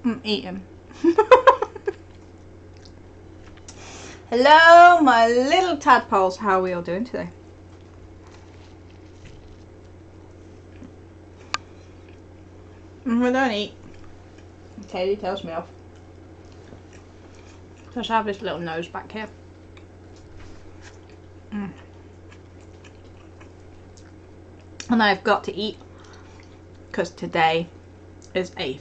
I'm eating. Hello, my little tadpoles. How are we all doing today? I don't eat. Katie tells me off. Just have this little nose back here. And I've got to eat because today is a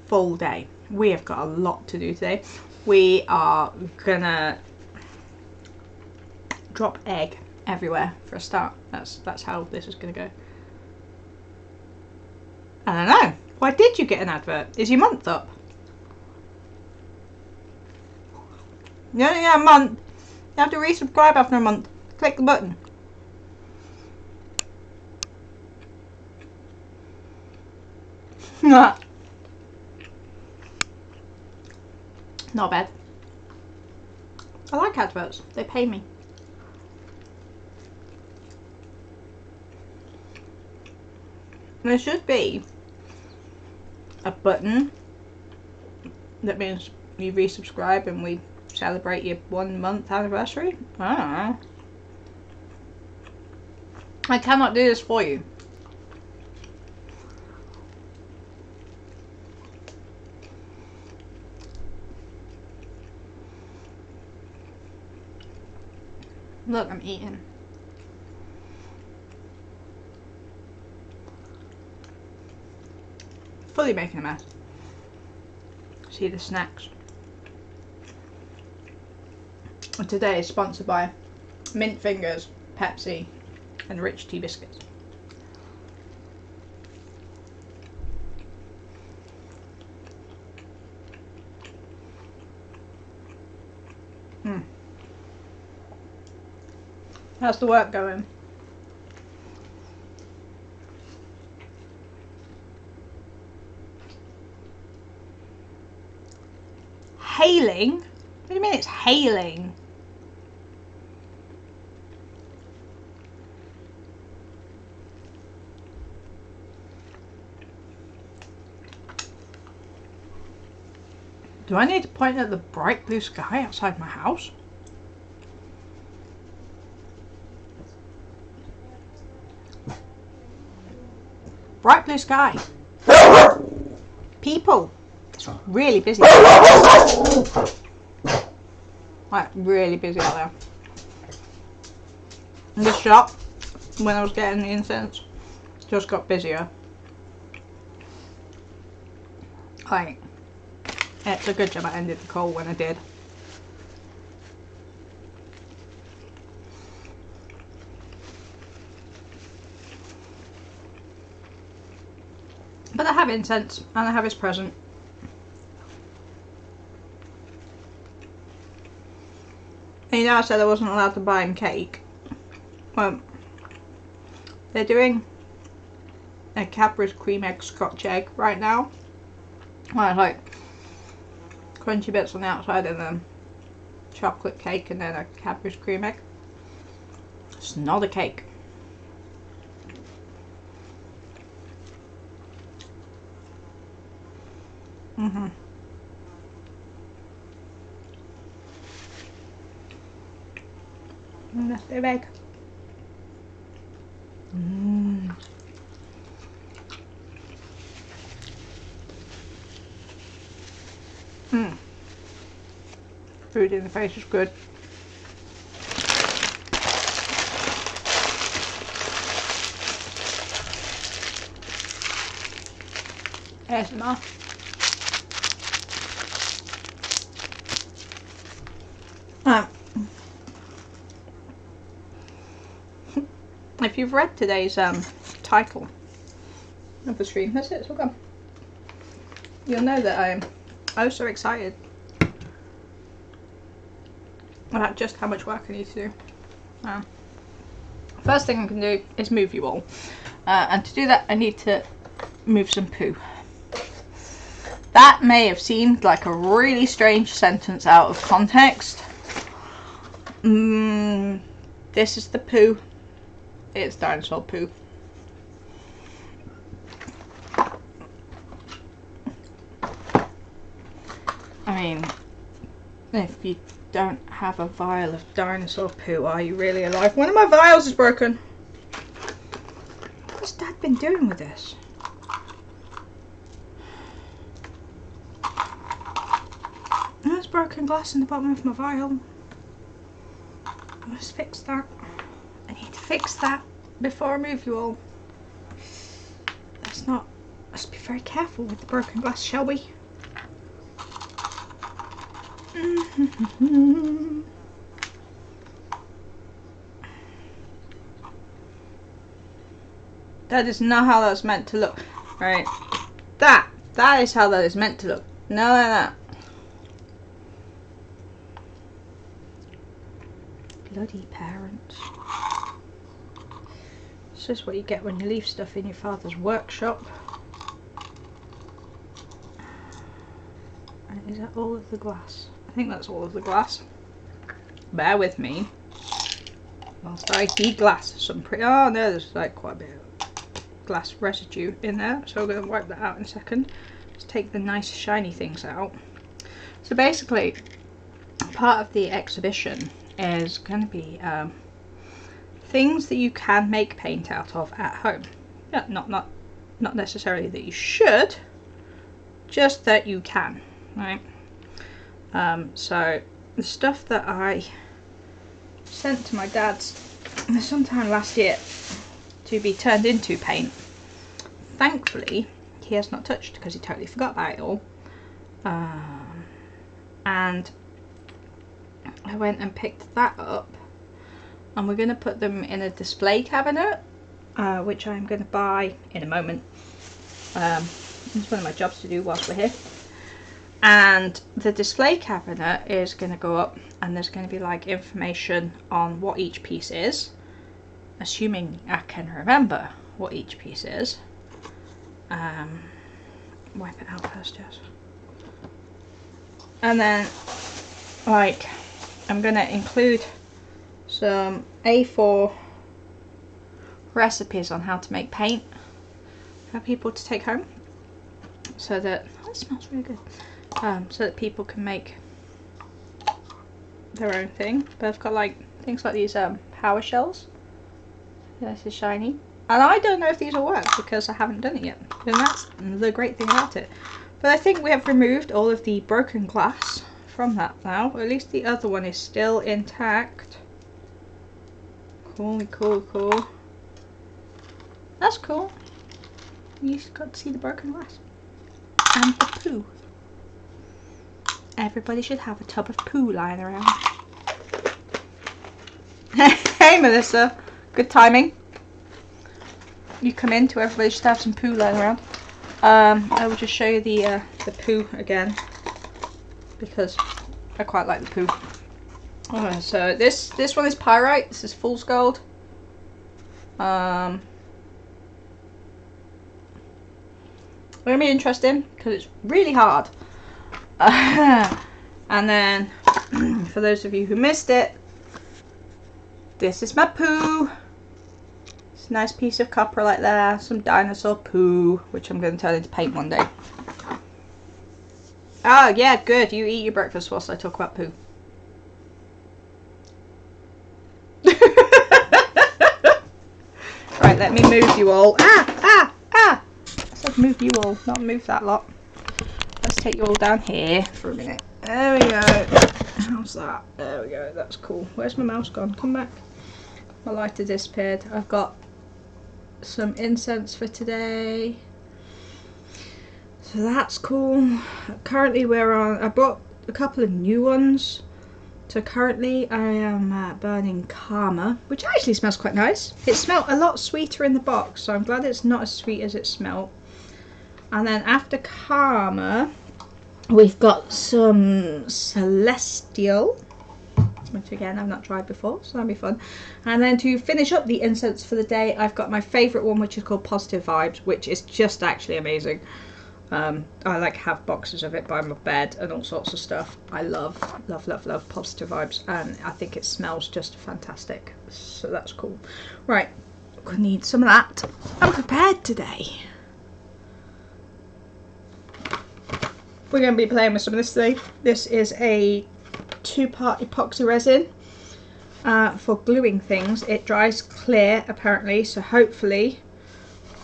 full day. We have got a lot to do today. We are gonna drop egg everywhere for a start. That's how this is gonna go. I don't know. Why did you get an advert? Is your month up? You only get a month. You have to resubscribe after a month. Click the button. Not bad. I like adverts. They pay me. There should be a button that means you resubscribe and we celebrate your 1 month anniversary. I don't know. I cannot do this for you. Look, I'm eating. Fully making a mess. See the snacks. And today is sponsored by Mint Fingers, Pepsi, and Rich Tea Biscuits. How's the work going? Hailing? What do you mean it's hailing? Do I need to point at the bright blue sky outside my house? Bright blue sky. People. It's really busy. Like, really busy out there. And this shop, when I was getting the incense, just got busier. Like, it's a good job I ended the call when I did. But I have incense and I have his present. And you know I said I wasn't allowed to buy him cake. Well, they're doing a Cadbury's cream egg scotch egg right now. Well, it's like crunchy bits on the outside and then chocolate cake and then a Cadbury's cream egg. It's not a cake. And that's the egg. Food in the face is good. ASMR. If you've read today's title of the stream, that's it, it's all gone. You'll know that I am oh so excited about just how much work I need to do. First thing I can do is move you all. And to do that I need to move some poo. That may have seemed like a really strange sentence out of context. This is the poo. It's dinosaur poo. I mean, if you don't have a vial of dinosaur poo, are you really alive? One of my vials is broken. What's Dad been doing with this? There's broken glass in the bottom of my vial. Let's fix that. I need to fix that before I move you all. Let's be very careful with the broken glass, shall we? That is not how that's meant to look. Right. That is how that is meant to look. No, no, no. Bloody parents. This is what you get when you leave stuff in your father's workshop. And is that all of the glass? I think that's all of the glass. Bear with me whilst I de-glass some pretty... Oh no, there's like quite a bit of glass residue in there, so I'm going to wipe that out in a second. Let's take the nice shiny things out. So basically, part of the exhibition is going to be things that you can make paint out of at home. Yeah, not necessarily that you should, just that you can, right? So the stuff that I sent to my dad's sometime last year to be turned into paint, thankfully he has not touched because he totally forgot about it all. And I went and picked that up, and we're going to put them in a display cabinet, which I'm going to buy in a moment. It's one of my jobs to do whilst we're here. And the display cabinet is going to go up, and there's going to be like information on what each piece is, assuming I can remember what each piece is. Wipe it out first, Jess. And then, like, I'm going to include some A4 recipes on how to make paint for people to take home, so that, oh, it smells really good, so that people can make their own thing. But I've got like things like these power shells. This is shiny, and I don't know if these will work because I haven't done it yet, and that's the great thing about it. But I think we have removed all of the broken glass from that now. At least the other one is still intact. Cool, cool, cool. That's cool. You just got to see the broken glass. And the poo. Everybody should have a tub of poo lying around. Hey Melissa, good timing. You come in to everybody should have some poo lying around. I will just show you the poo again, because I quite like the poo. So this one is pyrite. This is fool's gold. Gonna be interesting because it's really hard. And then for those of you who missed it, this is my poo. It's a nice piece of copper like there. Some dinosaur poo, which I'm going to turn into paint one day. Oh yeah, good. You eat your breakfast whilst I talk about poo. Right, let me move you all. I said move you all, not move that lot. Let's take you all down here for a minute. There we go. How's that? There we go. That's cool. Where's my mouse gone? Come back. My lighter disappeared. I've got some incense for today, so that's cool. Currently we're on, I bought a couple of new ones. So currently I am burning Karma, which actually smells quite nice. It smelled a lot sweeter in the box, so I'm glad it's not as sweet as it smelled. And then after Karma, we've got some Celestial, which again I've not tried before, so that'll be fun. And then to finish up the incense for the day, I've got my favourite one, which is called Positive Vibes, which is just actually amazing. I like have boxes of it by my bed and all sorts of stuff. I love Positive Vibes, and I think it smells just fantastic, so that's cool. Right, I'm gonna need some of that. I'm prepared today. we're going to be playing with some of this today. This is a 2-part epoxy resin for gluing things. It dries clear apparently, so hopefully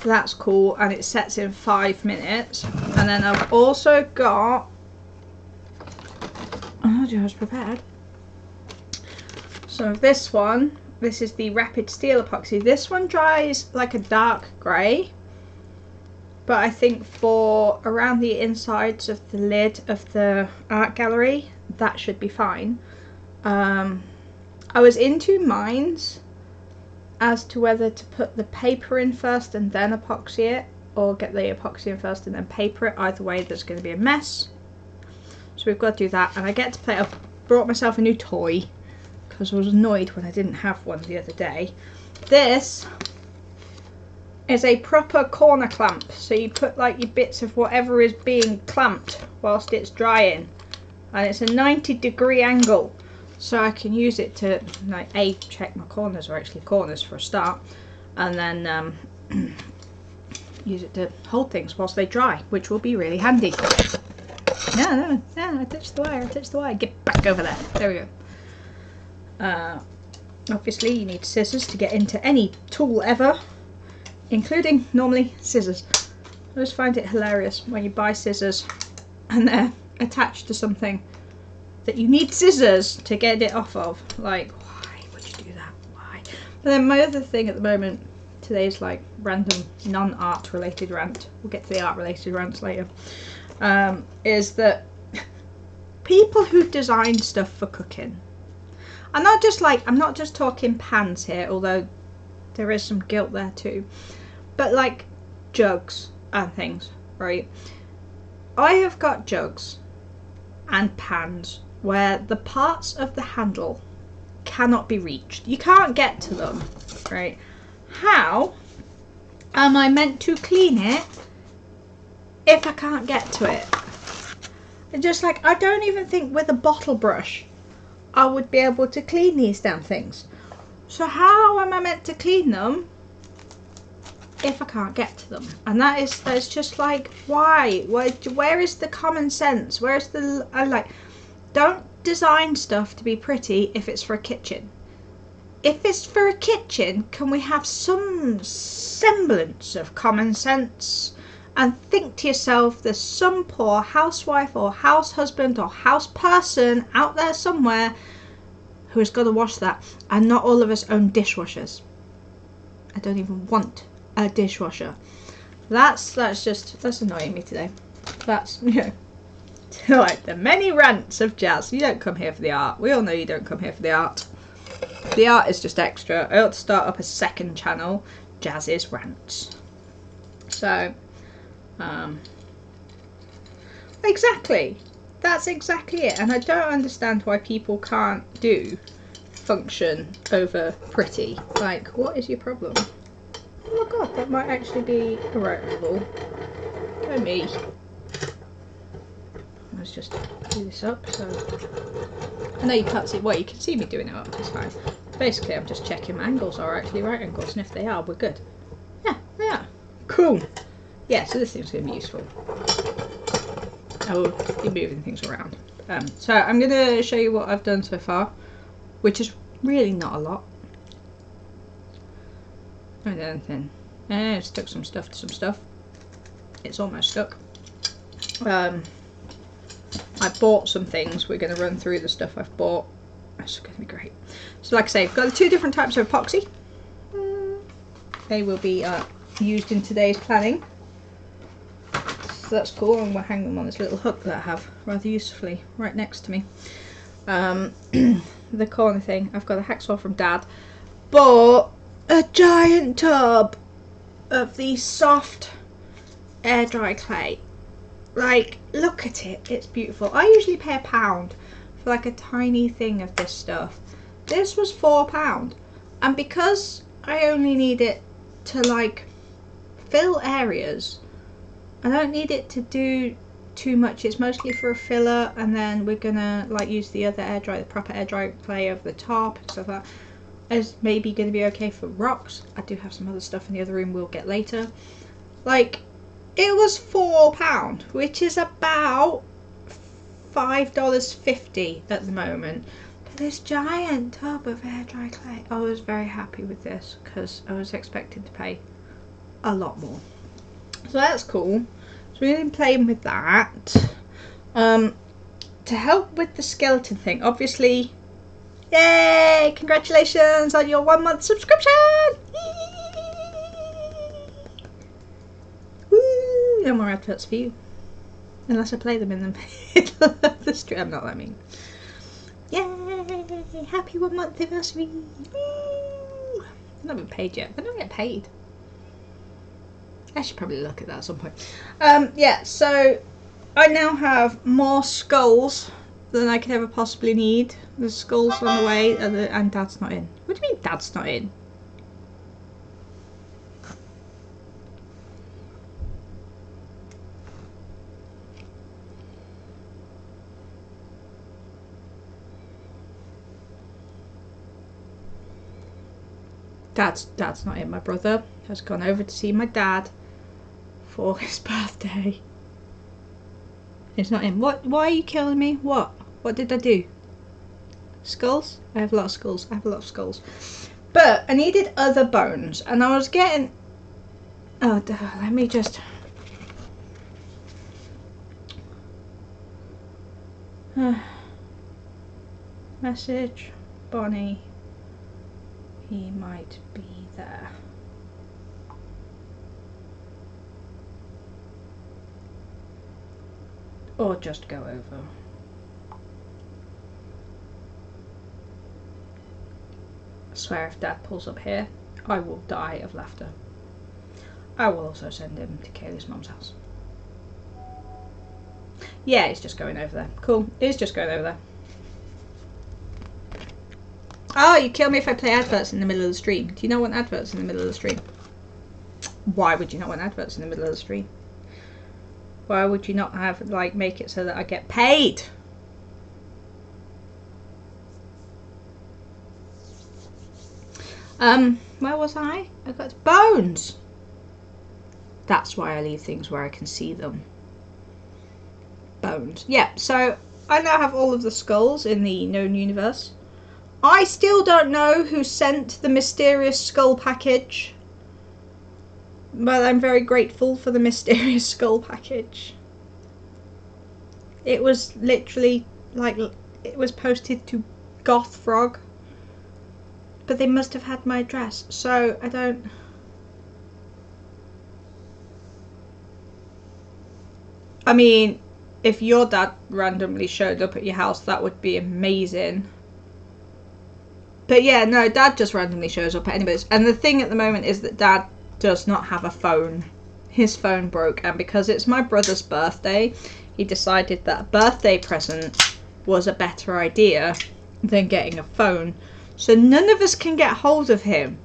that's cool, and it sets in 5 minutes. And then I've also got, oh, I was prepared. So this one, this is the Rapid Steel epoxy. This one dries like a dark grey, but I think for around the insides of the lid of the art gallery, that should be fine. I was in two minds as to whether to put the paper in first and then epoxy it, or get the epoxy in first and then paper it. Either way, there's going to be a mess. So we've got to do that, and I get to play. I brought myself a new toy because I was annoyed when I didn't have one the other day. This is a proper corner clamp, so you put like your bits of whatever is being clamped whilst it's drying, and it's a 90-degree angle, so I can use it to like check my corners are actually corners for a start, and then use it to hold things whilst they dry, which will be really handy. No, I touched the wire, get back over there. There we go. Obviously you need scissors to get into any tool ever, including normally scissors. I just find it hilarious when you buy scissors and they're attached to something that you need scissors to get it off of. Like, why would you do that? Why? But then my other thing at the moment, today's like random non-art related rant, we'll get to the art related rants later, is that people who design stuff for cooking, I'm not just talking pans here, although there is some guilt there too, but like jugs and things, right? I have got jugs and pans where the parts of the handle cannot be reached. You can't get to them, right? How am I meant to clean it if I can't get to it? And just like, I don't even think with a bottle brush I would be able to clean these damn things. So how am I meant to clean them if I can't get to them? And that's just like, why? Where is the common sense? Where's the, don't design stuff to be pretty if it's for a kitchen. If it's for a kitchen, can we have some semblance of common sense and think to yourself, there's some poor housewife or house husband or house person out there somewhere who has got to wash that, and not all of us own dishwashers. I don't even want a dishwasher. That's annoying me today. That's, you know, like the many rants of Jazz. You don't come here for the art. We all know you don't come here for the art. The art is just extra. I ought to start up a second channel, Jazz's Rants. So, exactly. That's exactly it. And I don't understand why people can't do function over pretty. Like, what is your problem? Oh my god, that might actually be erasable. Go me. Let's just do this up, so I know you can't see, well, you can see me doing it up, it's fine. Basically I'm just checking my angles are actually right angles, and if they are, we're good. Yeah, they are. Cool. Yeah, so this thing's going to be useful. I will be moving things around. So I'm going to show you what I've done so far, which is really not a lot. I don't do anything. Stuck some stuff to some stuff. It's almost stuck. I bought some things. We're going to run through the stuff I've bought. That's going to be great. So like I say, I've got the two different types of epoxy. They will be used in today's planning. So that's cool, and we'll hang them on this little hook that I have rather usefully right next to me. The corner thing, I've got a hacksaw from Dad. Bought a giant tub of the soft air dry clay. Like, look at it, it's beautiful. I usually pay £1 for like a tiny thing of this stuff. This was £4, and because I only need it to like fill areas, I don't need it to do too much. It's mostly for a filler, and then we're gonna like use the other air dry, the proper air dry clay over the top and stuff like that. It's maybe gonna be okay for rocks. I do have some other stuff in the other room we'll get later. Like, it was £4, which is about $5.50 at the moment for this giant tub of air dry clay. I was very happy with this because I was expecting to pay a lot more. So that's cool. So we've been playing with that. To help with the skeleton thing, obviously, yay! Congratulations on your 1 month subscription! Woo! No more adverts for you. Unless I play them in the middle of the stream. I'm not that mean. Yay! Happy 1 month anniversary! Woo! I've not been paid yet. I don't get paid. I should probably look at that at some point. Yeah, so I now have more skulls than I could ever possibly need. There's skulls on the way, and Dad's not in. What do you mean Dad's not in? Dad's not in. My brother has gone over to see my dad for his birthday. He's not in. What? Why are you killing me? What? What did I do? Skulls? I have a lot of skulls. I have a lot of skulls. But I needed other bones, and I was getting... Oh, let me just... Message. Bonnie. He might be there. Or just go over. I swear if Dad pulls up here, I will die of laughter. I will also send him to Kaylee's mum's house. Yeah, it's just going over there. Cool, it's just going over there. Oh, you kill me if I play adverts in the middle of the stream. Do you not want adverts in the middle of the stream? Why would you not want adverts in the middle of the stream? Why would you not have, like, make it so that I get paid? Where was I? I got bones. That's why I leave things where I can see them. Bones. Yeah, so I now have all of the skulls in the known universe. I still don't know who sent the mysterious skull package. But I'm very grateful for the mysterious skull package. It was literally, like, it was posted to Goth Frog. But they must have had my address, so I don't... I mean, if your dad randomly showed up at your house, that would be amazing. But yeah, no, Dad just randomly shows up at anybody's. And the thing at the moment is that Dad does not have a phone. His phone broke, and because it's my brother's birthday, he decided that a birthday present was a better idea than getting a phone. So none of us can get hold of him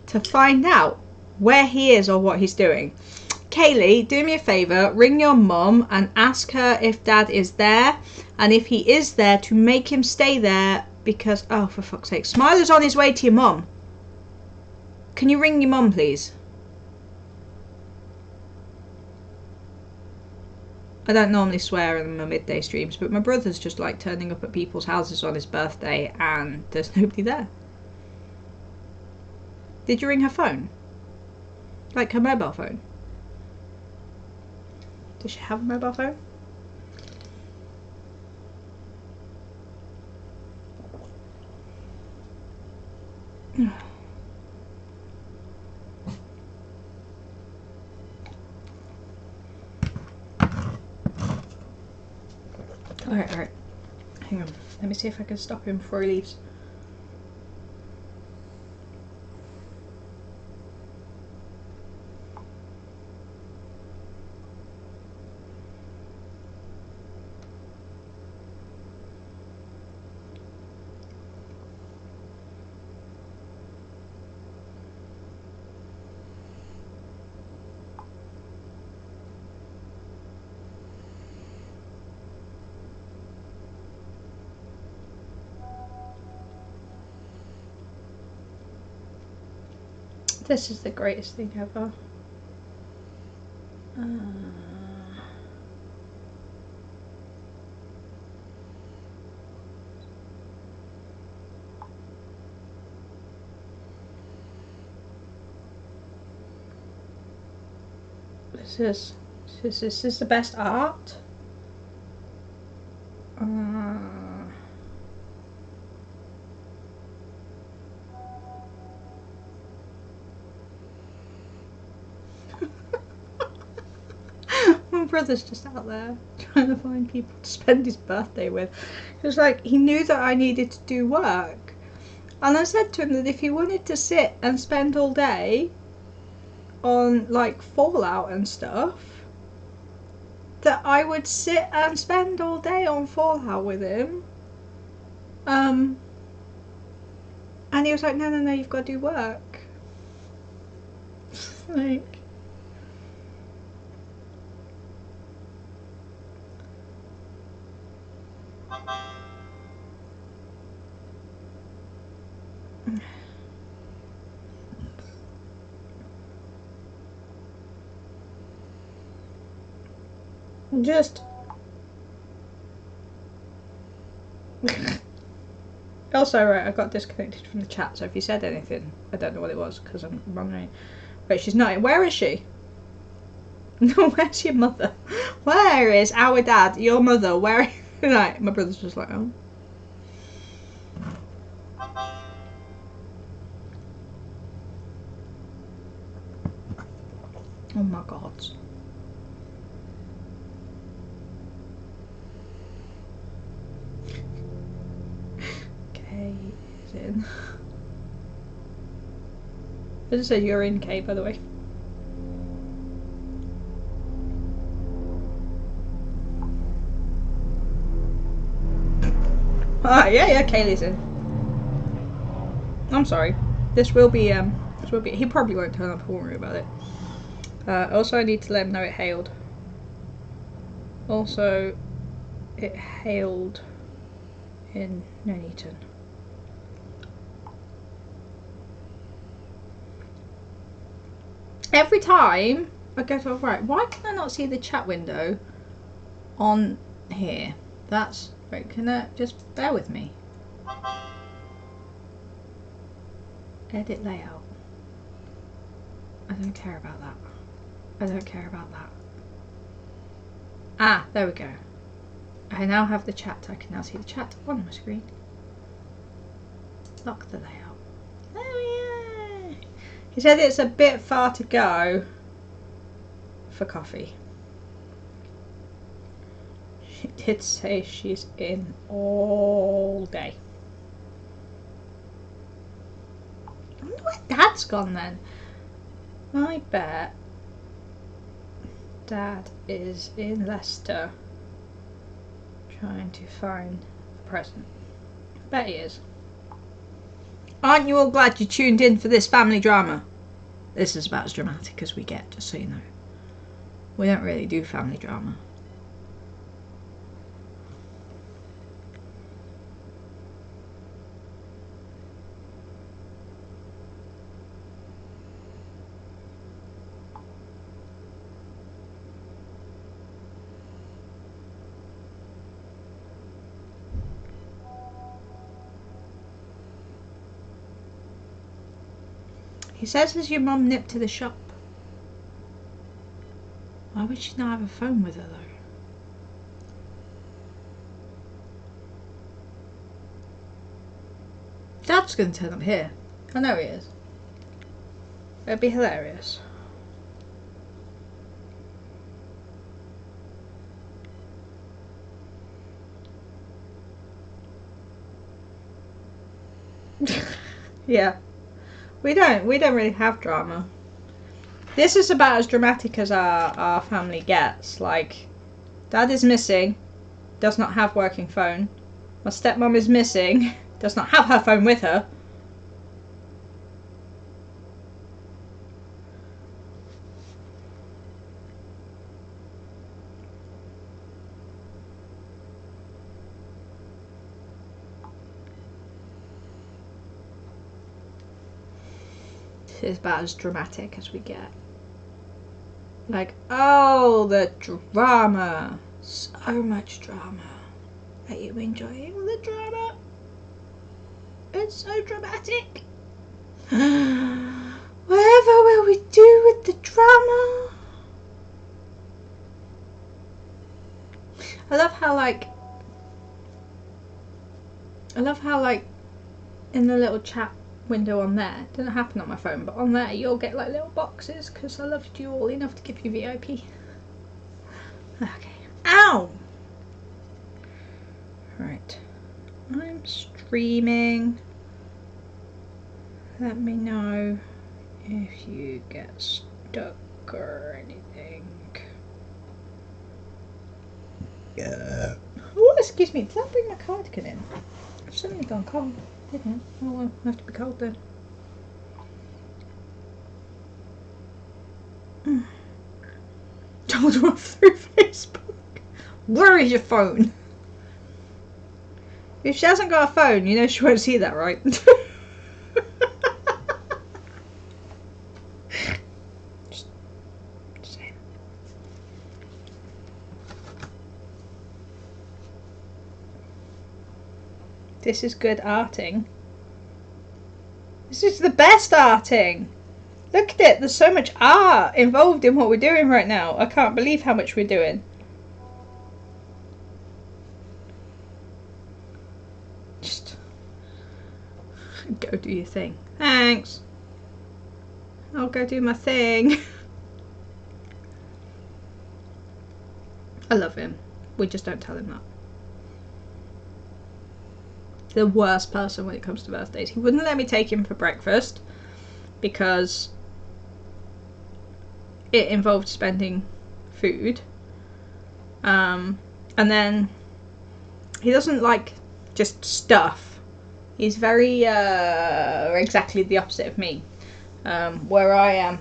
to find out where he is or what he's doing. Kaylee, do me a favour, ring your mum and ask her if Dad is there, and if he is there, to make him stay there, because, oh, for fuck's sake, Smiler's on his way to your mum. Can you ring your mum, please? I don't normally swear in my midday streams, but my brother's just like turning up at people's houses on his birthday and there's nobody there. Did you ring her phone? Like her mobile phone? Does she have a mobile phone? Alright. Hang on. Let me see if I can stop him before he leaves. This is the greatest thing ever. This is the best art. My brother's just out there trying to find people to spend his birthday with. It was like he knew that I needed to do work, and I said to him that if he wanted to sit and spend all day on like Fallout and stuff, that I would sit and spend all day on Fallout with him. And he was like, no, you've got to do work. Like, just also, right, I got disconnected from the chat, so if you said anything, I don't know what it was because I'm wondering. Wait, she's not. Where is she? No, where's your mother? Where is our dad? Your mother? Where? Right, my brother's just like, oh. Oh my god. Kay is in. I just said you're in, Kay, by the way. Ah, yeah, Kaylee's in. I'm sorry. This will be, he probably won't turn up, I won't worry about it. Also, I need to let him know it hailed. Also, it hailed in Nuneaton. Every time I go to, right, why can I not see the chat window on here? That's, right, can I just bear with me? Edit layout. I don't care about that. I don't care about that. Ah, there we go. I now have the chat. I can now see the chat on my screen. Lock the layout. There we are. He said it's a bit far to go for coffee. She did say she's in all day. I wonder where Dad's gone then. I bet Dad is in Leicester trying to find a present. I bet he is. Aren't you all glad you tuned in for this family drama? This is about as dramatic as we get, just so you know. We don't really do family drama. He says, has your mum nipped to the shop? Why would she not have a phone with her though? Dad's going to turn up here. I know he is. It'd be hilarious. Yeah. We don't really have drama. This is about as dramatic as our family gets. Like, Dad is missing, does not have working phone. My stepmom is missing, does not have her phone with her. This is about as dramatic as we get. Like, oh, the drama. So much drama. Are you enjoying the drama? It's so dramatic. Whatever will we do with the drama? I love how like in the little chat window on there, it doesn't happen on my phone, but on there you'll get like little boxes because I loved you all enough to give you VIP. Okay. Ow! Right. I'm streaming. Let me know if you get stuck or anything. Yeah. Oh, excuse me. Did I bring my cardigan in? I've suddenly gone cold, didn't it? Oh well, I have to be cold then. Told her off through Facebook. Where is your phone? If she hasn't got a phone, you know she won't see that, right? just saying. This is good arting. This is the best arting. Look at it. There's so much art involved in what we're doing right now. I can't believe how much we're doing. Just go do your thing. Thanks. I'll go do my thing. I love him. We just don't tell him that. The worst person when it comes to birthdays. He wouldn't let me take him for breakfast because it involved spending food. And then he doesn't like just stuff. He's very exactly the opposite of me. Where I am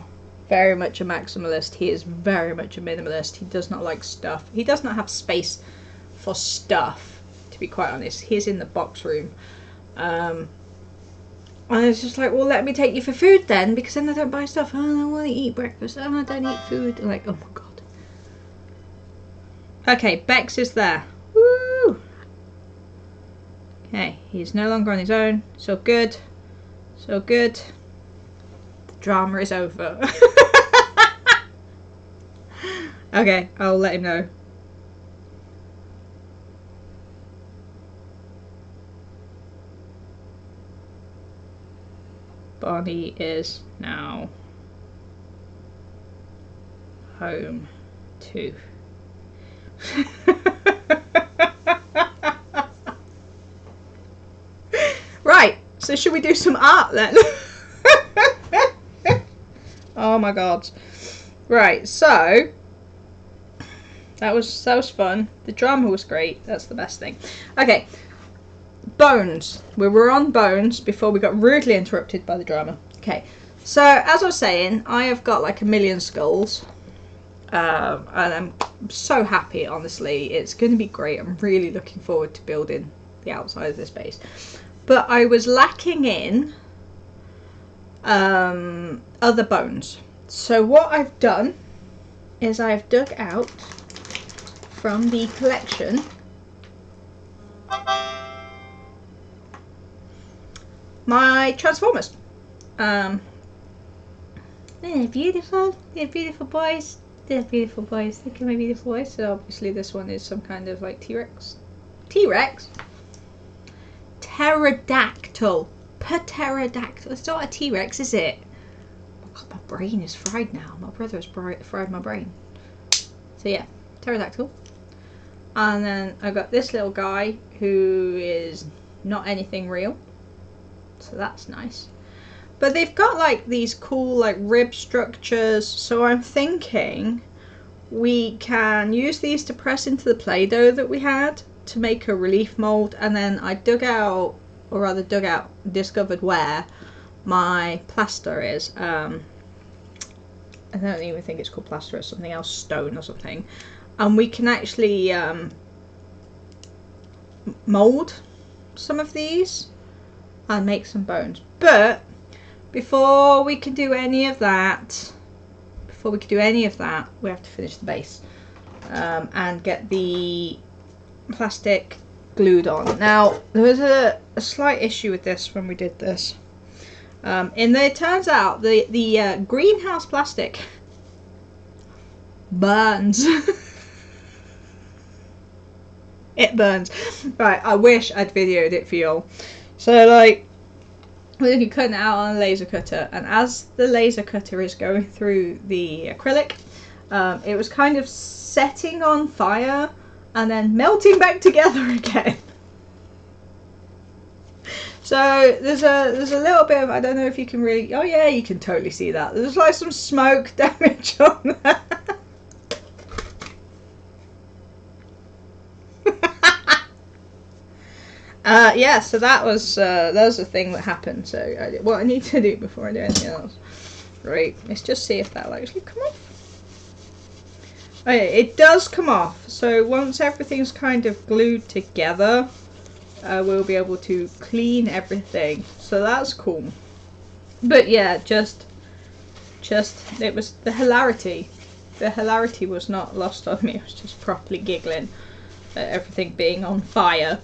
very much a maximalist, he is very much a minimalist. He does not like stuff. He does not have space for stuff. To be quite honest, he's in the box room, and it's just like, well, let me take you for food then, because then I don't buy stuff. Oh, I don't want to eat breakfast. Oh, I don't eat food. I'm like, oh my god. Okay, Bex is there. Woo! Okay, he's no longer on his own. So good, so good. The drama is over. Okay, I'll let him know. Bonnie is now home too. Right, so should we do some art then? Oh my god. Right, so that was fun. The drama was great. That's the best thing. Okay. Bones. We were on bones before we got rudely interrupted by the drama. Okay, so as I was saying, I have got like a million skulls, and I'm so happy. Honestly, it's going to be great. I'm really looking forward to building the outside of this base, but I was lacking in other bones. So what I've done is I've dug out from the collection my Transformers. They're beautiful. They're beautiful boys. They're beautiful boys. Look at my beautiful boys. So obviously this one is some kind of like T-Rex. T-Rex? Pterodactyl. Pterodactyl. It's not a T-Rex, is it? Oh god, my brain is fried now. My brother has fried my brain. So yeah, pterodactyl. And then I got this little guy who is not anything real. So that's nice. But they've got like these cool like rib structures. So I'm thinking we can use these to press into the Play-Doh that we had to make a relief mold. And then I discovered where my plaster is. I don't even think it's called plaster, it's something else, stone or something. And we can actually mold some of these and make some bones. But before we can do any of that, we have to finish the base and get the plastic glued on. Now there was a slight issue with this when we did this. It turns out the greenhouse plastic burns. It burns. Right, I wish I'd videoed it for y'all. So like, then you cut it out on a laser cutter, and as the laser cutter is going through the acrylic, it was kind of setting on fire and then melting back together again. So there's a little bit of, I don't know if you can really, oh yeah, you can totally see that. There's like some smoke damage on that. Yeah, so that was a thing that happened. So what I need to do before I do anything else, right, is just see if that'll actually come off. Okay, it does come off. So once everything's kind of glued together, we'll be able to clean everything. So that's cool. But yeah, just it was the hilarity. The hilarity was not lost on me. I was just properly giggling at everything being on fire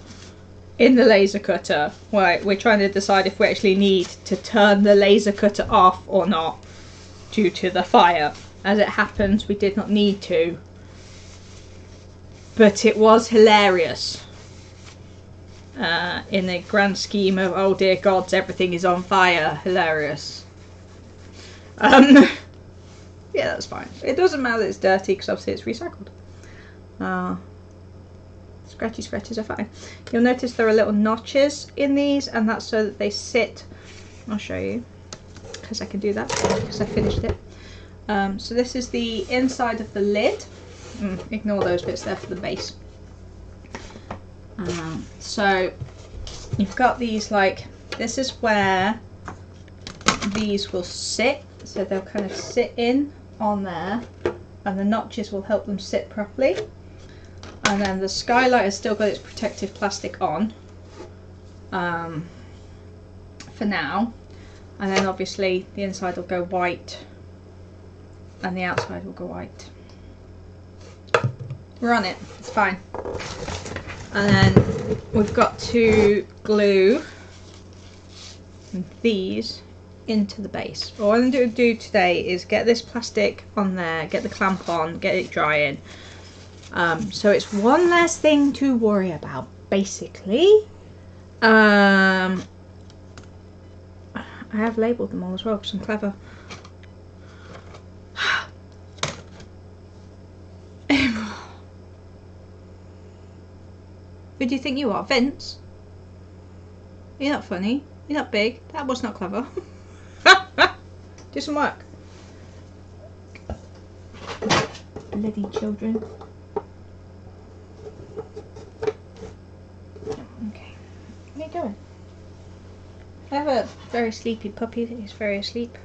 in the laser cutter. Right, we're trying to decide if we actually need to turn the laser cutter off or not due to the fire. As it happens, we did not need to, but it was hilarious. In the grand scheme of, oh dear gods, everything is on fire, hilarious. Yeah, that's fine. It doesn't matter that it's dirty because obviously it's recycled. Scratchy scratches are fine. You'll notice there are little notches in these, and that's so that they sit. I'll show you because I can do that because I finished it. So this is the inside of the lid. Ignore those bits there for the base. So you've got these, like, this is where these will sit. So they'll kind of sit in on there, and the notches will help them sit properly. And then the skylight has still got its protective plastic on for now. And then obviously the inside will go white and the outside will go white. We're on it, it's fine. And then we've got to glue these into the base. All I'm going to do today is get this plastic on there, get the clamp on, get it drying. So it's one less thing to worry about, basically. I have labelled them all as well because I'm clever. Who do you think you are, Vince? You're not funny. You're not big. That was not clever. Do some work. Bloody children. Okay. Where are you going? I have a very sleepy puppy that is very asleep.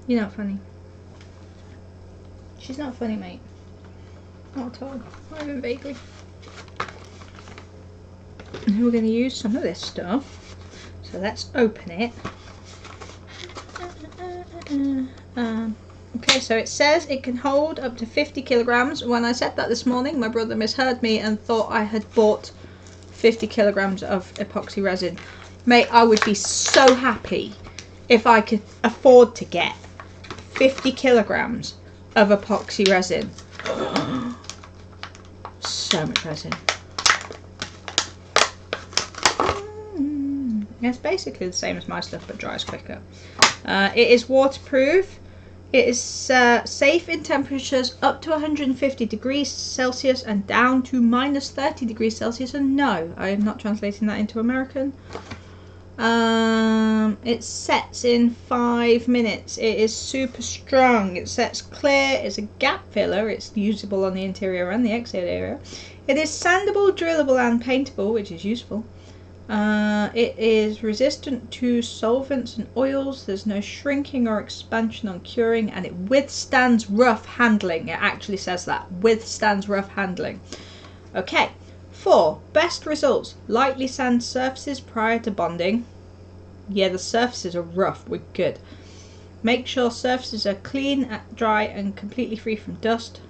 You're not funny. She's not funny, mate. Not at all. Not even vaguely. And we're going to use some of this stuff. So let's open it. Okay, so it says it can hold up to 50 kilograms. When I said that this morning, my brother misheard me and thought I had bought 50 kilograms of epoxy resin. Mate, I would be so happy if I could afford to get 50 kilograms of epoxy resin. So much resin. It's basically the same as my stuff, but dries quicker. It is waterproof. It is safe in temperatures up to 150 degrees Celsius and down to minus 30 degrees Celsius. And no, I am not translating that into American. It sets in 5 minutes. It is super strong. It sets clear. It's a gap filler. It's usable on the interior and the exterior. It is sandable, drillable and paintable, which is useful. It is resistant to solvents and oils. There's no shrinking or expansion on curing, and it withstands rough handling. It actually says that. Withstands rough handling. Okay. 4. Best results. Lightly sand surfaces prior to bonding. Yeah, the surfaces are rough. We're good. Make sure surfaces are clean, dry and completely free from dust.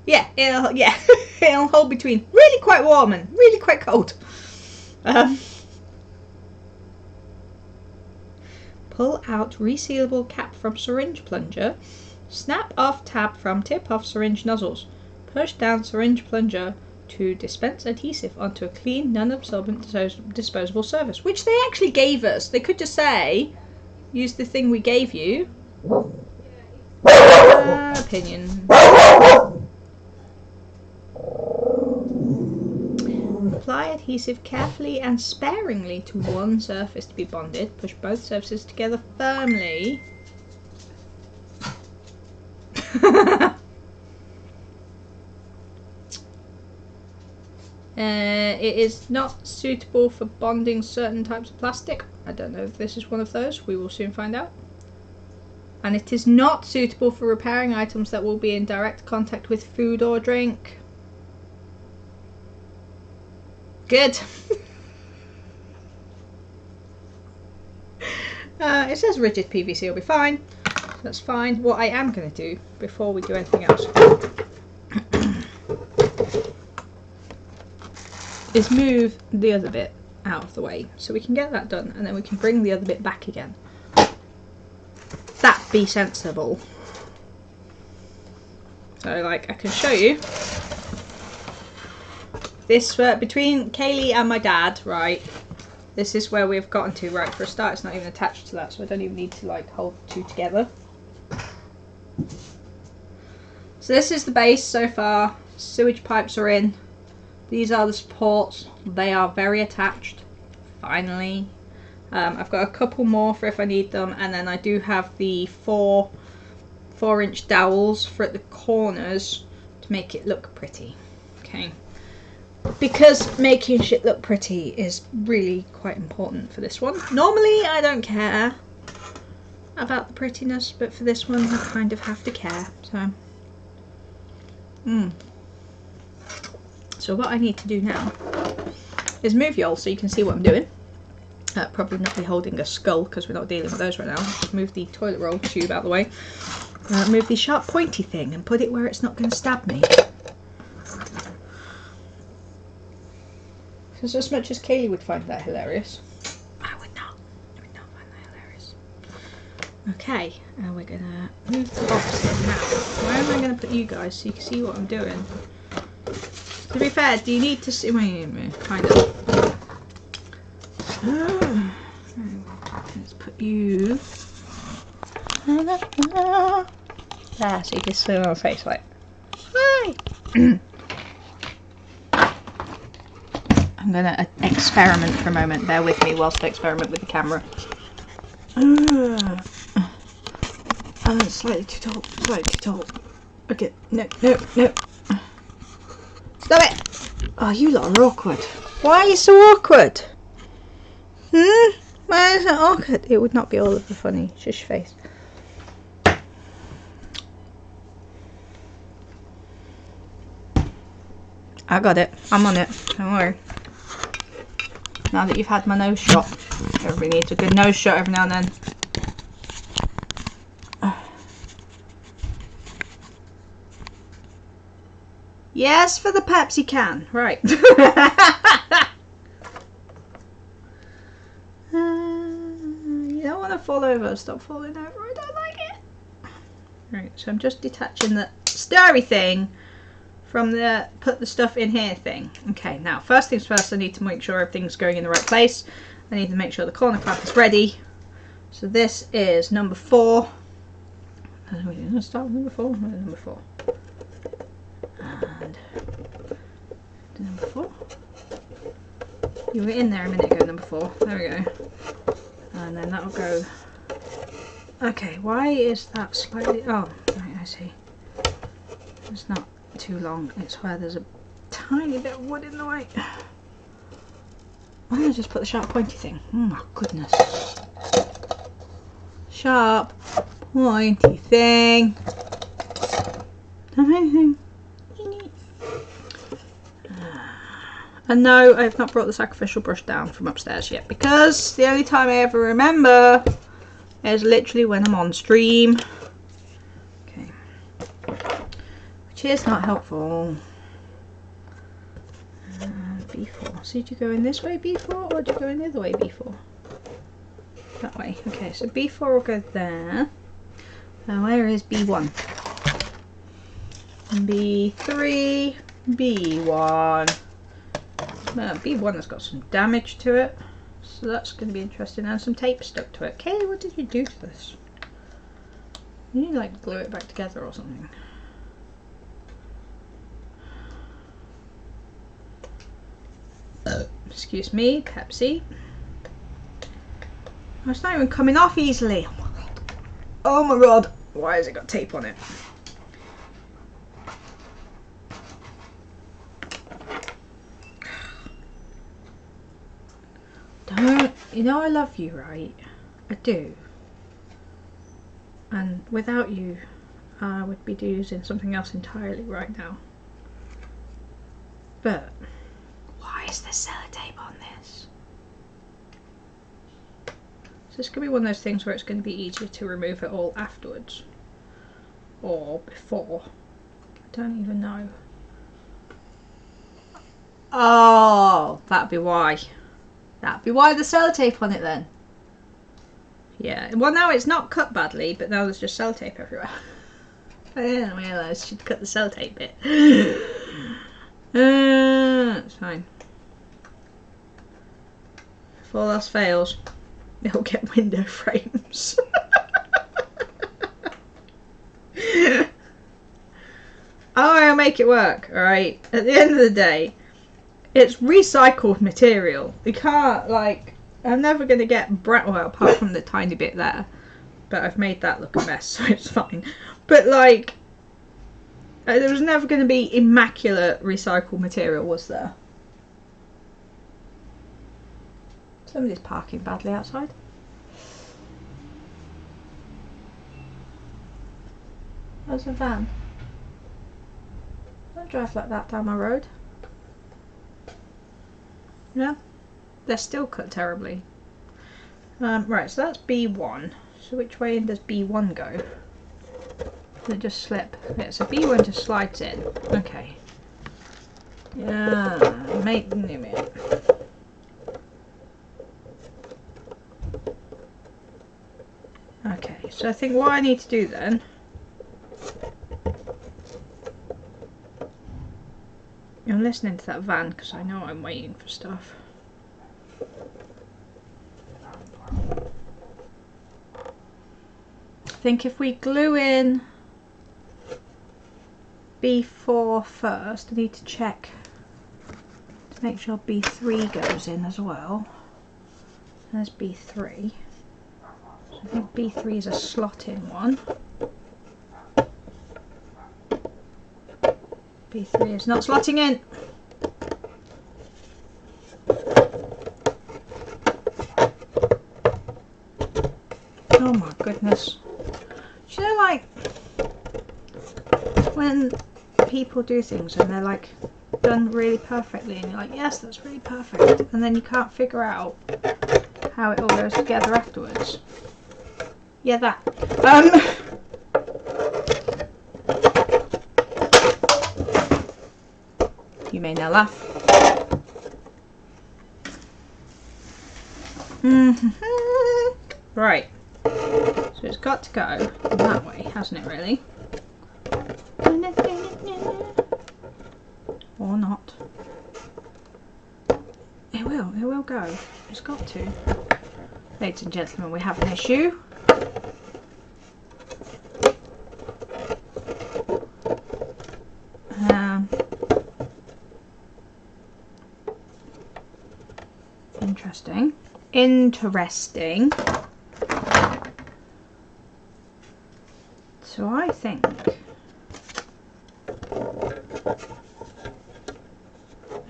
Yeah, it'll hold between really quite warm and really quite cold. pull out resealable cap from syringe plunger. Snap off tab from tip of syringe nozzles. Push down syringe plunger to dispense adhesive onto a clean, non-absorbent disposable surface, which they actually gave us. They could just say, use the thing we gave you. Opinion. Apply adhesive carefully and sparingly to one surface to be bonded. Push both surfaces together firmly. It is not suitable for bonding certain types of plastic. I don't know if this is one of those. We will soon find out. And it is not suitable for repairing items that will be in direct contact with food or drink. Good. It says rigid PVC will be fine. That's fine. What I am going to do before we do anything else is move the other bit out of the way so we can get that done, and then we can bring the other bit back again. That be sensible. So, like, I can show you this between Kaylee and my dad, right? This is where we've gotten to, right? For a start, it's not even attached to that, so I don't even need to like hold the two together. So this is the base so far. Sewage pipes are in. These are the supports. They are very attached. Finally. I've got a couple more for if I need them, and then I do have the 4-inch dowels for at the corners to make it look pretty. Okay. Because making shit look pretty is really quite important for this one. Normally I don't care about the prettiness, but for this one I kind of have to care. So what I need to do now is move y'all so you can see what I'm doing. Probably not be holding a skull because we're not dealing with those right now. Just move the toilet roll tube out of the way. Move the sharp pointy thing and put it where it's not going to stab me. Because as much as Kaylee would find that hilarious, I would not. I would not find that hilarious. Okay, and we're going to move the box in now. Where am I going to put you guys so you can see what I'm doing? To be fair, do you need to see? Wait, kind of. Let's put you there so you can see my face like, hi! I'm going to experiment for a moment. Bear with me whilst I experiment with the camera. Slightly too tall. Slightly too tall. Okay, no. Stop it! Oh, you lot are awkward. Why are you so awkward? Why is it awkward? It would not be all of the funny shush face. I got it. I'm on it. Don't worry. Now that you've had my nose shot. Everybody needs a good nose shot every now and then. Yes, for the Pepsi can. Right. You don't want to fall over. Stop falling over. I don't like it. Right, so I'm just detaching the stirry thing from the put the stuff in here thing. Okay, now first things first, I need to make sure everything's going in the right place. I need to make sure the corner clamp is ready. So this is number 4. Let's start with number 4. Number 4. And number 4. You were in there a minute ago, number 4. There we go. And then that'll go. Okay, why is that slightly? Oh, right, I see. It's not too long. It's where there's a tiny bit of wood in the way. Why don't I just put the sharp pointy thing? Oh my goodness. Sharp pointy thing. Amazing. And no, I have not brought the sacrificial brush down from upstairs yet, because the only time I ever remember is literally when I'm on stream. Okay. Which is not helpful. B4. So did you go in this way, B4, or did you go in the other way, B4? That way. Okay, so B4 will go there. Now where is B1? B3, B1. B1 has got some damage to it, so that's going to be interesting, and some tape stuck to it. Kaylee, what did you do to this? You need to like glue it back together or something. Excuse me, Pepsi. Oh, it's not even coming off easily. Oh my god. Oh my god. Why has it got tape on it? Don't. You know I love you, right? I do. And without you, I would be using something else entirely right now. But why is there sellotape on this? So this could be one of those things where it's going to be easier to remove it all afterwards. Or before. I don't even know. Oh, that'd be why. That'd be why there's sellotape on it then. Yeah, well now it's not cut badly, but now there's just sellotape everywhere. I didn't realise she'd cut the sellotape bit. It's fine. If all else fails, it'll get window frames. I'll make it work, alright? At the end of the day, it's recycled material. You can't, like, I'm never going to get well, apart from the tiny bit there. But I've made that look a mess, so it's fine. But, like, there was never going to be immaculate recycled material, was there? Somebody's parking badly outside. There's a van. Don't drive like that down my road. Yeah, they're still cut terribly. Right, so that's B1. So which way does B1 go? Does it just slip? Yeah, so B1 just slides in. Okay. Yeah, make new it. Okay, so I think what I need to do then. I'm listening to that van because I know I'm waiting for stuff. I think if we glue in B4 first, I need to check to make sure B3 goes in as well. There's B3. So I think B3 is a slot in one. B3 is not slotting in. Oh my goodness. Do you know, like, when people do things and they're like done really perfectly and you're like, yes, that's really perfect, and then you can't figure out how it all goes together afterwards. Yeah, that. You may now laugh. Right. So it's got to go that way, hasn't it, really? Or not. It will go. It's got to. Ladies and gentlemen, we have an issue. Interesting. So I think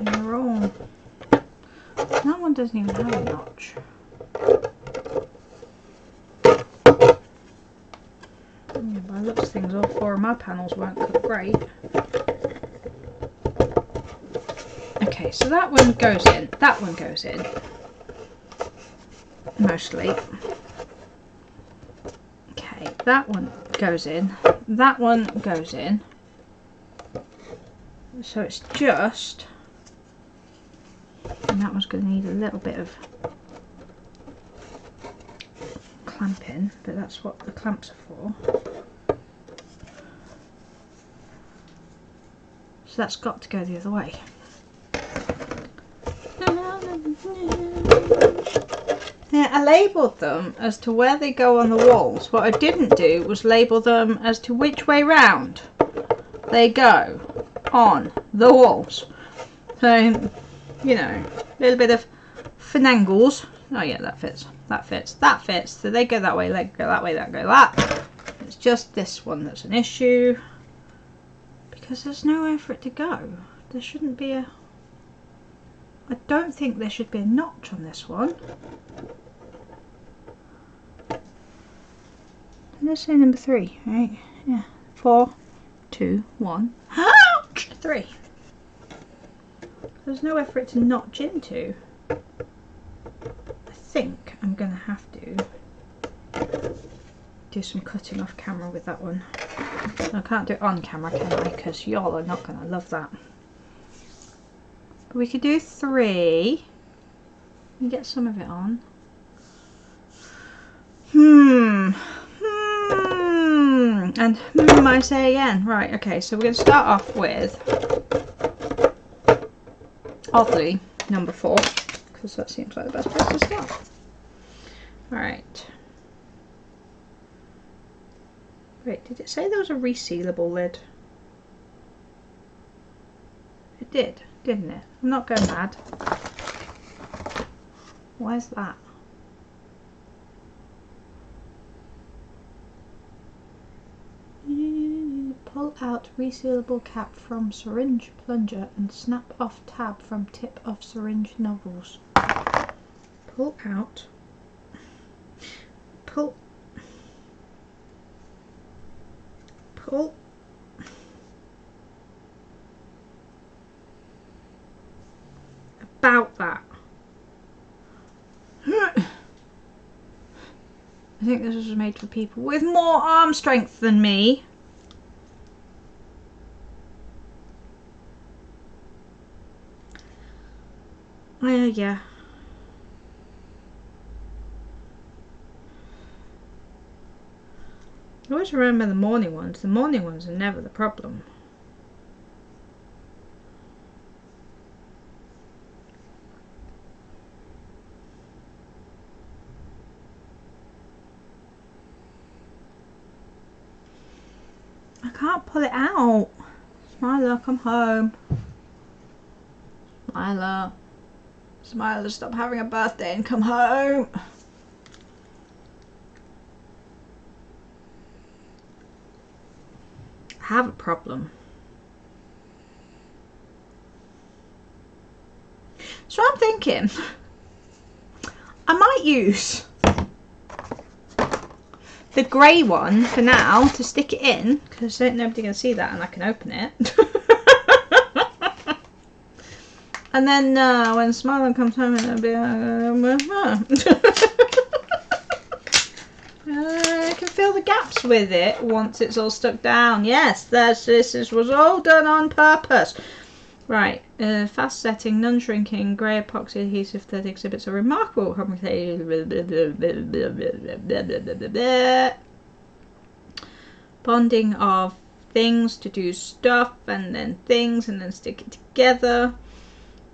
you're wrong. That one doesn't even have a notch. Yeah, by the looks of things, all four of my panels weren't cut great. Okay, so that one goes in. That one goes in. Mostly. Okay, that one goes in. That one goes in. So it's just... And that one's going to need a little bit of clamping, but that's what the clamps are for. So that's got to go the other way. Yeah, I labelled them as to where they go on the walls. What I didn't do was label them as to which way round they go on the walls. So, you know, a little bit of finangles. Oh yeah, that fits, that fits, that fits. So they go that way, they go that way, that go that. It's just this one that's an issue. Because there's nowhere for it to go. There shouldn't be a... I don't think there should be a notch on this one. Let's say number 3, right? Yeah. 4, 2, 1. 3. There's nowhere for it to notch into. I think I'm going to have to do some cutting off camera with that one. I can't do it on camera, can I? Because y'all are not going to love that. But we could do 3 and get some of it on. And I say again. Right, okay, so we're going to start off with, oddly, number 4, because that seems like the best place to start. Alright. Wait, did it say there was a resealable lid? It did, didn't it? I'm not going mad. Where's that? Pull out resealable cap from syringe plunger and snap off tab from tip of syringe nozzles. Pull out. Pull. About that. I think this was made for people with more arm strength than me. Yeah. I always remember the morning ones. The morning ones are never the problem. I can't pull it out. Smiler, come home. Smiler. Smiler, stop having a birthday and come home. I have a problem. So I'm thinking I might use the grey one for now to stick it in, because nobody can see that and I can open it. And then when Smiler comes home, it'll be I can fill the gaps with it once it's all stuck down. Yes, this was all done on purpose. Right, fast setting, non-shrinking, grey epoxy adhesive that exhibits a remarkable bonding of things to do stuff and then things and then stick it together.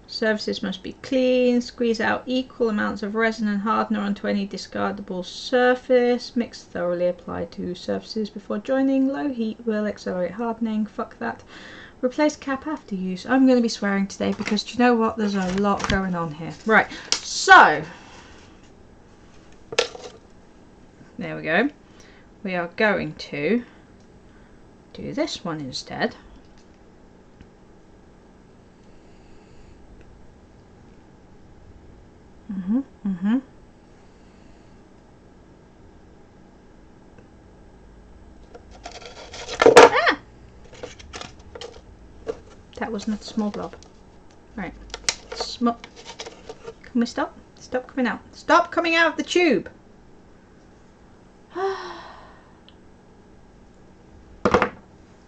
Surfaces must be clean. Squeeze out equal amounts of resin and hardener onto any discardable surface. Mix thoroughly. Apply to surfaces before joining. Low heat will accelerate hardening. Fuck that. Replace cap after use. I'm going to be swearing today because do you know what? There's a lot going on here. Right. So, there we go. We are going to do this one instead. Ah! That was not a small blob. Right. Can we stop? Stop coming out. Stop coming out of the tube! Okay,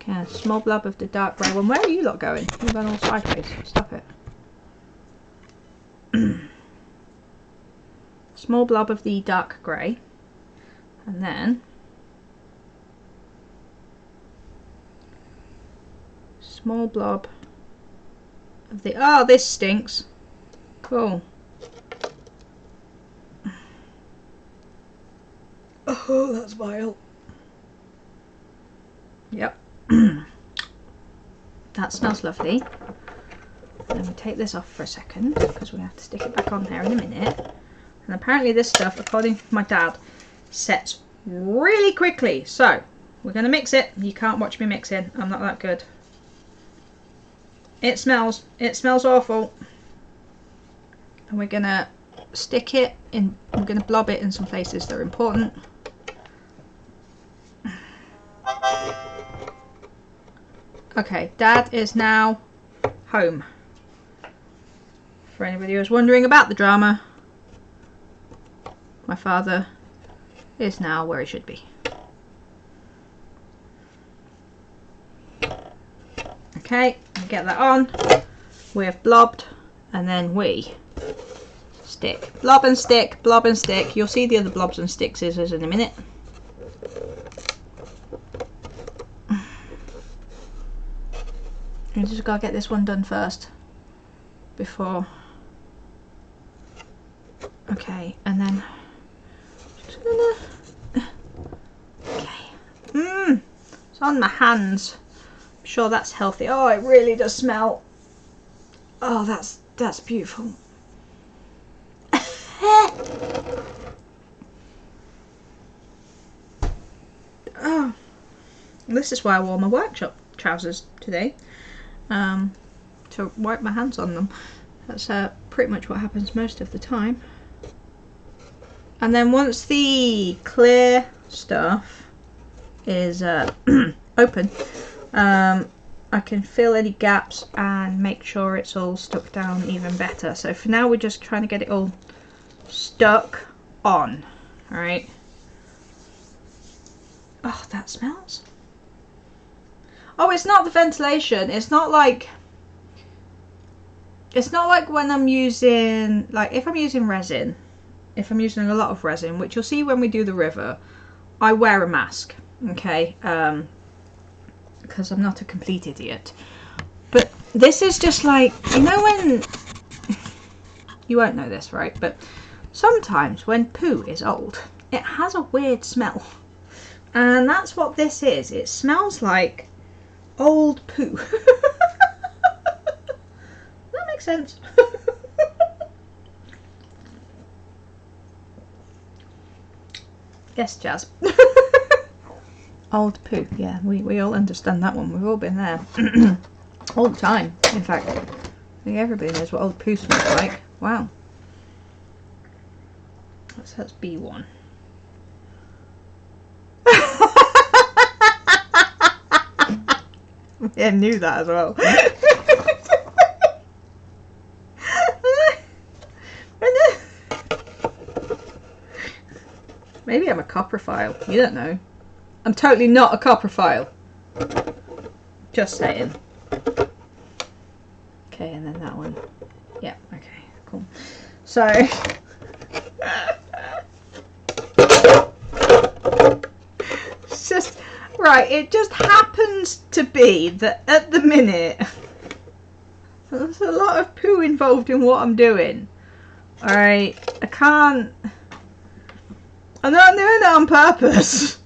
a small blob of the dark grey one. Where are you lot going? You're going all sideways. Stop it. Small blob of the dark grey. And then small blob of the, oh, this stinks. Cool. Oh, that's vile. Yep. That smells lovely. Then we take this off for a second because we have to stick it back on there in a minute. And apparently this stuff, according to my dad, sets really quickly. So we're going to mix it. You can't watch me mixing. I'm not that good. It smells awful. And we're going to stick it in, we're going to blob it in some places that are important. Okay, Dad is now home. For anybody who's wondering about the drama, my father is now where he should be. Okay, get that on. We have blobbed, and then we stick. Blob and stick, blob and stick. You'll see the other blobs and stick scissors in a minute. You just gotta get this one done first before. Okay, and then just gonna. Okay. It's on my hands. I'm sure that's healthy. Oh, it really does smell. Oh, that's beautiful. Oh, this is why I wore my workshop trousers today. To wipe my hands on them. That's pretty much what happens most of the time. And then once the clear stuff is open, I can fill any gaps and make sure it's all stuck down even better. So for now we're just trying to get it all stuck on. Alright. Oh, that smells. Oh, it's not the ventilation. It's not like when I'm using, like if I'm using resin, if I'm using a lot of resin, which you'll see when we do the river, I wear a mask, okay, because I'm not a complete idiot. But this is just like, you know when, you won't know this, right, but sometimes when poo is old, it has a weird smell. And that's what this is. It smells like old poo. That makes sense. Yes, Jazz. Old poo. Yeah, we all understand that one. We've all been there. All the time, in fact. I think everybody knows what old poo smells like. Wow. That's B1. Yeah, I knew that as well. Maybe I'm a coprophile. You don't know. I'm totally not a coprophile. Just saying. Okay, and then that one. Yeah, okay, cool. So... it's just... Right, it just happens to be that at the minute there's a lot of poo involved in what I'm doing. Alright, I can't... I'm not doing it on purpose.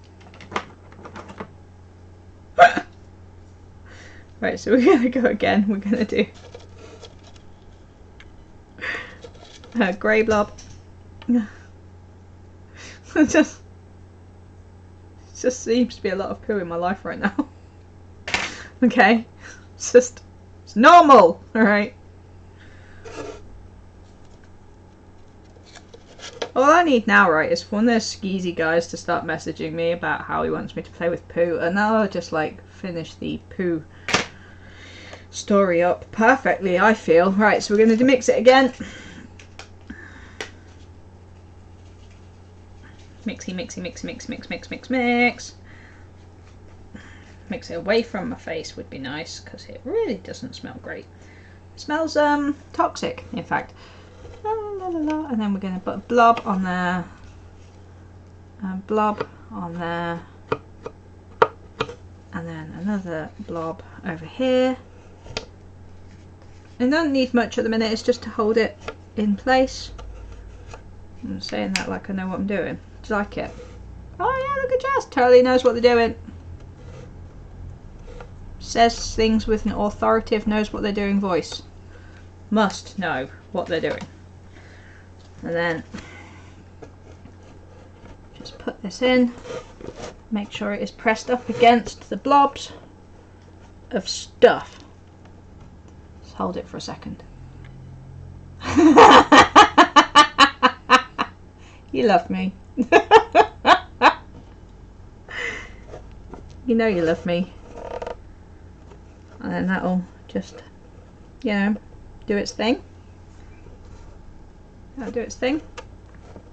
Right, so we're going to go again. We're going to do grey blob. It just seems to be a lot of poo in my life right now. Okay, it's normal, alright. All I need now, right, is for one of those skeezy guys to start messaging me about how he wants me to play with poo, and I'll just like finish the poo story up perfectly, I feel. Right, so we're going to mix it again. Mixy, mixy, mix, mix, mix, mix, mix, mix. Mix it away from my face would be nice, because it really doesn't smell great. It smells toxic, in fact. La, la, la, la. And then we're going to put a blob on there. blob on there, and then another blob over here. It doesn't need much at the minute, it's just to hold it in place. I'm saying that like I know what I'm doing. Do you like it? Oh yeah, look at Jazz, totally knows what they're doing. Says things with an authoritative, knows what they're doing voice. Must know what they're doing. And then just put this in, make sure it is pressed up against the blobs of stuff. Just hold it for a second. You love me. You know you love me. And then that'll just, you know, do its thing. That'll do its thing.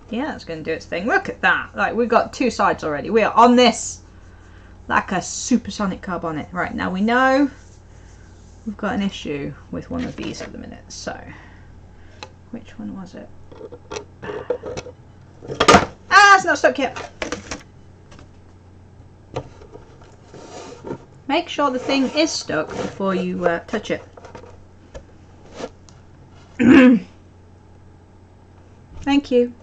Yeah, that's going to do its thing. Look at that. Like, we've got two sides already. We are on this like a supersonic car bonnet. Right, now we know we've got an issue with one of these at the minute. So, which one was it? Ah, it's not stuck yet. Make sure the thing is stuck before you touch it. Thank you.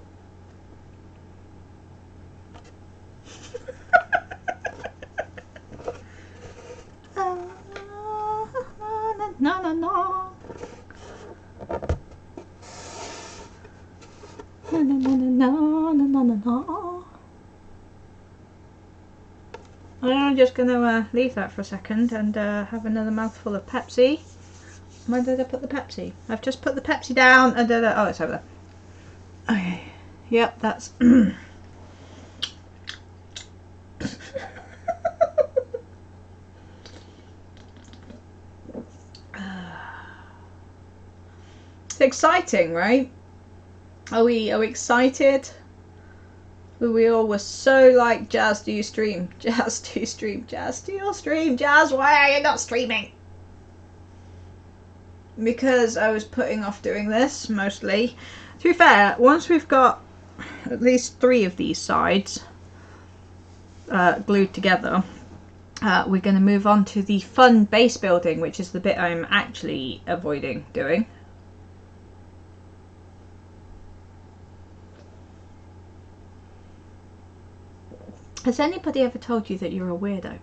I'm just going to leave that for a second and have another mouthful of Pepsi. Where did I put the Pepsi? I've just put the Pepsi down and oh, it's over there. Okay, yep, that's it's exciting, right? Are we excited? We all were so like, Jazz, do you stream? Jazz, do you stream? Jazz, do you stream? Jazz, why are you not streaming? Because I was putting off doing this, mostly. To be fair, once we've got at least 3 of these sides glued together, we're going to move on to the fun base building, which is the bit I'm actually avoiding doing. Has anybody ever told you that you're a weirdo?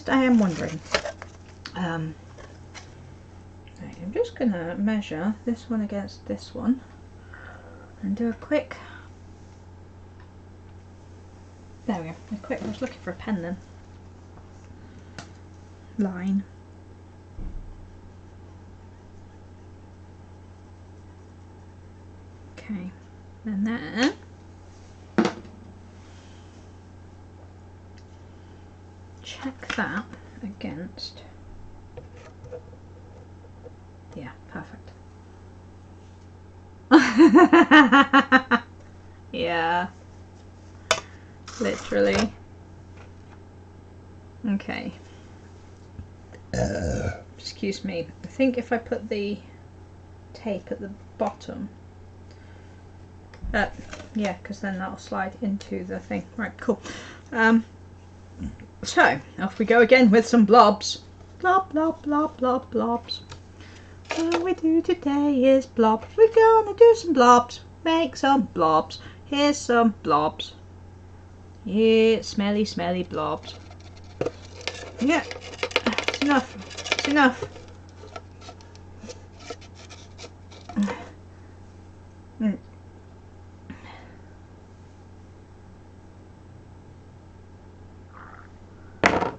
I am wondering. I'm just gonna measure this one against this one and do a quick, there we go, I was looking for a pen then, line. Okay, and then check that against, yeah, perfect. Yeah, literally. Okay. Excuse me. I think if I put the tape at the bottom, yeah, because then that'll slide into the thing. Right, cool. So, off we go again with some blobs. Blob, blob, blob, blob, blobs. All we do today is blob. We're gonna do some blobs. Make some blobs. Here's some blobs. Yeah, smelly, smelly blobs. Yeah, it's enough. It's enough.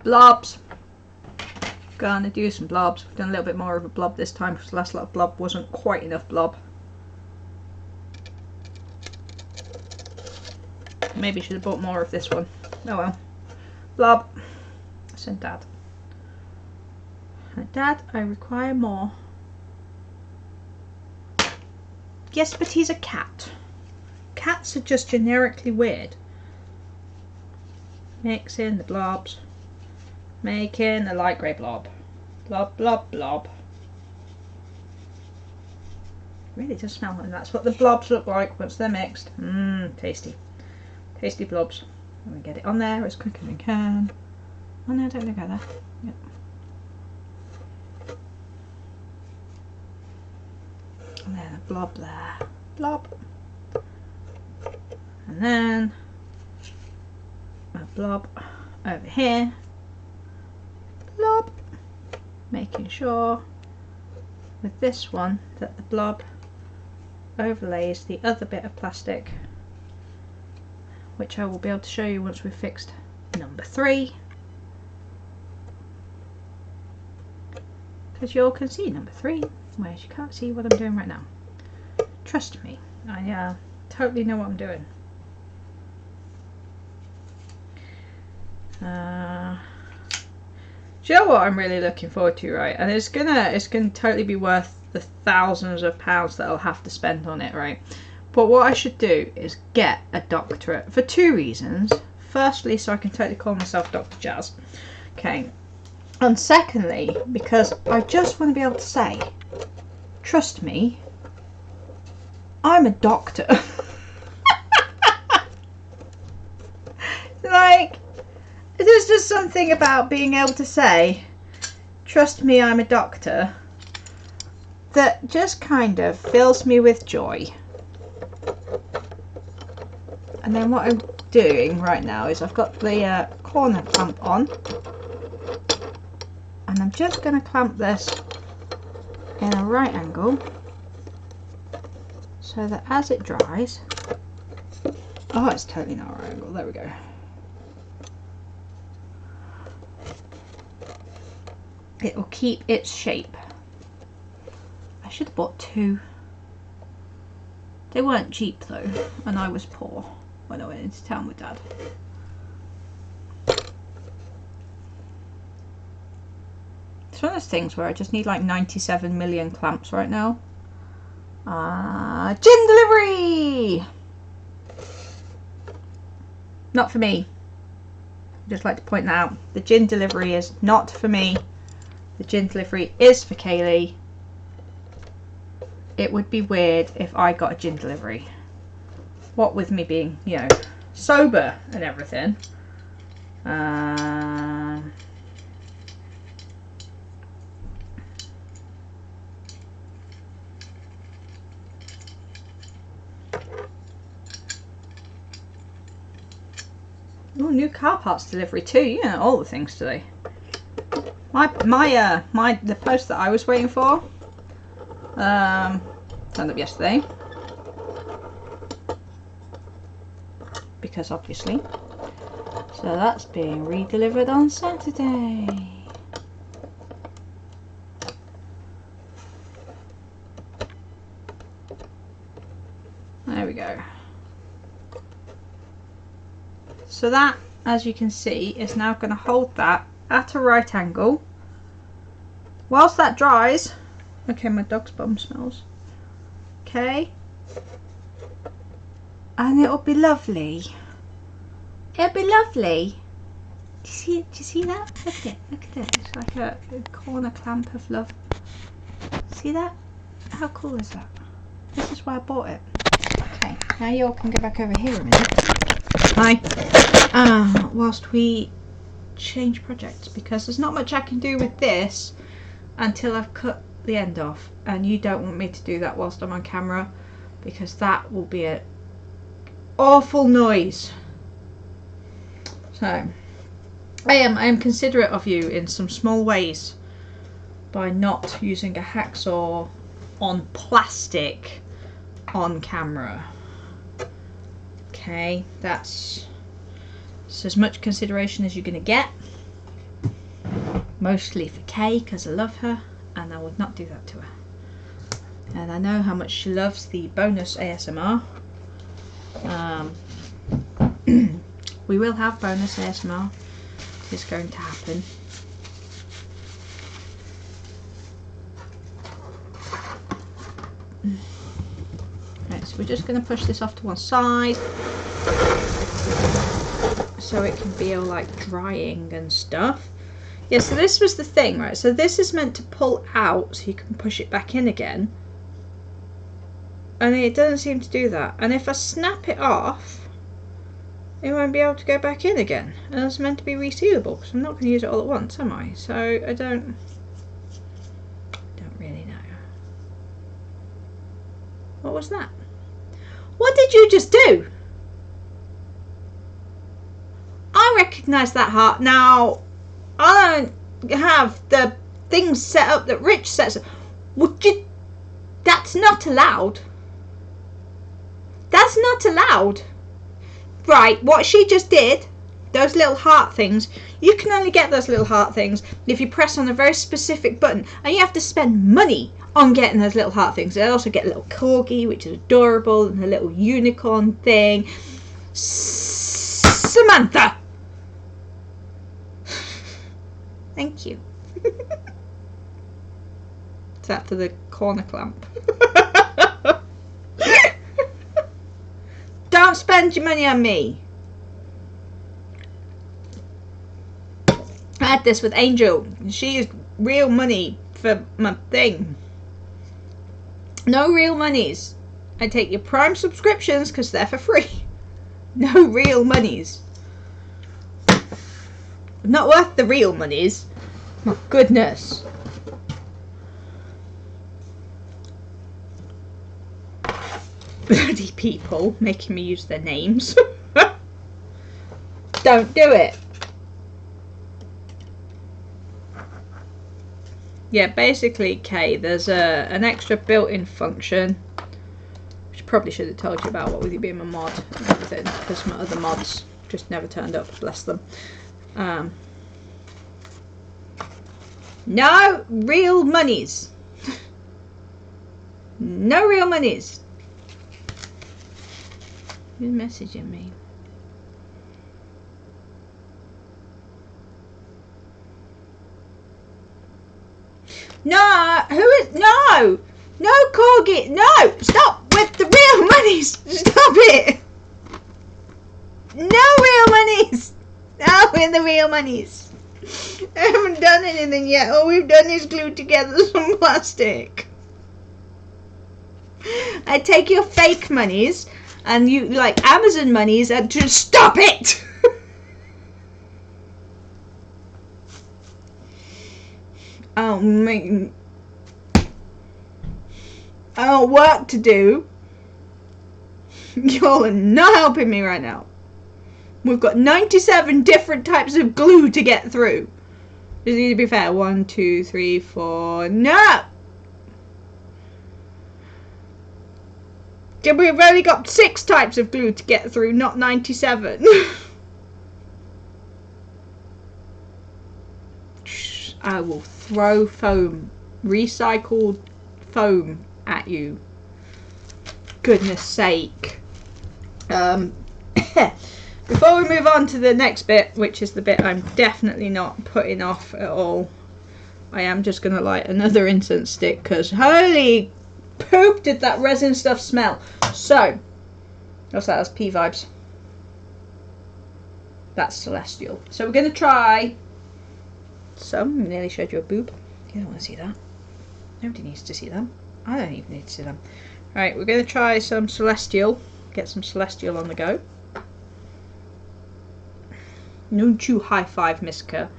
Blobs. Gonna do some blobs. We've done a little bit more of a blob this time because the last lot of blob wasn't quite enough blob. Maybe should have bought more of this one. Oh well. Blob. Send Dad. Dad, I require more. Yes, but he's a cat. Cats are just generically weird. Mix in the blobs. Making a light grey blob. Blob, blob, blob. really does smell, and that's what the blobs look like once they're mixed. Tasty. Tasty blobs. Let me get it on there as quick as we can. Oh no, don't look at that. Yep. And then a blob there. Blob. And then a blob over here. Blob. Making sure with this one that the blob overlays the other bit of plastic, which I will be able to show you once we've fixed number 3, because you all can see number 3, whereas you can't see what I'm doing right now. Trust me, I totally know what I'm doing. Do you know what I'm really looking forward to, right? And it's gonna totally be worth the thousands of pounds that I'll have to spend on it, right? But what I should do is get a doctorate for 2 reasons. Firstly, so I can totally call myself Dr. Jazz. Okay. And secondly, because I just want to be able to say, trust me, I'm a doctor. Like, there's just something about being able to say, trust me, I'm a doctor, that just kind of fills me with joy. And then what I'm doing right now is I've got the corner clamp on, and I'm just going to clamp this in a right angle so that as it dries, oh, it's totally not a right angle, there we go. It will keep its shape. I should have bought 2. They weren't cheap though, and I was poor when I went into town with Dad. It's one of those things where I just need like 97 million clamps right now. Gin delivery! Not for me. I'd just like to point that out. The gin delivery is not for me. The gin delivery is for Kaylee. It would be weird if I got a gin delivery. What with me being, you know, sober and everything. Oh, new car parts delivery too. You know, all the things today. The post that I was waiting for turned up yesterday, because obviously, so that's being re-delivered on Saturday. There we go. So that, as you can see, is now going to hold that at a right angle whilst that dries. Okay, my dog's bum smells. Okay, and it'll be lovely. It'll be lovely. Do you see that? Look at it. Look at it. It's like a corner clamp of love. See that? How cool is that? This is why I bought it. Okay, now you all can go back over here a minute. Hi. Whilst we change projects, because there's not much I can do with this until I've cut the end off, and you don't want me to do that whilst I'm on camera, because that will be an awful noise. So I am considerate of you in some small ways by not using a hacksaw on plastic on camera. Okay, that's as much consideration as you're going to get. Mostly for Kay, because I love her, and I would not do that to her. And I know how much she loves the bonus ASMR. We will have bonus ASMR. It's going to happen. Right, so we're just going to push this off to one side so it can be all like drying and stuff. Yeah, so this was the thing, right? So this is meant to pull out so you can push it back in again. And it doesn't seem to do that. And if I snap it off, it won't be able to go back in again. And it's meant to be resealable, because I'm not going to use it all at once, am I? So I don't really know. What was that? What did you just do? I recognise that heart. Now, I don't have the things set up that Rich sets up. Would you? That's not allowed. That's not allowed. Right, what she just did, those little heart things, you can only get those little heart things if you press on a very specific button, and you have to spend money on getting those little heart things. They also get a little corgi, which is adorable, and a little unicorn thing. Samantha! Thank you. It's after the corner clamp. Don't spend your money on me. I had this with Angel. She used real money for my thing. No real monies. I take your Prime subscriptions because they're for free. No real monies. Not worth the real monies. My goodness. Bloody people making me use their names. Don't do it. Yeah, basically, Kay, there's an extra built-in function, which I probably should have told you about, what with you being my mod and everything, because my other mods just never turned up, bless them. No real monies. No real monies. Who's messaging me? No, who is, no corgi, no, stop with the real monies, stop it. No real monies, no with the real monies. I haven't done anything yet. All we've done is glued together some plastic. I take your fake monies and you like Amazon monies and just stop it. Oh, mate. Oh, work to do. Y'all are not helping me right now. We've got 97 different types of glue to get through. Just need to be fair. 1, 2, 3, 4. No! We've only got 6 types of glue to get through, not 97. I will throw foam, recycled foam at you. Goodness sake. Before we move on to the next bit, which is the bit I'm definitely not putting off at all, I am just going to light another incense stick because holy poop did that resin stuff smell. So, what's that? That's P vibes. That's celestial. So we're going to try some. Nearly showed you a boob. You don't want to see that. Nobody needs to see them. I don't even need to see them. Right, we're going to try some celestial. Get some celestial on the go. Don't you high five, Miska.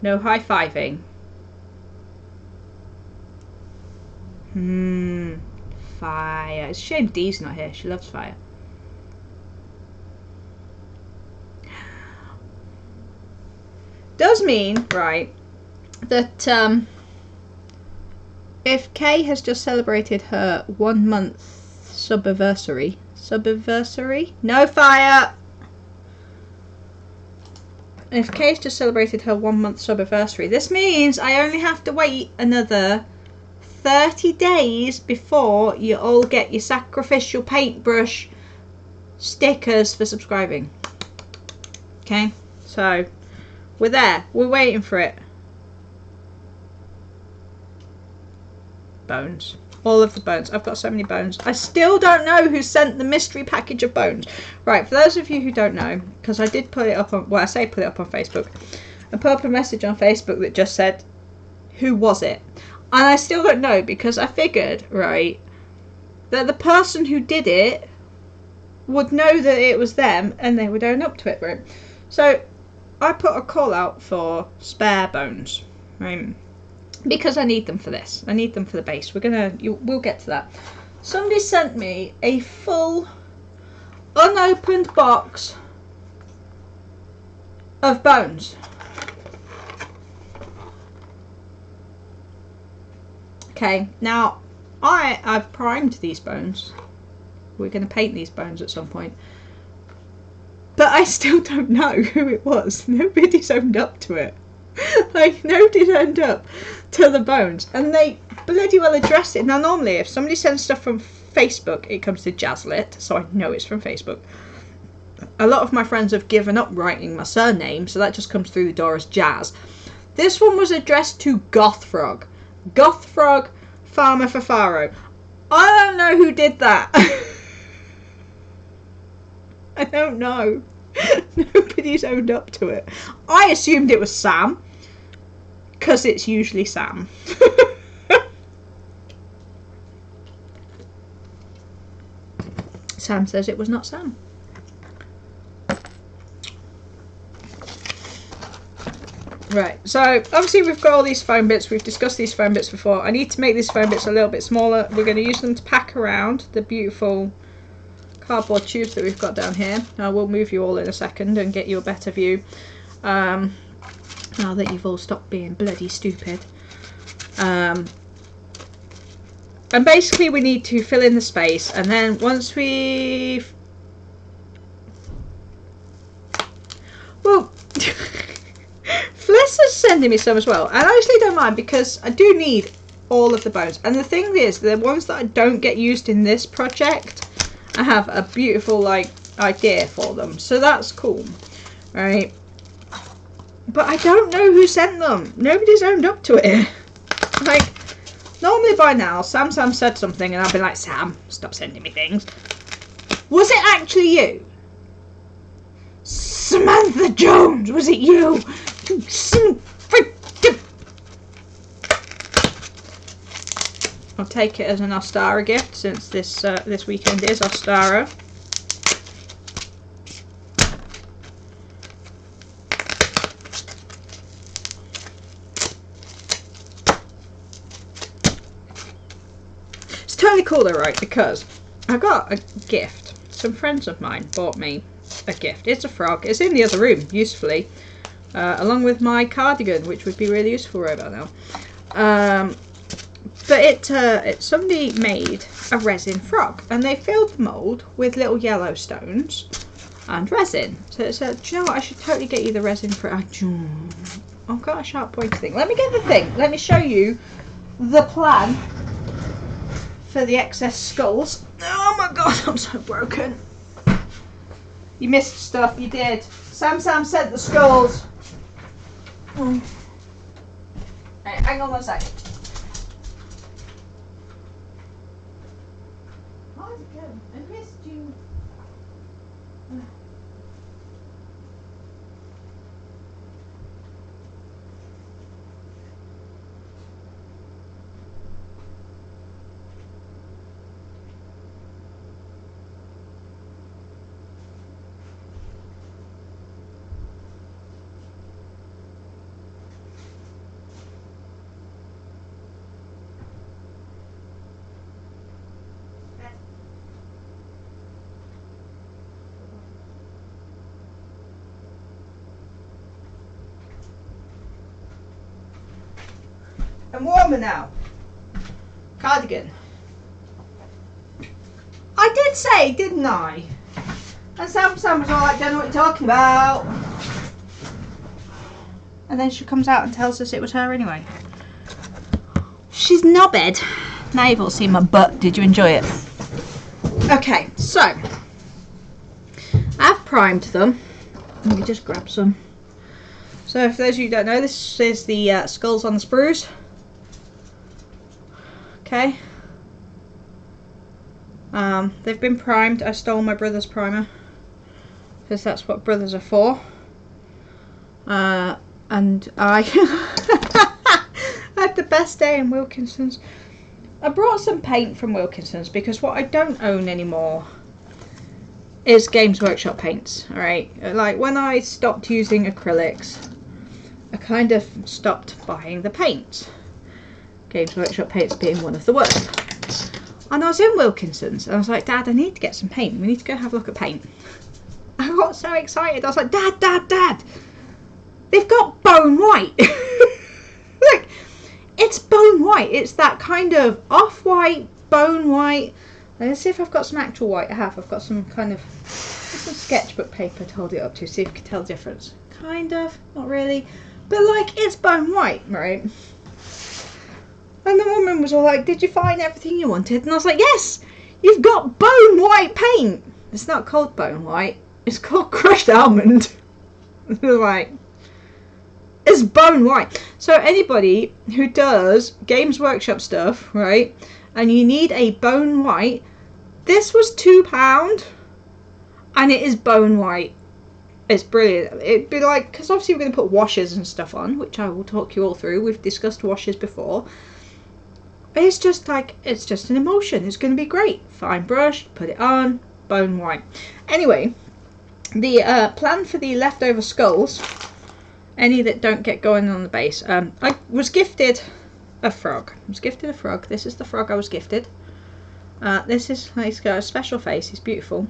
No high fiving. Fire. It's a shame Dee's not here. She loves fire. Does mean, right, that if Kay has just celebrated her 1 month subiversary. No fire! If Kay's just celebrated her 1 month subiversary, this means I only have to wait another 30 days before you all get your sacrificial paintbrush stickers for subscribing. Okay, so we're there. We're waiting for it. Bones. All of the bones. I've got so many bones. I still don't know who sent the mystery package of bones. Right, for those of you who don't know, because I did put it up on, well, I say put it up on Facebook. I put up a message on Facebook that just said, who was it? And I still don't know because I figured, right, that the person who did it would know that it was them and they would own up to it, right? So I put a call out for spare bones, right? Because I need them for this. I need them for the base. We'll get to that. Somebody sent me a full unopened box of bones. Okay, now I've primed these bones. We're going to paint these bones at some point. But I still don't know who it was. Nobody's owned up to it. Like, nobody's owned up to the bones. And they bloody well addressed it. Now, normally, if somebody sends stuff from Facebook, it comes to Jazzlit, so I know it's from Facebook. A lot of my friends have given up writing my surname, so that just comes through the door as Jazz. This one was addressed to Gothfrog. Gothfrog, Farmer for Faro. I don't know who did that. I don't know. Nobody's owned up to it. I assumed it was Sam, because it's usually Sam. Sam says it was not Sam. Right, so obviously we've got all these foam bits. We've discussed these foam bits before. I need to make these foam bits a little bit smaller. We're going to use them to pack around the beautiful cardboard tubes that we've got down here. I will move you all in a second and get you a better view. Now that you've all stopped being bloody stupid. And basically we need to fill in the space, and then once we've... Well, Fliss is sending me some as well. And I actually don't mind, because I do need all of the bones. And the thing is, the ones that I don't get used in this project, I have a beautiful, like, idea for them. So that's cool. Right. But I don't know who sent them. Nobody's owned up to it. Like, normally by now, Sam said something and I've been like, Sam, stop sending me things. Was it actually you? Samantha Jones, was it you? I'll take it as an Ostara gift, since this weekend is Ostara. It's totally cool though, right? Because I got a gift. Some friends of mine bought me a gift. It's a frog. It's in the other room, usefully, along with my cardigan, which would be really useful right about now. But somebody made a resin frog, and they filled the mould with little yellow stones and resin. So it said, do you know what? I should totally get you the resin for. I've got a sharp pointy thing. Let me get the thing. Let me show you the plan for the excess skulls. Oh my god, I'm so broken. You missed stuff. You did. Sam sent the skulls. Right, hang on 1 second. How's it going? I missed you. I'm warmer now. Cardigan. I did say, didn't I? And Sam was all like, don't know what you're talking about. And then she comes out and tells us it was her anyway. She's knobhead. Now you've all seen my butt. Did you enjoy it? Okay, so I've primed them. Let me just grab some. So for those of you who don't know, this is the skulls on the sprues. Okay. They've been primed. I stole my brother's primer because that's what brothers are for. And I had the best day in Wilkinson's. I brought some paint from Wilkinson's because what I don't own anymore is Games Workshop paints. Alright, like when I stopped using acrylics, I kind of stopped buying the paint. Games Workshop paints being one of the worst. And I was in Wilkinson's and I was like, Dad, I need to get some paint. We need to go have a look at paint. I got so excited. I was like, Dad, they've got bone white. Look, it's bone white. It's that kind of off-white, bone white. Let's see if I've got some actual white. I have. I've got some kind of some sketchbook paper to hold it up to, see if you can tell the difference. Kind of, not really. But like, it's bone white, right? And the woman was all like, did you find everything you wanted? And I was like, yes, you've got bone white paint. It's not called bone white. It's called crushed almond. Like, it's bone white. So anybody who does Games Workshop stuff, right, and you need a bone white, this was £2 and it is bone white. It's brilliant. It'd be like, because obviously we're going to put washes and stuff on, which I will talk you all through. We've discussed washes before. It's just like, it's just an emotion. It's going to be great. Fine brush, put it on, bone white. Anyway, the plan for the leftover skulls, any that don't get going on the base, I was gifted a frog. This is the frog I was gifted. This is, he's got a special face. He's beautiful.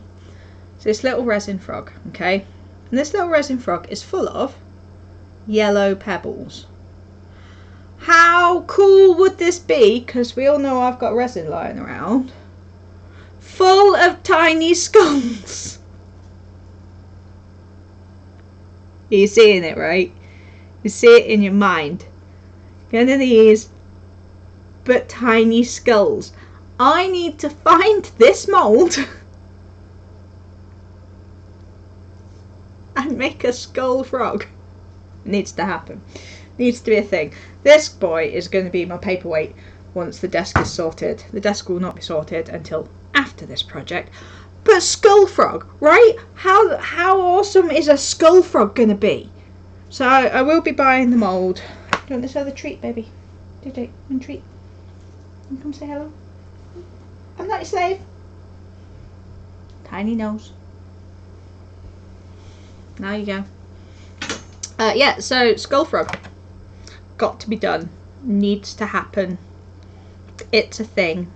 So this little resin frog, okay? And this little resin frog is full of yellow pebbles. How cool would this be? Because we all know I've got resin lying around. Full of tiny skulls. You're seeing it, right? You see it in your mind. Kind of these, but tiny skulls. I need to find this mould and make a skull frog. Needs to happen. Needs to be a thing. This boy is going to be my paperweight once the desk is sorted. The desk will not be sorted until after this project. But skull frog, right? How awesome is a skull frog going to be? So I will be buying the mould. Do you want this other treat, baby? Do one treat. You come say hello. I'm not your slave. Tiny nose. Now you go. Yeah, so skull frog. Got to be done. Needs to happen. It's a thing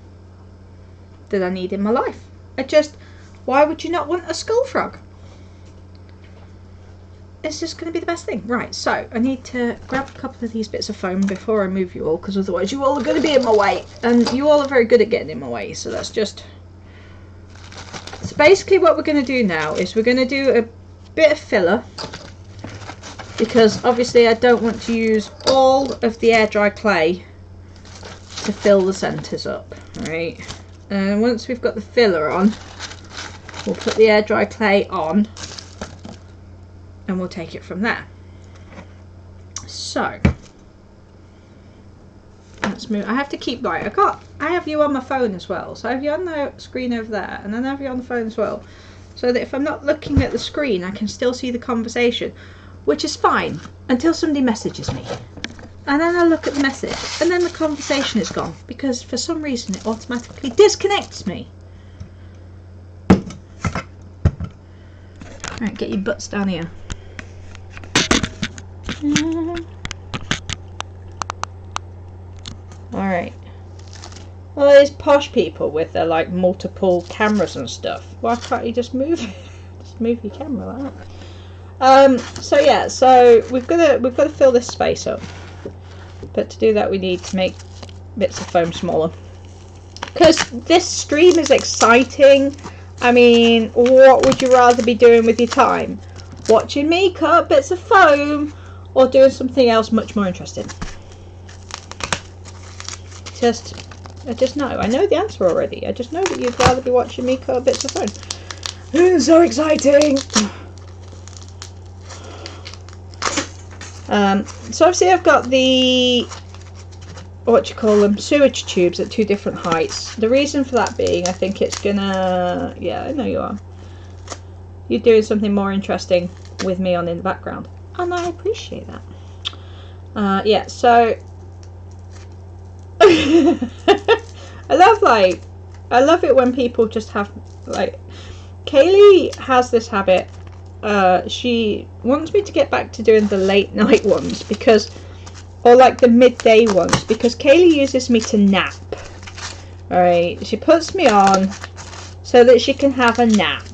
that I need in my life. Why would you not want a skull frog? It's just going to be the best thing. Right, so I need to grab a couple of these bits of foam before I move you all, because otherwise you all are going to be in my way. And you all are very good at getting in my way, so that's just... So basically what we're going to do now is we're going to do a bit of filler, because obviously I don't want to use all of the air dry clay to fill the centres up, right? And once we've got the filler on, we'll put the air dry clay on and we'll take it from there. So let's move. I have to keep right. I have you on my phone as well, so I have you on the screen over there, and then I have you on the phone as well, so that if I'm not looking at the screen I can still see the conversation, which is fine until somebody messages me, and then I look at the message and then the conversation is gone because for some reason it automatically disconnects me. Right, get your butts down here. Alright. Well, there's posh people with their like multiple cameras and stuff. Why can't you just move it? Just move your camera like that. So yeah, so we've got to fill this space up. But to do that we need to make bits of foam smaller. Because this stream is exciting. I mean, what would you rather be doing with your time? Watching me cut bits of foam or doing something else much more interesting? I just know. I know the answer already. I just know that you'd rather be watching me cut bits of foam. It's so exciting! So obviously I've got the, what you call them, sewage tubes at two different heights. The reason for that being, I think it's gonna, yeah, I know you are. You're doing something more interesting with me on in the background, and I appreciate that. Yeah, so I love it when people just have, like, Kaylee has this habit. She wants me to get back to doing the late night ones or like the midday ones, because Kaylee uses me to nap. Alright, she puts me on so that she can have a nap.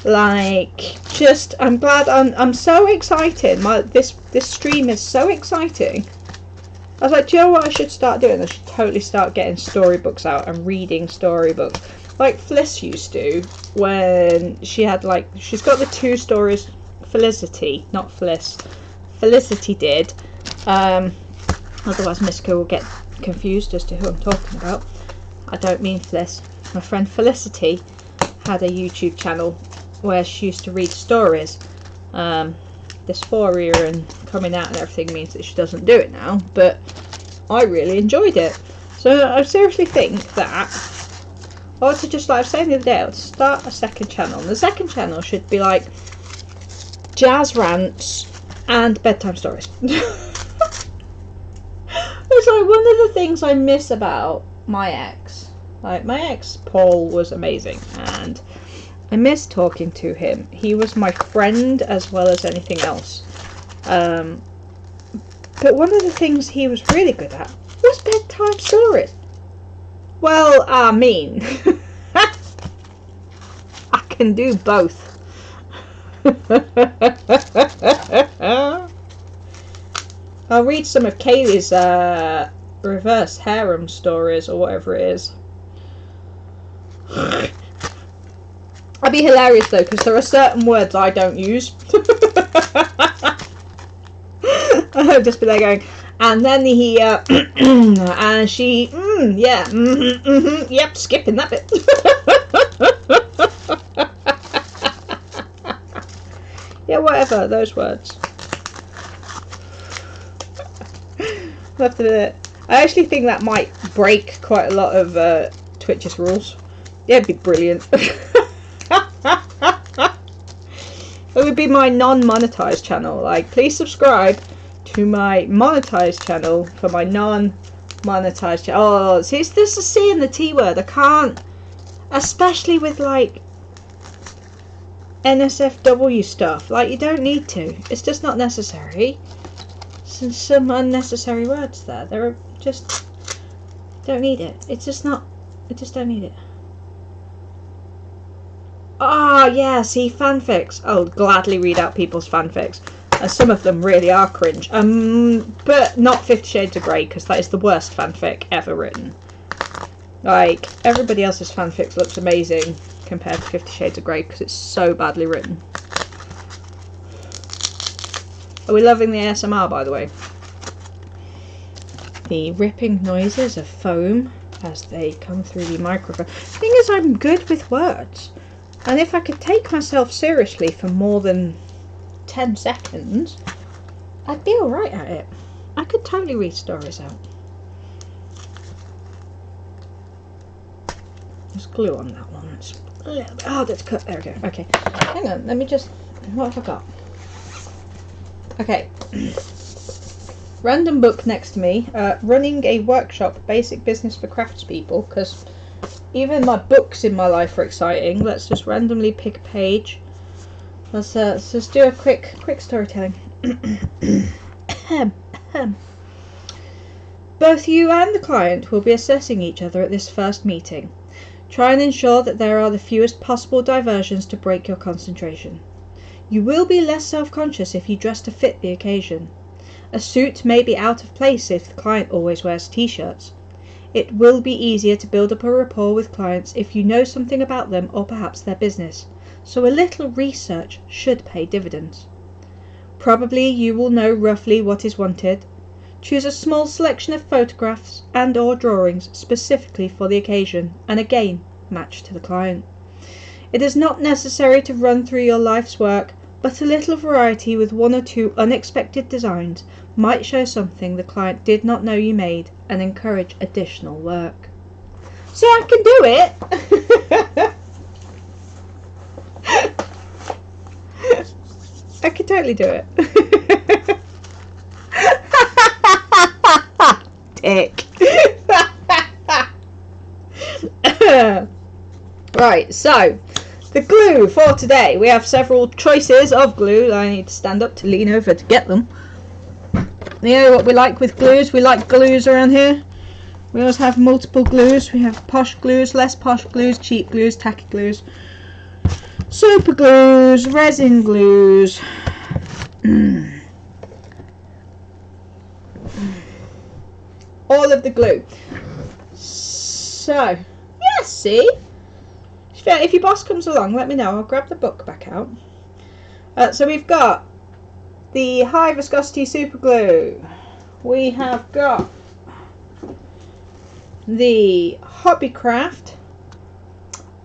Like, I'm so excited. This stream is so exciting. I was like, do you know what I should start doing? I should totally start getting storybooks out and reading storybooks. Like Fliss used to, when she had, like, she's got the 2 stories, Felicity, not Fliss. Felicity did. Otherwise Miska will get confused as to who I'm talking about. I don't mean Fliss. My friend Felicity had a YouTube channel where she used to read stories. Dysphoria and coming out and everything means that she doesn't do it now, but I really enjoyed it. So I seriously think that I ought to just, like I was saying the other day, I ought to start a second channel. And the second channel should be like jazz rants and bedtime stories. It's like one of the things I miss about my ex. Like, my ex Paul was amazing, and I miss talking to him. He was my friend as well as anything else. But one of the things he was really good at was bedtime stories. Well, I mean, I can do both. I'll read some of Kaylee's reverse harem stories or whatever it is. That'd be hilarious though, because there are certain words I don't use. I'll just be there going, and then he, and she, yeah, yep, skipping that bit. Yeah, whatever, those words. Love to do it. I actually think that might break quite a lot of Twitch's rules. Yeah, it'd be brilliant. It would be my non-monetized channel. Like, please subscribe to my monetized channel for my non-monetized channel. Oh, see, there's the C and the T word. I can't, especially with like NSFW stuff. Like, you don't need to. It's just not necessary. Some unnecessary words there. They're just don't need it. It's just not. I just don't need it. Ah, yeah, see, fanfics. I'll gladly read out people's fanfics. Some of them really are cringe. But not 50 Shades of Grey, because that is the worst fanfic ever written. Like, everybody else's fanfic looks amazing compared to 50 Shades of Grey, because it's so badly written. Are we loving the ASMR, by the way? The ripping noises of foam as they come through the microphone. The thing is, I'm good with words. And if I could take myself seriously for more than 10 seconds, I'd be alright at it. I could totally read stories out. There's glue on that one. It's a little bit harder to cut. There we go. Okay. Hang on. Let me just... What have I got? Okay. Random book next to me. Running a workshop, basic business for craftspeople, because even my books in my life are exciting. Let's just randomly pick a page. Let's just do a quick storytelling. Both you and the client will be assessing each other at this first meeting. Try and ensure that there are the fewest possible diversions to break your concentration. You will be less self-conscious if you dress to fit the occasion. A suit may be out of place if the client always wears t-shirts. It will be easier to build up a rapport with clients if you know something about them or perhaps their business, so a little research should pay dividends. Probably you will know roughly what is wanted. Choose a small selection of photographs and or drawings specifically for the occasion and again match to the client. It is not necessary to run through your life's work, but a little variety with 1 or 2 unexpected designs might show something the client did not know you made and encourage additional work. See, I can do it! I can totally do it. Dick. Right, so the glue for today. We have several choices of glue. I need to stand up to lean over to get them. You know what we like with glues? We like glues around here. We always have multiple glues. We have posh glues, less posh glues, cheap glues, tacky glues, super glues, resin glues. All of the glue. So, yeah, see? If your boss comes along, let me know. I'll grab the book back out. So we've got the high viscosity super glue. We have got the Hobbycraft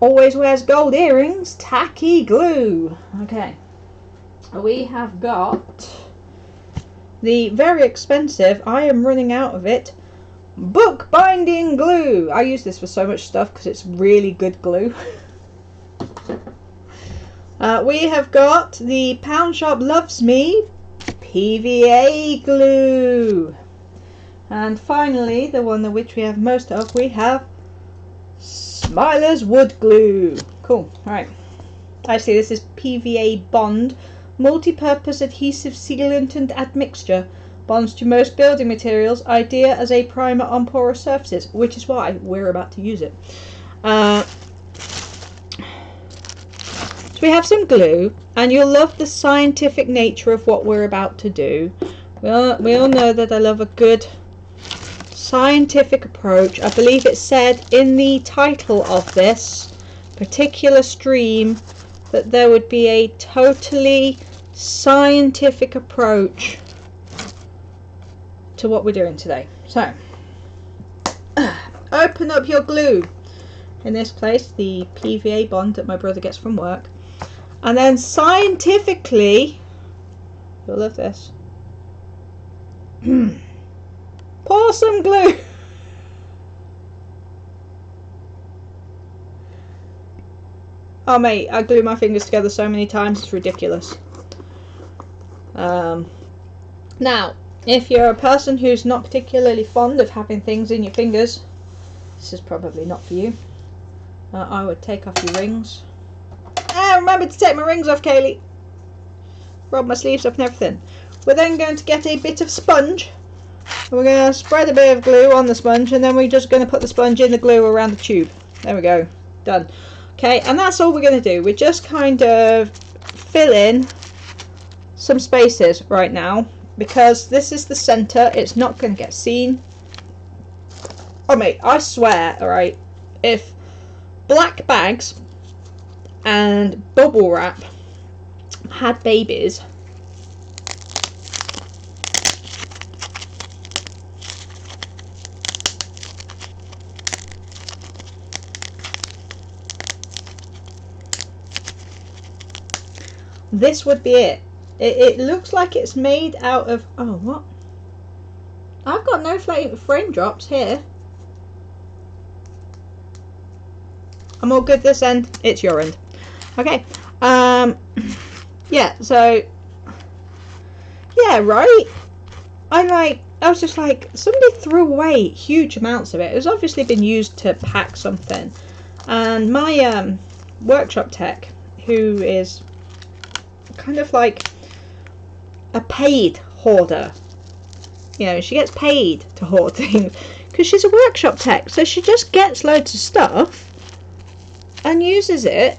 always wears gold earrings tacky glue. Okay. We have got the very expensive, I am running out of it, book binding glue. I use this for so much stuff because it's really good glue. We have got the Pound Shop Loves Me PVA glue. And finally, the one which we have most of, we have Smiler's Wood Glue. Cool. Alright. Actually, this is PVA Bond. Multi-purpose adhesive sealant and admixture. Bonds to most building materials. Idea as a primer on porous surfaces, which is why we're about to use it. So we have some glue, and you'll love the scientific nature of what we're about to do. We all know that I love a good scientific approach. I believe it said in the title of this particular stream that there would be a totally scientific approach to what we're doing today. So, open up your glue. In this place, the PVA bond that my brother gets from work. And then scientifically, you'll love this, pour some glue. Oh mate, I glue my fingers together so many times, it's ridiculous. Now, if you're a person who's not particularly fond of having things in your fingers, this is probably not for you. I would take off your rings. Remember to take my rings off, Kaylee. Roll my sleeves up and everything. We're then going to get a bit of sponge. And we're going to spread a bit of glue on the sponge, and then we're just going to put the sponge in the glue around the tube. There we go. Done. Okay, and that's all we're going to do. We're just kind of fill in some spaces right now, because this is the centre. It's not going to get seen. Oh mate, I swear, alright, if black bags and bubble wrap had babies, this would be it. It looks like it's made out of, oh what? I've got no frame drops here. I'm all good this end, it's your end. Okay, yeah, so, yeah, right? I was just like, somebody threw away huge amounts of it. It was obviously been used to pack something. And my workshop tech, who is kind of like a paid hoarder, you know, she gets paid to hoard things because she's a workshop tech, so she just gets loads of stuff and uses it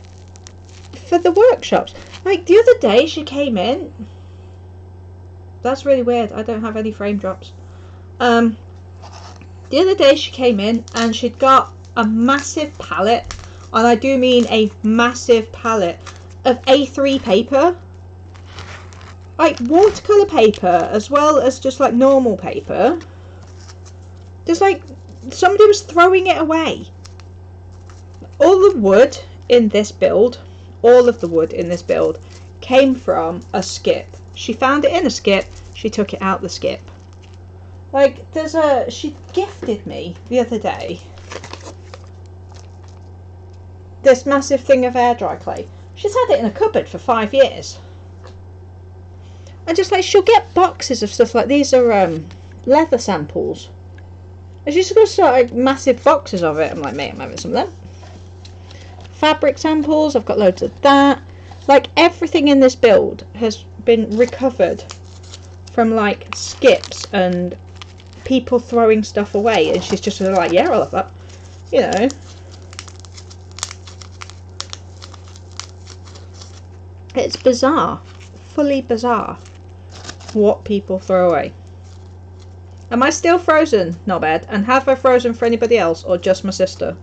for the workshops. Like the other day she came in, that's really weird, I don't have any frame drops. The other day she came in and she'd got a massive pallet, and I do mean a massive pallet of A3 paper, like watercolour paper as well as just like normal paper. Just like somebody was throwing it away. All the wood in this build, all of the wood in this build came from a skip. She found it in a skip, she took it out the skip. Like she gifted me the other day this massive thing of air dry clay. She's had it in a cupboard for 5 years. And just like she'll get boxes of stuff like these are leather samples. And she's got like massive boxes of it. I'm like, mate, I'm having some of them. fabric samples. I've got loads of that. Like, everything in this build has been recovered from like skips and people throwing stuff away, and she's just like, yeah, I love that, you know. It's bizarre, fully bizarre what people throw away. Am I still frozen? Not bad. And have I frozen for anybody else or just my sister?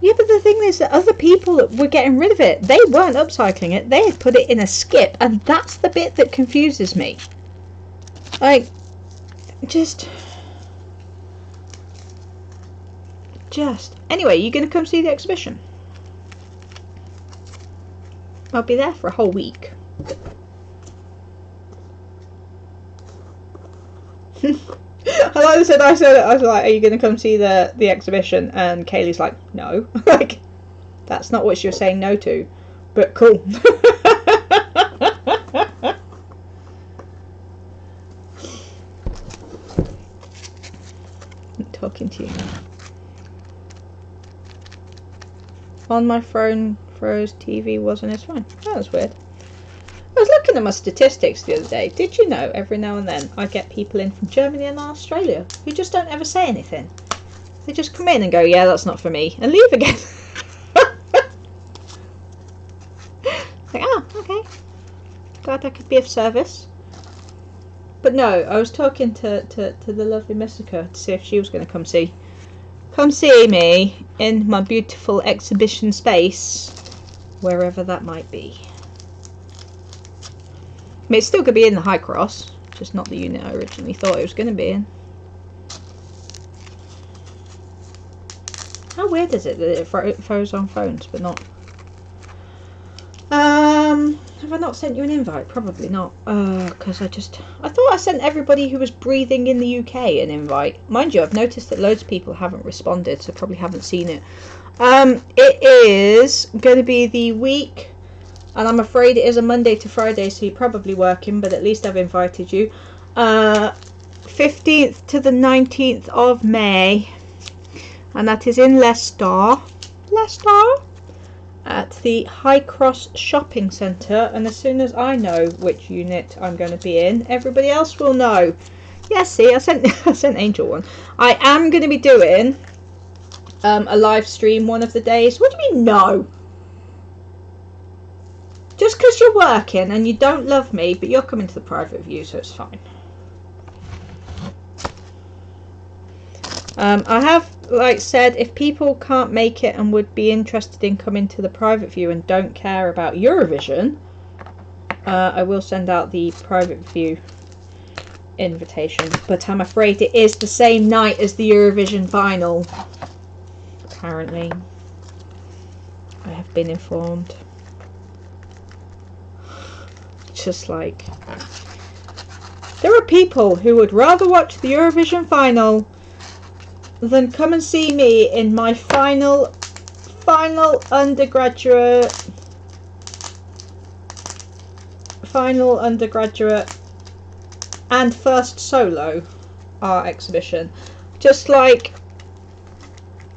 Yeah, but the thing is that other people were getting rid of it. They weren't upcycling it. They had put it in a skip, and that's the bit that confuses me. Like, just. Anyway, you going to come see the exhibition? I'll be there for a whole week. I was like, are you going to come see the exhibition? And Kaylee's like, no. Like, that's not what she was saying no to. But cool. I'm talking to you. On my phone, froze TV wasn't as fine. That was weird. I was looking at my statistics the other day. Did you know every now and then I get people in from Germany and Australia who just don't ever say anything? They just come in and go, yeah, that's not for me, and leave again. Like, oh, okay. Glad I could be of service. But no, I was talking to the lovely Mystico to see if she was going to come see me in my beautiful exhibition space, wherever that might be. I mean, it's still going to be in the High Cross, just not the unit I originally thought it was going to be in. How weird is it that it froze on phones but not? Have I not sent you an invite? Probably not, because I thought I sent everybody who was breathing in the UK an invite. Mind you, I've noticed that loads of people haven't responded, so probably haven't seen it. It is going to be the week, and I'm afraid it is a Monday to Friday, so you're probably working, but at least I've invited you. 15th to the 19th of May, and that is in Leicester, at the High Cross Shopping Centre. And as soon as I know which unit I'm going to be in, everybody else will know. Yeah, see, I sent Angel one. I am going to be doing a live stream one of the days. What do you mean no? Just because you're working and you don't love me, but you're coming to the private view, so it's fine. I have said, if people can't make it and would be interested in coming to the private view and don't care about Eurovision, I will send out the private view invitation. But I'm afraid it is the same night as the Eurovision final. Apparently, I have been informed. Just like, there are people who would rather watch the Eurovision final than come and see me in my final undergraduate and first solo art exhibition. Just like,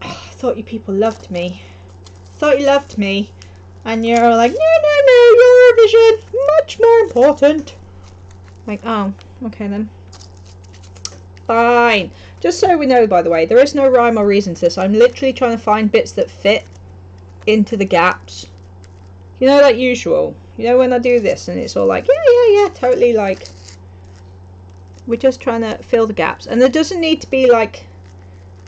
I thought you people loved me. Thought you loved me, and you're like, no, Eurovision, much more important. Like, oh, okay then. Fine. Just so we know, by the way, there is no rhyme or reason to this. I'm literally trying to find bits that fit into the gaps. You know, like usual. You know when I do this and it's all like, yeah, totally, like, we're just trying to fill the gaps. And there doesn't need to be, like,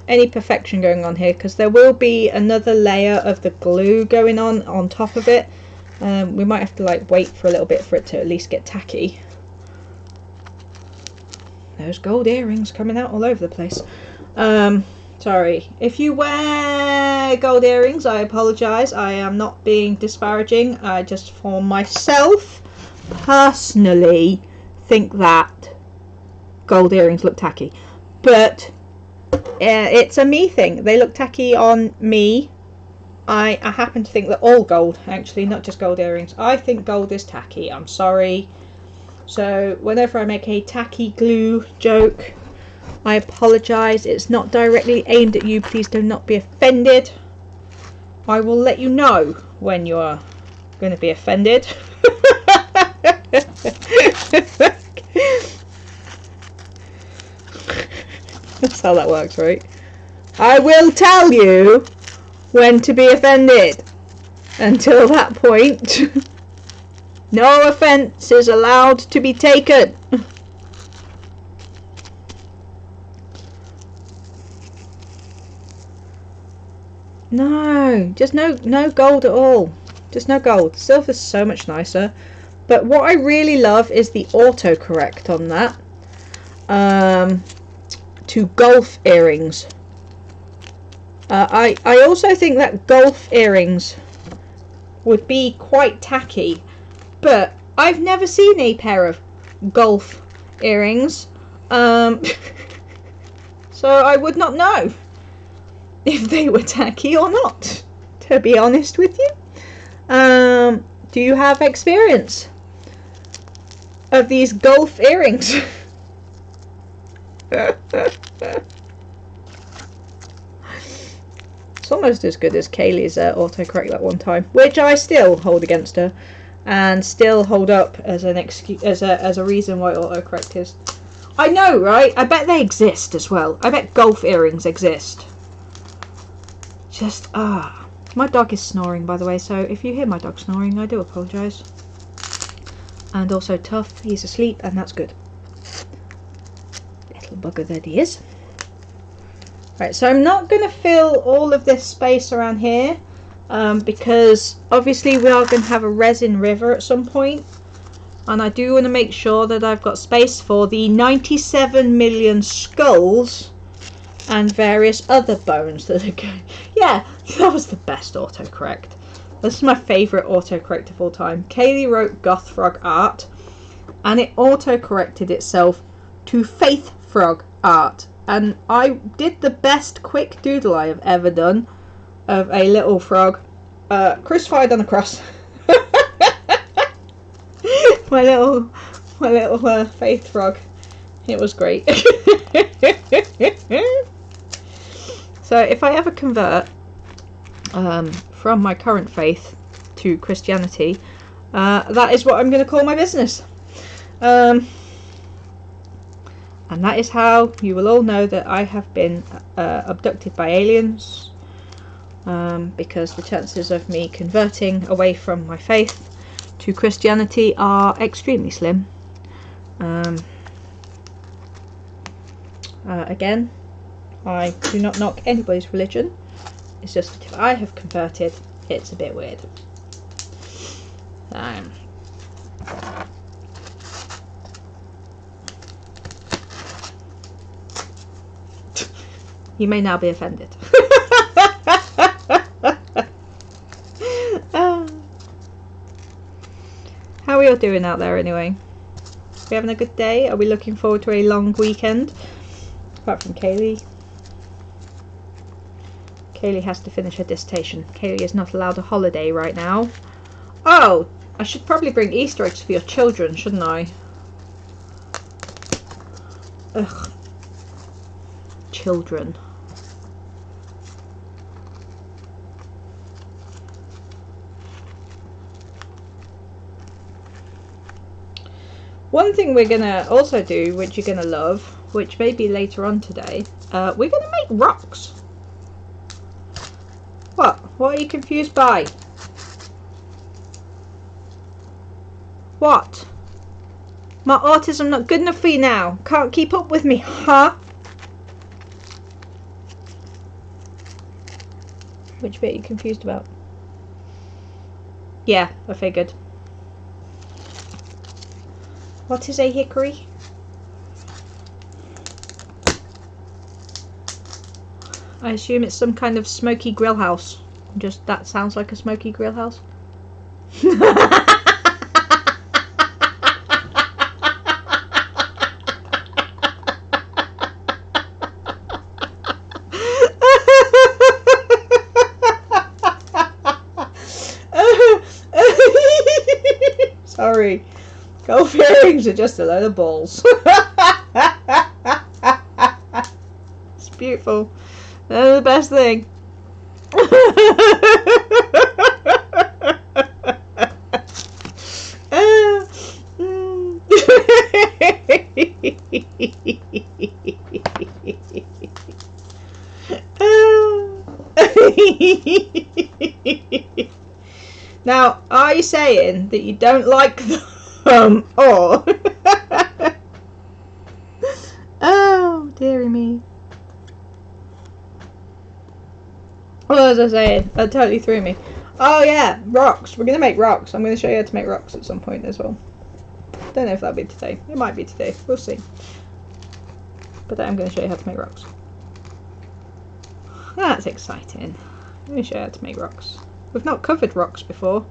any perfection going on here, because there will be another layer of the glue going on top of it. We might have to, like, wait for a little bit for it to at least get tacky. Those gold earrings coming out all over the place. Sorry. If you wear gold earrings, I apologise. I am not being disparaging. I just, for myself, personally, think that gold earrings look tacky. But it's a me thing. They look tacky on me. I happen to think that all gold, actually, not just gold earrings. I think gold is tacky. I'm sorry. So whenever I make a tacky glue joke, I apologise. It's not directly aimed at you. Please do not be offended. I will let you know when you are going to be offended. That's how that works, right? I will tell you when to be offended. Until that point, no offence is allowed to be taken. No, just no gold at all. Just no gold. Silver's so much nicer. But what I really love is the autocorrect on that. To golf earrings. I also think that golf earrings would be quite tacky. But I've never seen a pair of golf earrings. So I would not know if they were tacky or not, to be honest with you. Do you have experience of these golf earrings? It's almost as good as Kaylee's autocorrect that one time, which I still hold against her, and still hold up as an excuse, as a reason why autocorrect is. I know, right? I bet they exist as well. I bet golf earrings exist. Just my dog is snoring, by the way, so if you hear my dog snoring, I do apologise. And also Tough, he's asleep, and that's good. Little bugger that he is. Right, so I'm not going to fill all of this space around here, because obviously we are going to have a resin river at some point, and I do want to make sure that I've got space for the 97 million skulls and various other bones that are going. Yeah, that was the best autocorrect. This is my favourite autocorrect of all time. Kaylee wrote Goth Frog art, and it autocorrected itself to Faith Frog art. And I did the best quick doodle I have ever done of a little frog crucified on a cross. my little Faith Frog. It was great. So if I ever convert from my current faith to Christianity, that is what I'm going to call my business. And that is how you will all know that I have been abducted by aliens, because the chances of me converting away from my faith to Christianity are extremely slim. Again, I do not knock anybody's religion. It's just that if I have converted, it's a bit weird. You may now be offended. How are we all doing out there anyway? Are we having a good day? Are we looking forward to a long weekend? Apart from Kaylee. Kaylee has to finish her dissertation. Kaylee is not allowed a holiday right now. Oh! I should probably bring Easter eggs for your children, shouldn't I? Ugh. Children. One thing we're gonna also do, which you're gonna love, which may be later on today, we're gonna make rocks. What? What are you confused by? What? My autism not good enough for you now? Can't keep up with me, huh? Which bit are you confused about? Yeah, I figured. What is a hickory? I assume it's some kind of smoky grill house. Just that sounds like a smoky grill house. Sorry. Golf earrings are just a load of balls. beautiful. They're the best thing. Now, are you saying that you don't like them or? Oh, dearie me. What was I saying? That totally threw me. Oh yeah, rocks. We're going to make rocks. I'm going to show you how to make rocks at some point as well. Don't know if that'll be today. It might be today. We'll see. But I'm going to show you how to make rocks. That's exciting. Let me show you how to make rocks. We've not covered rocks before.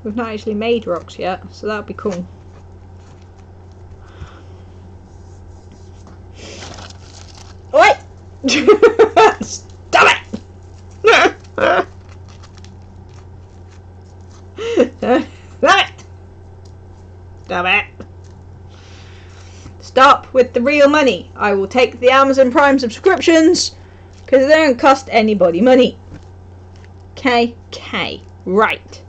We've not actually made rocks yet, so that'll be cool. Wait! Stop it! Stop it! Stop with the real money. I will take the Amazon Prime subscriptions because they don't cost anybody money. KK. Right.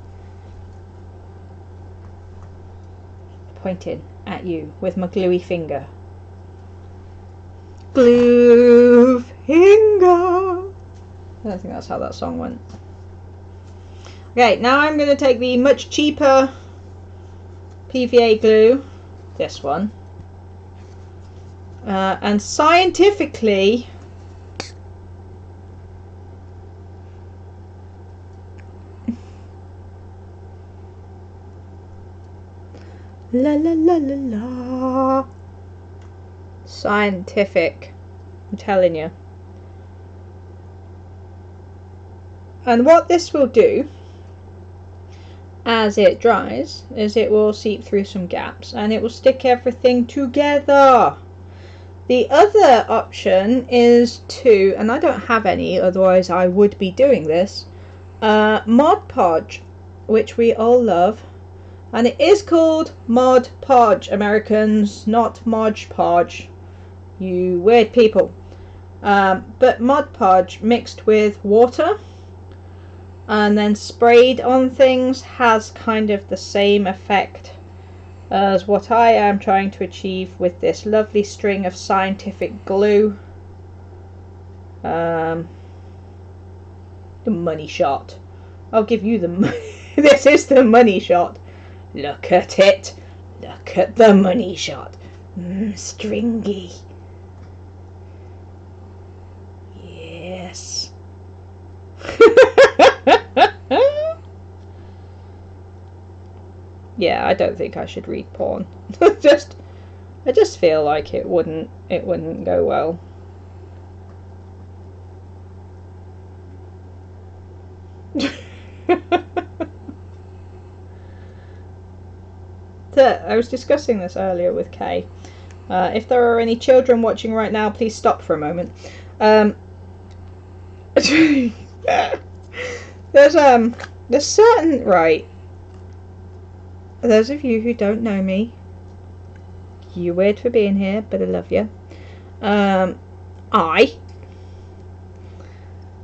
Pointing at you with my gluey finger. Glue finger. I don't think that's how that song went. Okay, now I'm going to take the much cheaper PVA glue, this one, and scientifically la la la la la scientific, I'm telling you. And what this will do as it dries is it will seep through some gaps and it will stick everything together. The other option is to, and I don't have any, otherwise I would be doing this, Mod Podge, which we all love, and it is called Mod Podge, Americans, not Mod Podge, you weird people. But Mod Podge mixed with water and then sprayed on things has kind of the same effect as what I am trying to achieve with this lovely string of scientific glue. The money shot. I'll give you the money. This is the money shot. Look at it. Look at the money shot. Stringy. Yes. Yeah, I don't think I should read porn. I just feel like it wouldn't go well. I was discussing this earlier with Kay. If there are any children watching right now, please stop for a moment. There's certain, right, those of you who don't know me, you're weird for being here, but I love you. I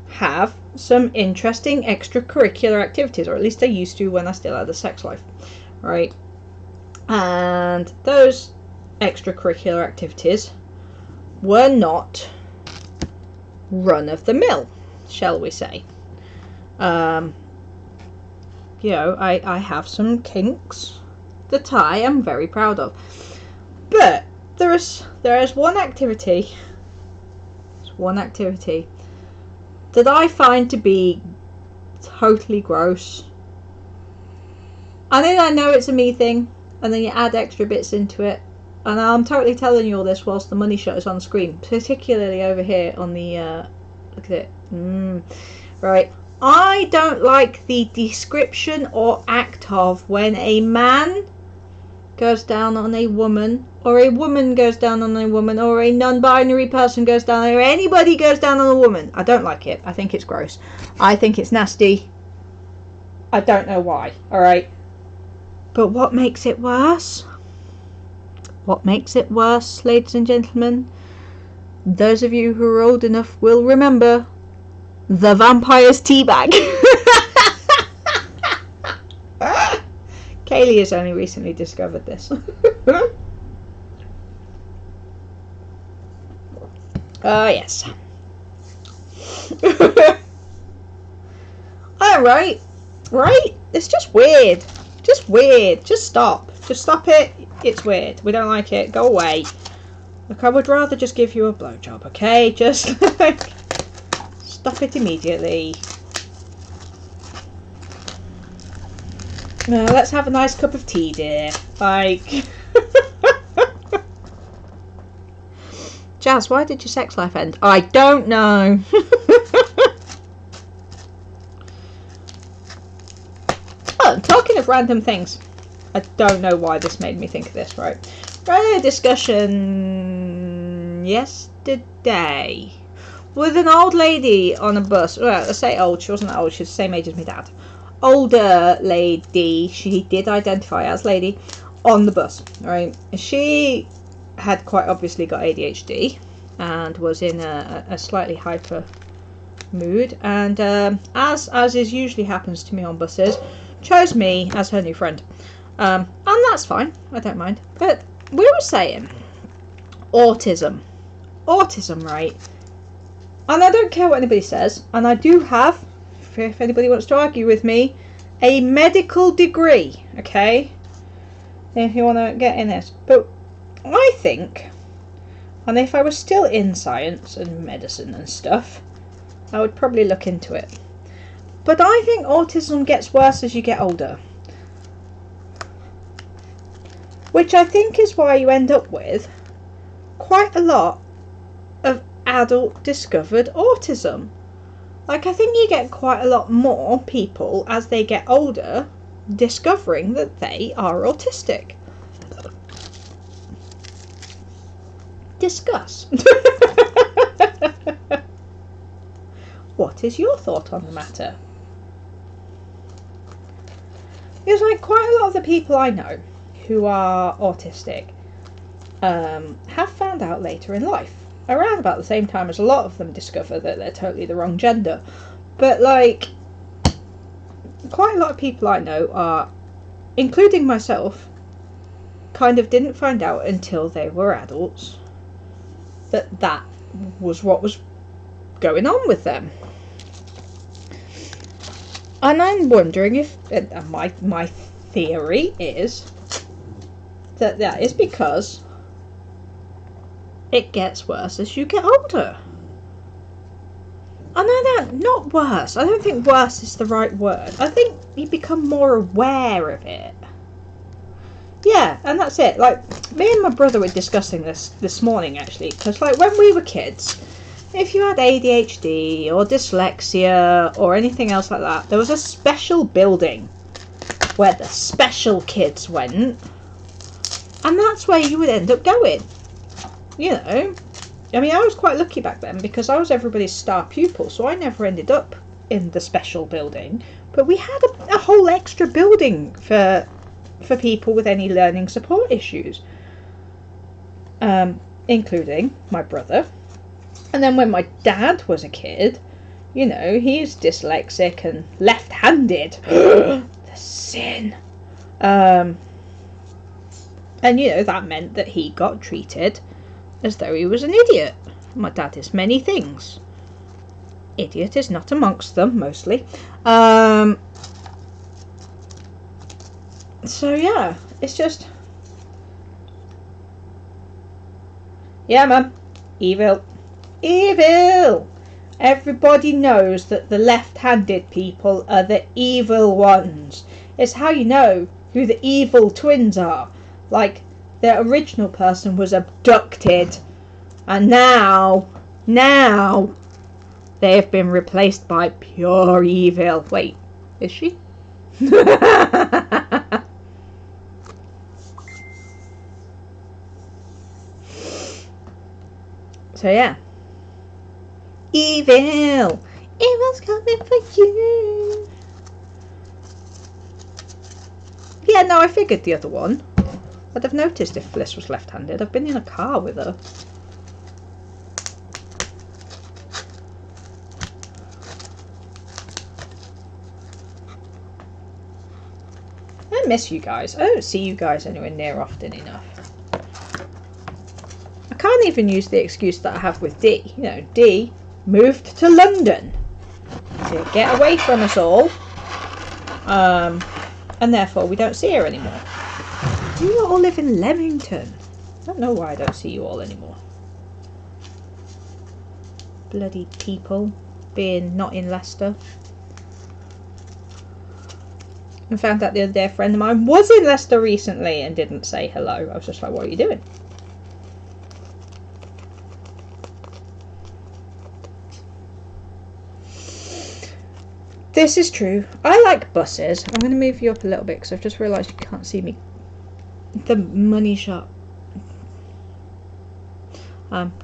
have some interesting extracurricular activities, or at least I used to when I still had a sex life, right? And those extracurricular activities were not run-of-the-mill, shall we say. You know, I have some kinks that I am very proud of, but there is one activity that I find to be totally gross. And then I know it's a me thing, and then you add extra bits into it, and I'm totally telling you all this whilst the money shot is on screen, particularly over here on the look at it. Right, I don't like the description or act of when a man goes down on a woman, or a woman goes down on a woman, or a non-binary person goes down, or anybody goes down on a woman. I don't like it. I think it's gross. I think it's nasty. I don't know why. Alright. But what makes it worse? What makes it worse, ladies and gentlemen? Those of you who are old enough will remember the vampire's teabag. Kaylee has only recently discovered this. Oh, yes. Alright. Right? It's just weird. Just weird. Just stop. Just stop it. It's weird. We don't like it. Go away. Look, I would rather just give you a blowjob, okay? Just, like, stop it immediately. Now, let's have a nice cup of tea, dear. Like... Jazz, why did your sex life end? I don't know. Oh, talking of random things. I don't know why this made me think of this, right? I had a discussion yesterday with an old lady on a bus. Well, I say old, she wasn't that old, she was the same age as my dad. Older lady, she did identify as lady, on the bus, right? She had quite obviously got ADHD and was in a slightly hyper mood, and as is usually happens to me on buses, chose me as her new friend, and that's fine, I don't mind. But we were saying autism, right? And I don't care what anybody says, and I do have, if anybody wants to argue with me, a medical degree, okay, if you want to get in this. But I think, and if I was still in science and medicine and stuff, I would probably look into it. But I think autism gets worse as you get older. Which I think is why you end up with quite a lot of adult discovered autism. Like, I think you get quite a lot more people as they get older discovering that they are autistic. Discuss. What is your thought on the matter? It's like quite a lot of the people I know who are autistic have found out later in life, around about the same time as a lot of them discover that they're totally the wrong gender. But like, quite a lot of people I know are, including myself, kind of didn't find out until they were adults that was what was going on with them. And I'm wondering if, my theory is that is because it gets worse as you get older. And not worse. I don't think worse is the right word. I think you become more aware of it. Yeah, and that's it. Like, me and my brother were discussing this morning, actually, because, like, when we were kids, if you had ADHD or dyslexia or anything else like that, there was a special building where the special kids went, and that's where you would end up going. You know, I mean, I was quite lucky back then because I was everybody's star pupil, so I never ended up in the special building, but we had a whole extra building for people with any learning support issues, including my brother. And then when my dad was a kid, you know, he's dyslexic and left-handed. The sin. And, you know, that meant that he got treated as though he was an idiot. My dad is many things. Idiot is not amongst them, mostly. So, yeah, it's just... Yeah, man. Evil. Evil! Everybody knows that the left-handed people are the evil ones. It's how you know who the evil twins are. Like, the original person was abducted, and now they have been replaced by pure evil. Wait, is she? So yeah. Evil! Evil's coming for you! Yeah, no, I figured the other one. I'd have noticed if Bliss was left-handed. I've been in a car with her. I miss you guys. I don't see you guys anywhere near often enough. I can't even use the excuse that I have with Dee. You know, Dee moved to London to get away from us all. And therefore we don't see her anymore. You all live in Leamington. I don't know why I don't see you all anymore. Bloody people being not in Leicester. I found out the other day a friend of mine was in Leicester recently and didn't say hello. I was just like, what are you doing? This is true. I like buses. I'm going to move you up a little bit because I've just realised you can't see me. The money shot.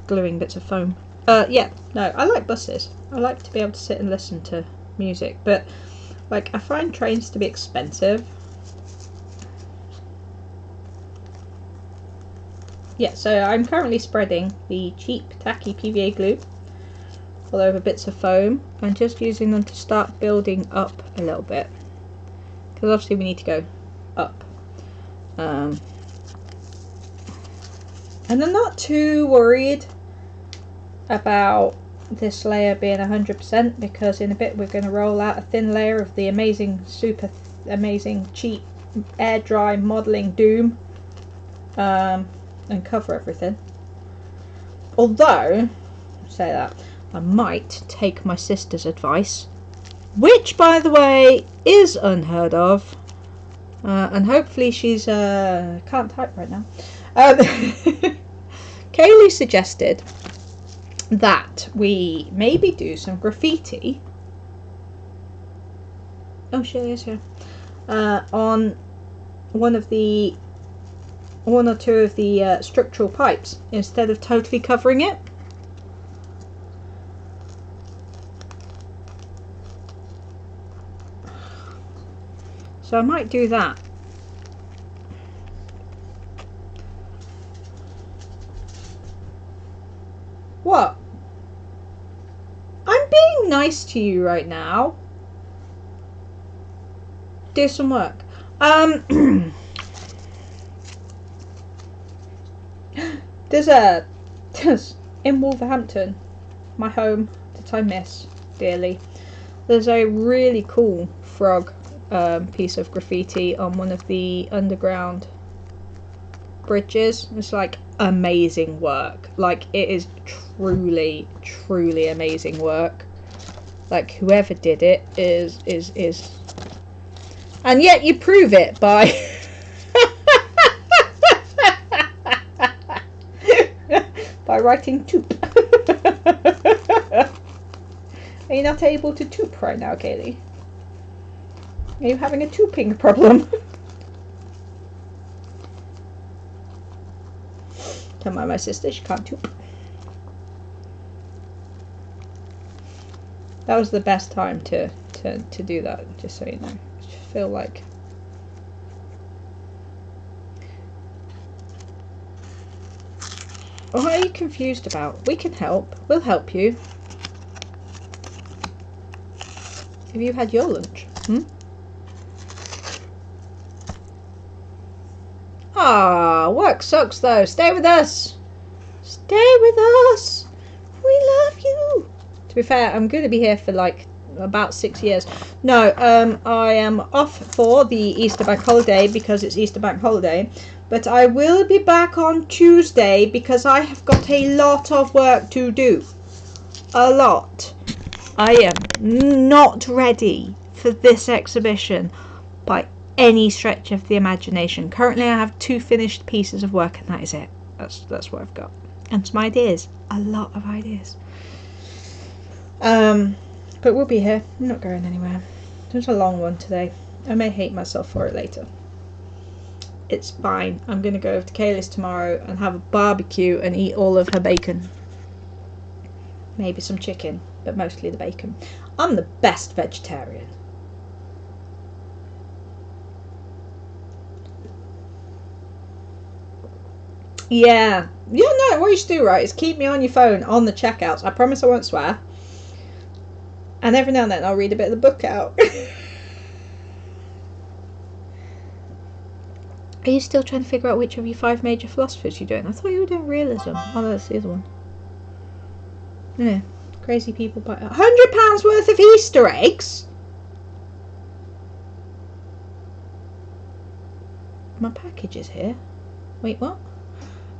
Gluing bits of foam. Yeah, no, I like buses. I like to be able to sit and listen to music, but like I find trains to be expensive. Yeah, so I'm currently spreading the cheap tacky PVA glue all over bits of foam and just using them to start building up a little bit, because obviously we need to go up. And I'm not too worried about this layer being 100% because in a bit we're going to roll out a thin layer of the amazing, super amazing, cheap air dry modelling doom and cover everything. Although, say that, I might take my sister's advice, which by the way is unheard of, and hopefully she's can't type right now. Kaylee suggested that we maybe do some graffiti. Oh, she is here. On one or two of the structural pipes instead of totally covering it. So I might do that. What? I'm being nice to you right now. Do some work. There's in Wolverhampton, my home that I miss dearly. There's a really cool frog piece of graffiti on one of the underground bridges. It's like amazing work. Like it is truly amazing work. Like whoever did it is and yet you prove it by by writing toop. Are you not able to toop right now, Kaylee? Are you having a tooping problem? Don't mind my sister, she can't toop. That was the best time to do that, just so you know. I just feel like what are you confused about? We can help. We'll help you. Have you had your lunch? Ah, work sucks though. Stay with us. Stay with us. We love you. To be fair, I'm going to be here for like about 6 years. No, I am off for the Easter bank holiday because it's Easter bank holiday. But I will be back on Tuesday because I have got a lot of work to do. A lot. I am not ready for this exhibition by any stretch of the imagination. Currently I have 2 finished pieces of work and that is it. That's what I've got. And some ideas. A lot of ideas. But we'll be here. I'm not going anywhere. It was a long one today. I may hate myself for it later. It's fine. I'm going to go over to Kaylee's tomorrow and have a barbecue and eat all of her bacon. Maybe some chicken, but mostly the bacon. I'm the best vegetarian. Yeah. Yeah, no, what you should do, right, is keep me on your phone on the checkouts. I promise I won't swear. And every now and then I'll read a bit of the book out. Are you still trying to figure out which of your 5 major philosophies you're doing? I thought you were doing realism. Oh, that's the other one. Yeah. Crazy people buy £100 worth of Easter eggs? My package is here. Wait, what?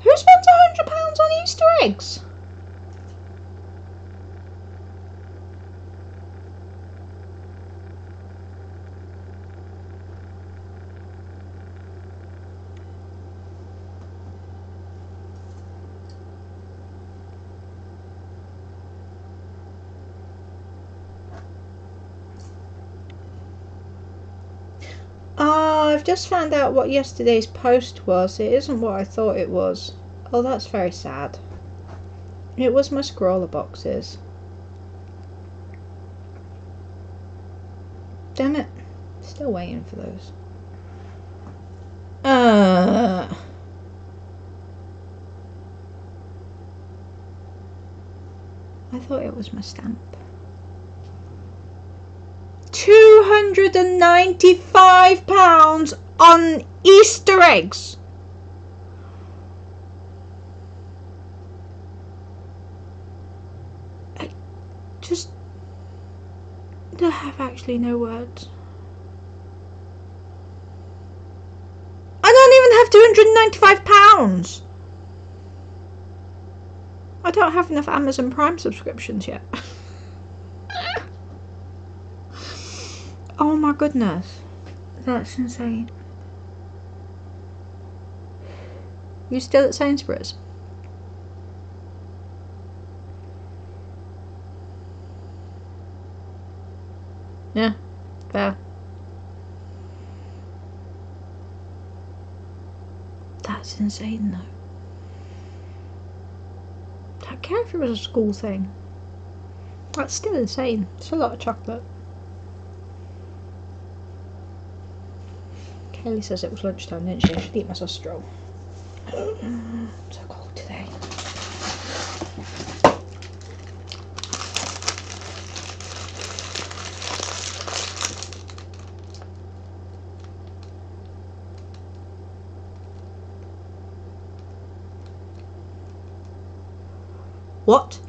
Who spends £100 on Easter eggs? I've just found out what yesterday's post was. It isn't what I thought it was. Oh, that's very sad. It was my scroller boxes. Damn it. Still waiting for those. I thought it was my stamp. £295 on Easter eggs. I have actually no words. I don't even have £295. I don't have enough Amazon Prime subscriptions yet. Oh my goodness. That's insane. You still at Sainsbury's? Yeah, fair. That's insane though. I don't care if it was a school thing. That's still insane. It's a lot of chocolate. Kaylee says it was lunchtime, didn't she? I should eat myself a stroll. So cold today. What?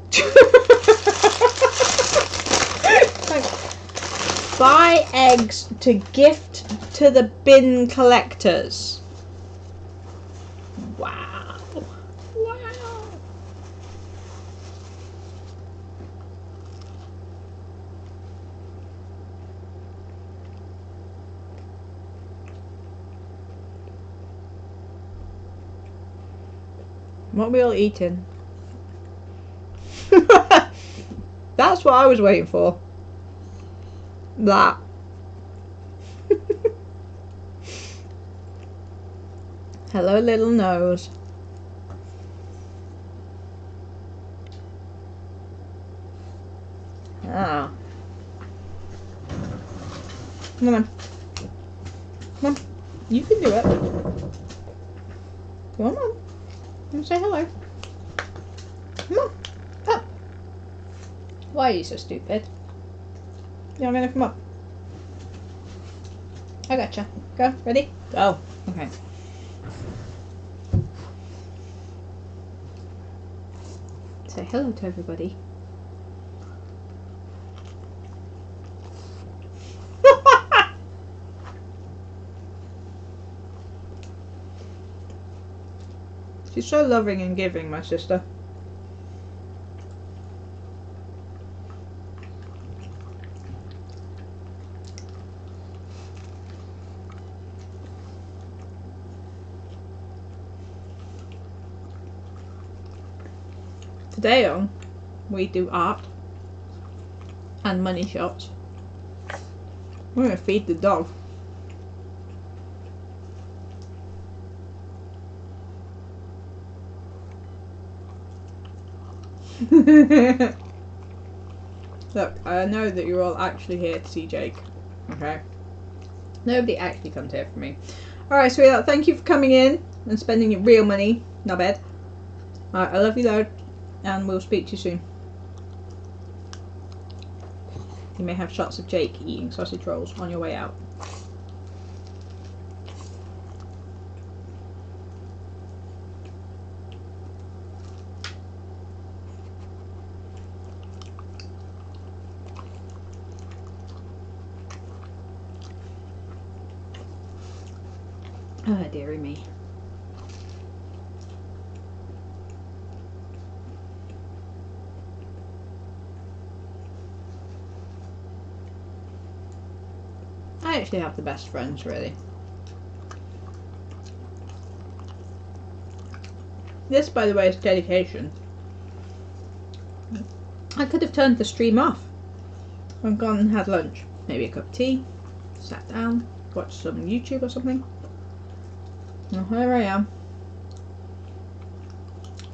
Buy eggs to gift to the bin collectors. Wow. Wow. What are we all eating? That's what I was waiting for. That. Hello, little nose. Ah. Come on. Come on. You can do it. Come on. Come say hello. Come on. Up. Why are you so stupid? You're not gonna come up. I gotcha. Go. Ready? Go. Okay. Say hello to everybody. She's so loving and giving, my sister. Today on, we do art and money shots. We're gonna feed the dog. Look, I know that you're all actually here to see Jake. Okay? Nobody actually comes here for me. Alright, sweetheart, thank you for coming in and spending your real money. Not bad. Alright, I love you loads. And we'll speak to you soon. You may have shots of Jake eating sausage rolls on your way out. Oh, dearie me. I actually have the best friends, really. This, by the way, is dedication. I could have turned the stream off and gone and had lunch. Maybe a cup of tea, sat down, watched some YouTube or something. And here I am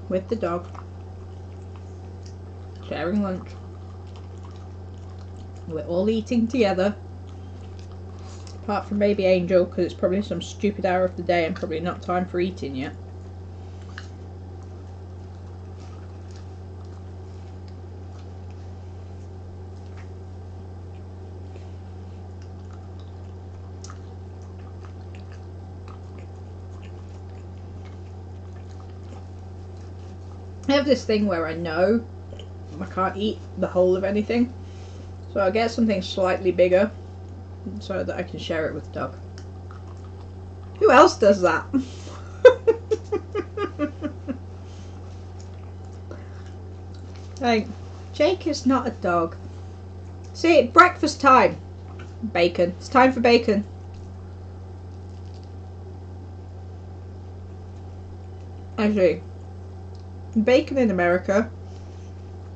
with the dog, sharing lunch. We're all eating together, apart from baby Angel, because it's probably some stupid hour of the day and probably not time for eating yet. I have this thing where I know I can't eat the whole of anything, so I'll get something slightly bigger so that I can share it with the dog. Who else does that? Like, Jake is not a dog. See, breakfast time. Bacon. It's time for bacon. Actually, bacon in America,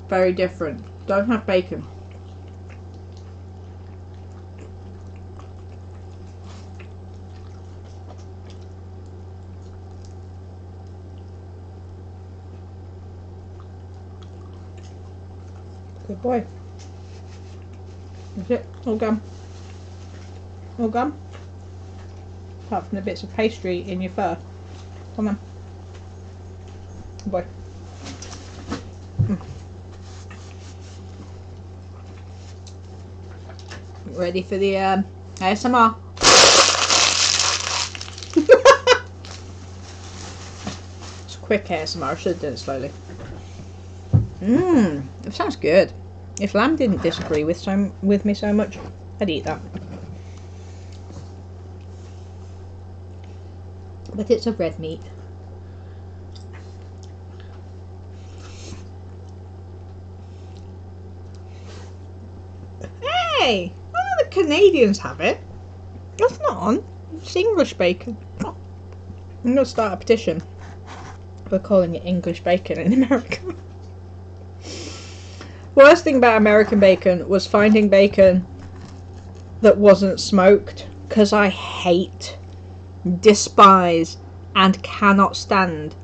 very different. Don't have bacon. Good boy. That's it. All gone. All gone. Apart from the bits of pastry in your fur. Come on. Good boy. Ready for the ASMR? It's quick ASMR. I should have done it slowly. It sounds good. If lamb didn't disagree with me so much, I'd eat that. But it's a red meat. Hey! The Canadians have it. That's not on. It's English bacon. I'm going to start a petition for calling it English bacon in America. Worst thing about American bacon was finding bacon that wasn't smoked, because I hate, despise, and cannot stand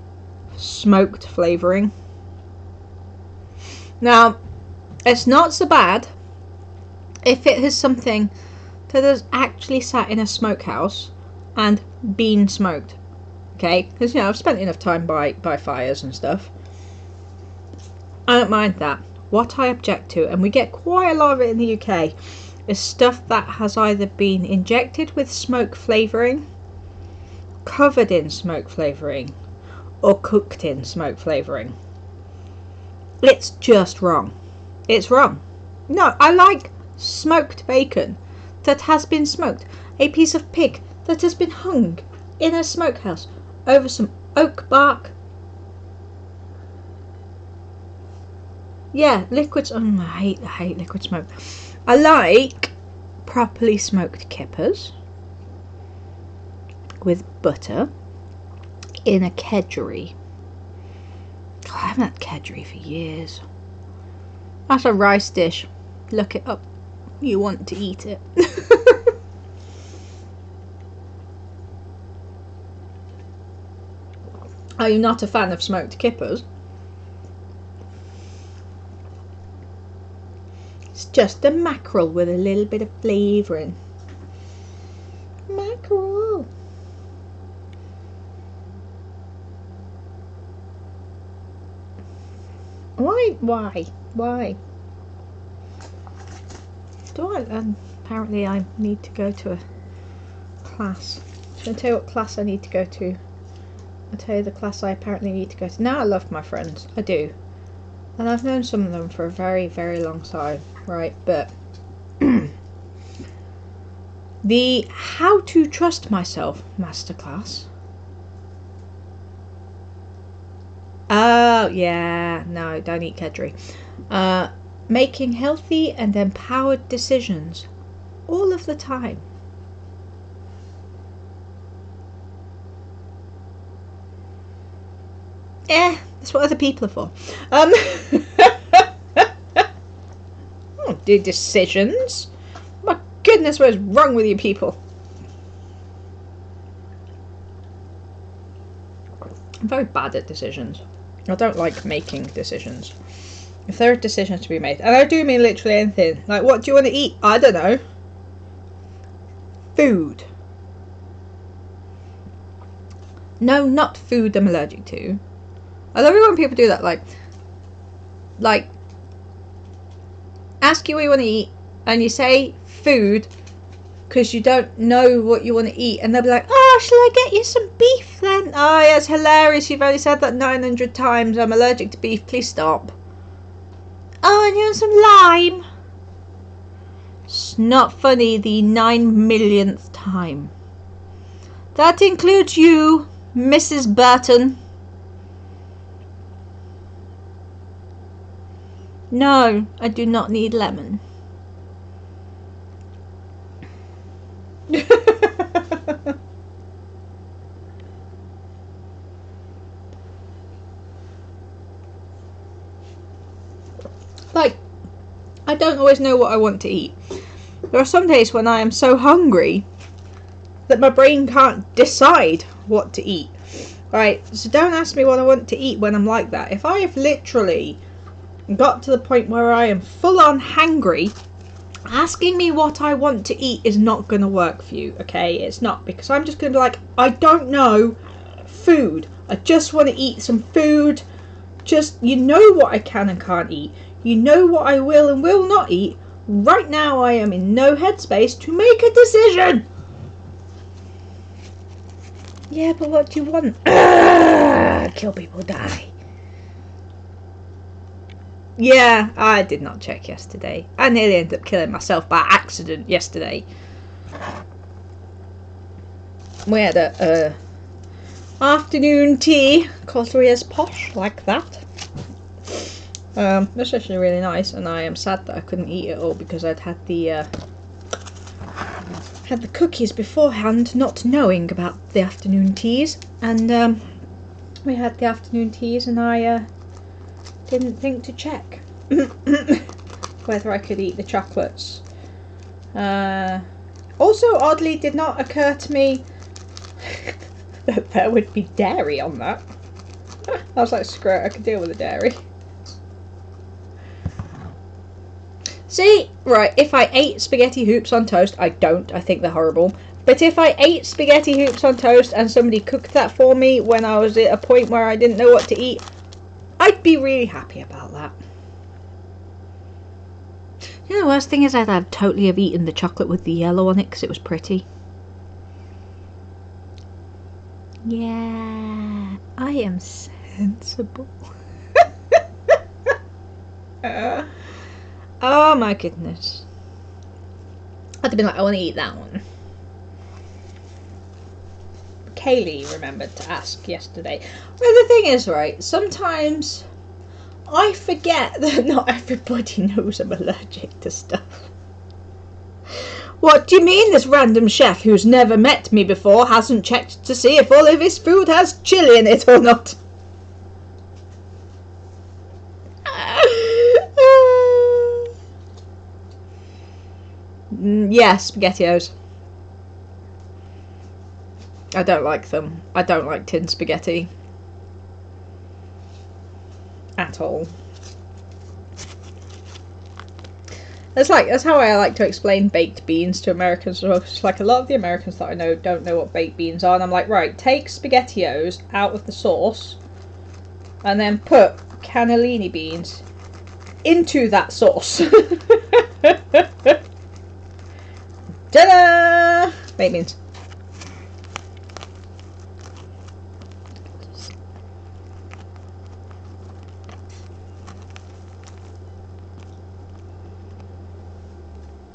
smoked flavouring. Now, it's not so bad if it is something that has actually sat in a smokehouse and been smoked. Okay, because I've spent enough time by fires and stuff. I don't mind that. What I object to, and we get quite a lot of it in the UK, is stuff that has either been injected with smoke flavouring, covered in smoke flavouring, or cooked in smoke flavouring. It's just wrong. It's wrong. No, I like smoked bacon that has been smoked. A piece of pig that has been hung in a smokehouse over some oak bark. Yeah, liquids. I hate liquid smoke. I like properly smoked kippers with butter in a kedgeree. Oh, I haven't had kedgeree for years. That's a rice dish. Look it up. You want to eat it. Are you not a fan of smoked kippers? It's just a mackerel with a little bit of flavouring. Mackerel. Why? Apparently I need to go to a class. Should I tell you what class I need to go to? I'll tell you the class I apparently need to go to. Now I love my friends. I do. And I've known some of them for a very, very long time, right? But the the How to Trust Myself masterclass. Oh, yeah, no, don't eat Kedri. Making healthy and empowered decisions all of the time. That's what other people are for. Do decisions? My goodness, what is wrong with you people? I'm very bad at decisions. I don't like making decisions. If there are decisions to be made, and I do mean literally anything, like what do you want to eat? I don't know. Food. No, not food I'm allergic to. I love it when people do that, like ask you what you want to eat and you say food because you don't know what you want to eat, and they'll be like, oh, shall I get you some beef then? Oh yeah, it's hilarious, you've only said that 900 times. I'm allergic to beef, please stop. Oh, and you want some lime? It's not funny the 9 millionth time. That includes you, Mrs. Burton. No, I do not need lemon. Like, I don't always know what I want to eat. There are some days when I am so hungry that my brain can't decide what to eat. Right, so don't ask me what I want to eat when I'm like that. If I have literally got to the point where I am full on hangry, asking me what I want to eat is not going to work for you, okay? It's not, because I'm just going to be like, I don't know, food. I just want to eat some food. Just, you know what I can and can't eat. You know what I will and will not eat. Right now I am in no headspace to make a decision. Yeah, but what do you want? Kill people, die. Yeah, I did not check yesterday. I nearly ended up killing myself by accident yesterday. We had a afternoon tea, because we're as posh like that. It's actually really nice, and I am sad that I couldn't eat it all because I'd had the cookies beforehand, not knowing about the afternoon teas, and we had the afternoon teas, and I didn't think to check whether I could eat the chocolates. Also, oddly, did not occur to me that there would be dairy on that. I was like, screw it, I could deal with the dairy. See, right, if I ate spaghetti hoops on toast, I don't, I think they're horrible. But if I ate spaghetti hoops on toast and somebody cooked that for me when I was at a point where I didn't know what to eat, I'd be really happy about that. You know, the worst thing is I'd totally have eaten the chocolate with the yellow on it because it was pretty. Yeah, I am sensible. Oh my goodness. I'd have been like, I want to eat that one. Kaylee remembered to ask yesterday. Well, the thing is, right, sometimes I forget that not everybody knows I'm allergic to stuff. What do you mean this random chef who's never met me before hasn't checked to see if all of his food has chili in it or not? Yeah, SpaghettiOs. I don't like them. I don't like tin spaghetti. At all. That's how I like to explain baked beans to Americans. It's like a lot of the Americans that I know don't know what baked beans are, and I'm like, right, take SpaghettiOs out of the sauce and then put cannellini beans into that sauce. Ta-da! Baked beans.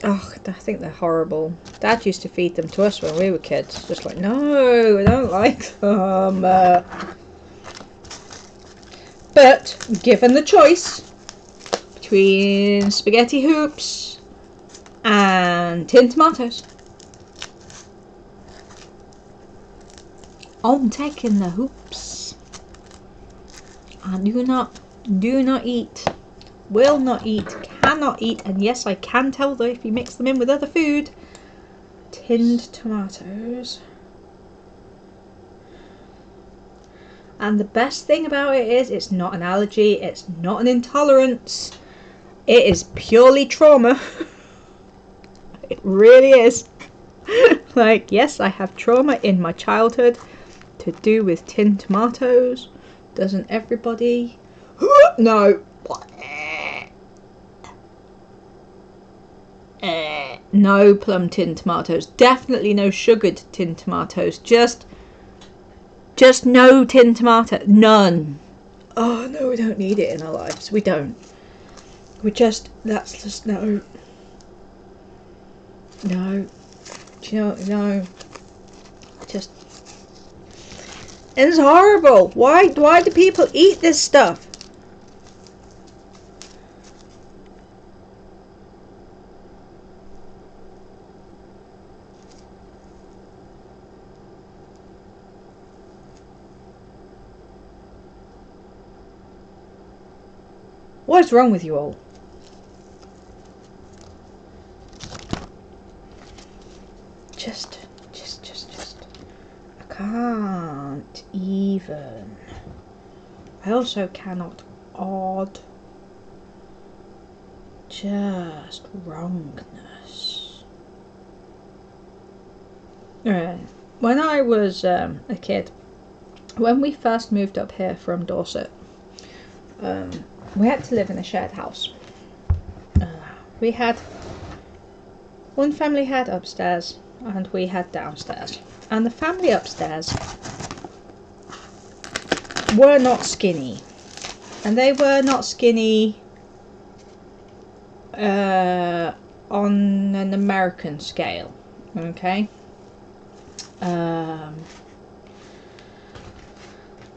Oh, I think they're horrible. Dad used to feed them to us when we were kids. Just like, no, I don't like them. But given the choice between spaghetti hoops and tin tomatoes, I'm taking the hoops. I do not eat, will not eat, cannot eat, and yes, I can tell though if you mix them in with other food, tinned tomatoes. And the best thing about it is it's not an allergy, it's not an intolerance, it is purely trauma. It really is. Like, yes, I have trauma in my childhood to do with tinned tomatoes. Doesn't everybody? No. No plum tinned tomatoes. Definitely no sugared tinned tomatoes. Just no tinned tomato. None. Oh no, we don't need it in our lives. We don't. That's just no. No. Do you know? No. Just. It's horrible. Why do people eat this stuff? What's wrong with you all? Just. I can't even. I also cannot odd. Just wrongness. When I was a kid, when we first moved up here from Dorset, we had to live in a shared house. We had one family had upstairs and we had downstairs, and the family upstairs were not skinny, and they were not skinny on an American scale. Okay. The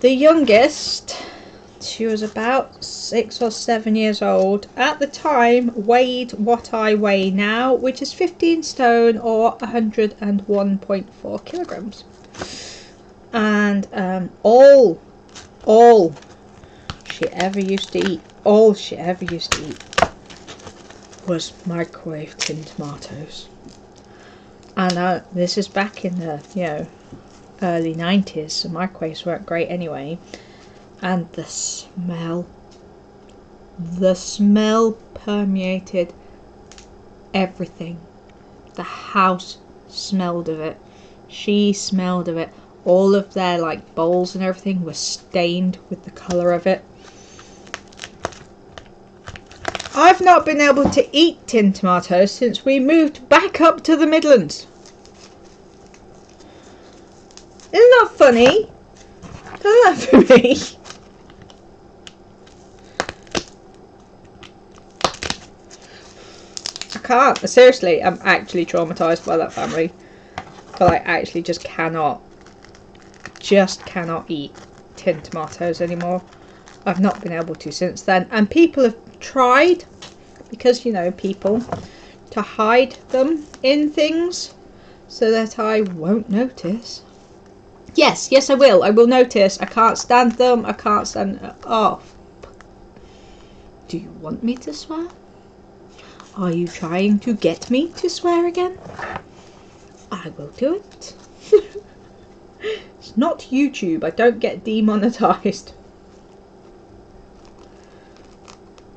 youngest, she was about 6 or 7 years old at the time, weighed what I weigh now, which is 15 stone or 101.4 kilograms. And all she ever used to eat, was microwave tinned tomatoes. And this is back in the early 90s, so microwaves weren't great anyway. And the smell permeated everything. The house smelled of it. She smelled of it. All of their bowls and everything were stained with the colour of it. I've not been able to eat tinned tomatoes since we moved back up to the Midlands. Isn't that funny? Isn't that for me? I can't. Seriously, I'm actually traumatised by that family. But I actually just cannot eat tinned tomatoes anymore. I've not been able to since then. And people have tried, because people, to hide them in things so that I won't notice. Yes, I will. I will notice. I can't stand them. I can't stand. Oh. Do you want me to swear? Are you trying to get me to swear again? I will do it. It's not YouTube. I don't get demonetized.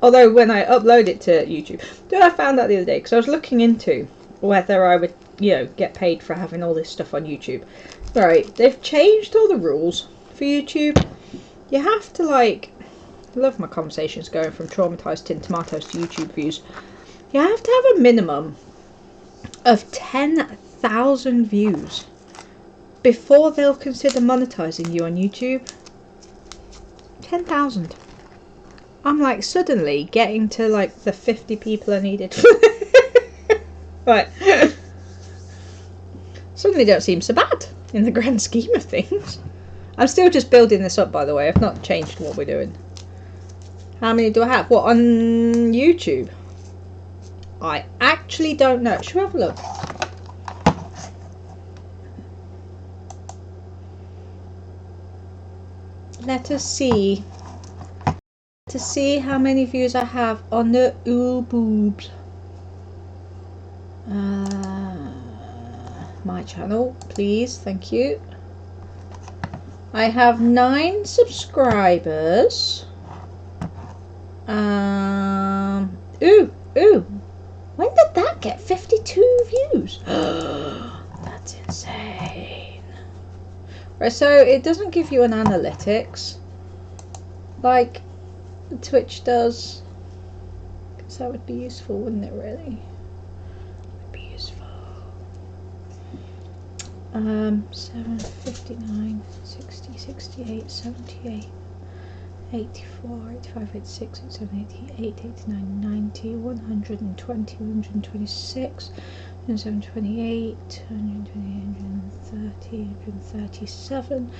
Although when I upload it to YouTube, I found out the other day, because I was looking into whether I would, get paid for having all this stuff on YouTube. Right, they've changed all the rules for YouTube. You have to I love my conversations going from traumatized tinned tomatoes to YouTube views. You have to have a minimum of 10,000 views before they'll consider monetizing you on YouTube. 10,000. I'm suddenly getting to the 50 people I needed. Right. suddenly don't seem so bad in the grand scheme of things. I'm still just building this up, by the way. I've not changed what we're doing. How many do I have? What, on YouTube? I actually don't know. Should we have a look? Let us see. To see how many views I have on the boobs. My channel, please. Thank you. I have 9 subscribers. Ooh. When did that get 52 views? That's insane. Right, so it doesn't give you an analytics like Twitch does. Because that would be useful, wouldn't it, really? It would be useful. 7, 59, 60, 68, 78, 84, 85, 86, 87, 88, 89, 90, 120, 126, 127, 28, 130, 137,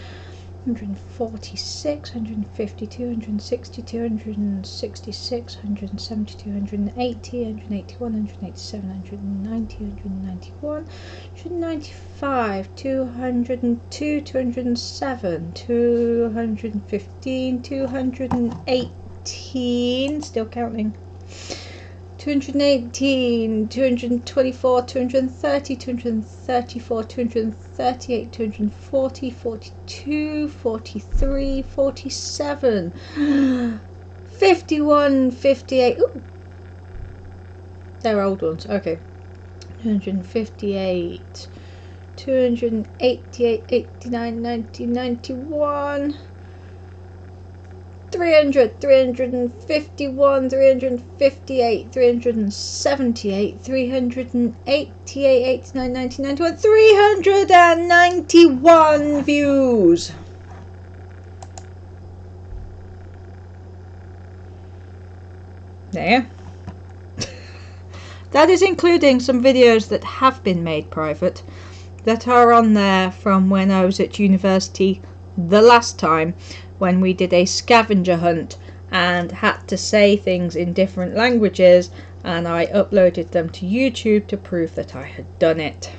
146, 152, 162, 166, 172, 180, 181, 187, 190, 191, 195, 202, 207, 215, 218, still counting. 218, 224, 230, 234, 238, 240, 42, 43, 47, 51, 58. Ooh. They're old ones. Okay. 258, 288, 89, 90, 91. 300, 351, 358, 378, 388, 89, 90, 91, 391 views. There. That is including some videos that have been made private, that are on there from when I was at university the last time, when we did a scavenger hunt and had to say things in different languages, and I uploaded them to YouTube to prove that I had done it.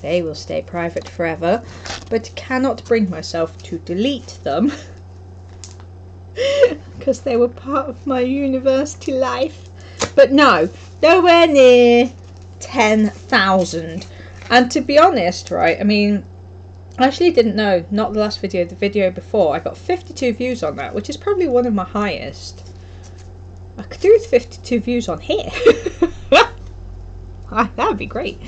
They will stay private forever, but cannot bring myself to delete them because they were part of my university life. But no, nowhere near 10,000. And to be honest, right, I mean, I actually didn't know, not the last video, the video before, I got 52 views on that, which is probably one of my highest. I could do with 52 views on here. That would be great.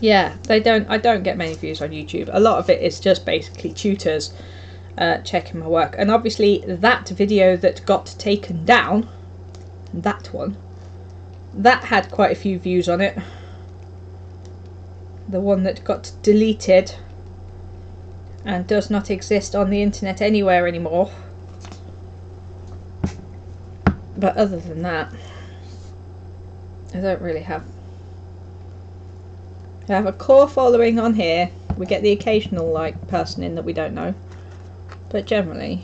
Yeah, I don't get many views on YouTube. A lot of it is just basically tutors checking my work. And obviously that video that got taken down, that one, that had quite a few views on it. The one that got deleted and does not exist on the internet anywhere anymore. But other than that, I don't really have. I have a core following on here. We get the occasional like person in that we don't know, but generally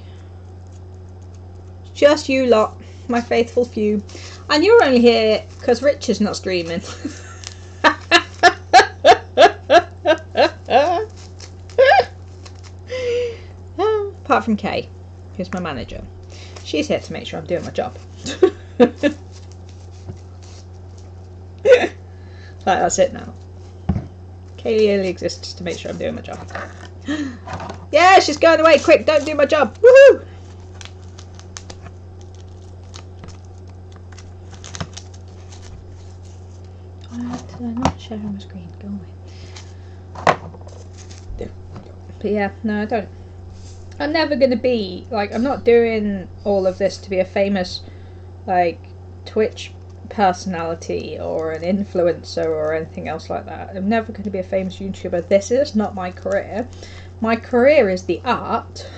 it's just you lot, my faithful few, and you're only here because Rich is not streaming. Apart from Kay, who's my manager. She's here to make sure I'm doing my job. Right, that's it now. Kaylee only exists to make sure I'm doing my job. Yeah, she's going away. Quick, don't do my job. Woohoo! Did I not share my screen? Go away. But yeah, no, I don't. I'm never going to be, like, I'm not doing all of this to be a famous, like, Twitch personality or an influencer or anything else like that. I'm never going to be a famous YouTuber. This is not my career. My career is the art.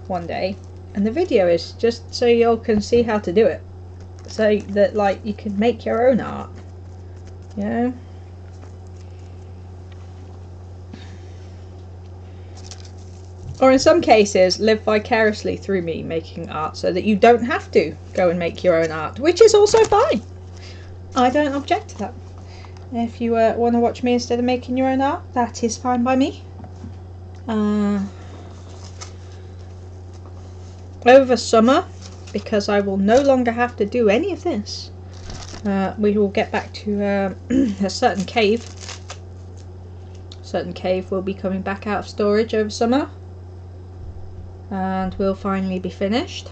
One day. And the video is just so y'all can see how to do it. so that like you can make your own art, you know. Or in some cases, live vicariously through me making art so that you don't have to go and make your own art, which is also fine. I don't object to that. If you want to watch me instead of making your own art, that is fine by me. Over summer, because I will no longer have to do any of this, we will get back to a certain cave. Certain cave will be coming back out of storage over summer. And we'll finally be finished.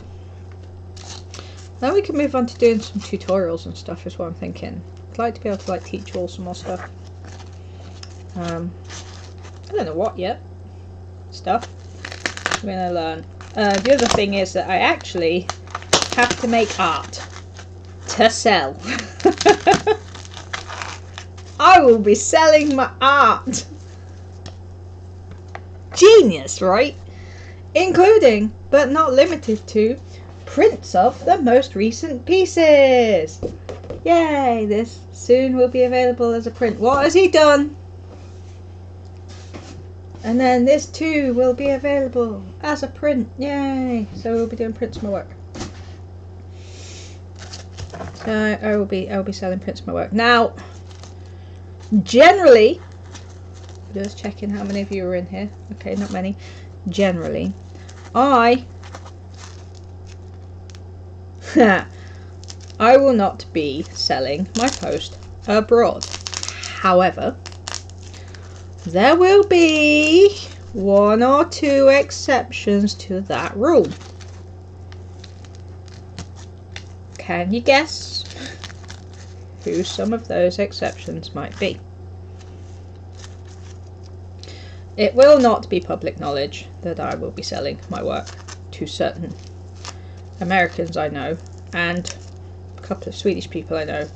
Then we can move on to doing some tutorials and stuff is what I'm thinking. I'd like to be able to like teach you all some more stuff. I don't know what yet. Stuff. I'm gonna learn. The other thing is that I actually have to make art to sell. I will be selling my art. Genius, right? Including, but not limited to, prints of the most recent pieces. Yay, this soon will be available as a print. What has he done? And then this too will be available as a print. Yay! So we'll be doing prints of my work. So I will be selling prints of my work. Now, generally, just checking how many of you are in here. Okay, not many. Generally, I will not be selling my post abroad. However, there will be 1 or 2 exceptions to that rule. Can you guess who some of those exceptions might be? It will not be public knowledge that I will be selling my work to certain Americans I know, and a couple of Swedish people I know,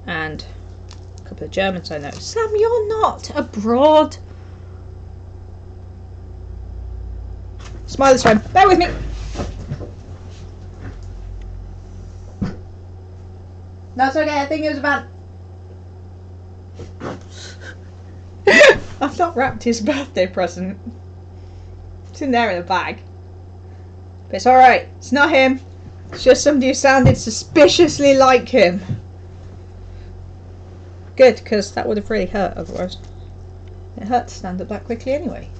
and a couple of Germans I know. Sam, you're not abroad. Smile this time. Bear with me. That's okay, I think it was about... I've not wrapped his birthday present. It's in there in a bag. But it's alright. It's not him. It's just somebody who sounded suspiciously like him. Good, because that would have really hurt otherwise. It hurt to stand up that quickly anyway.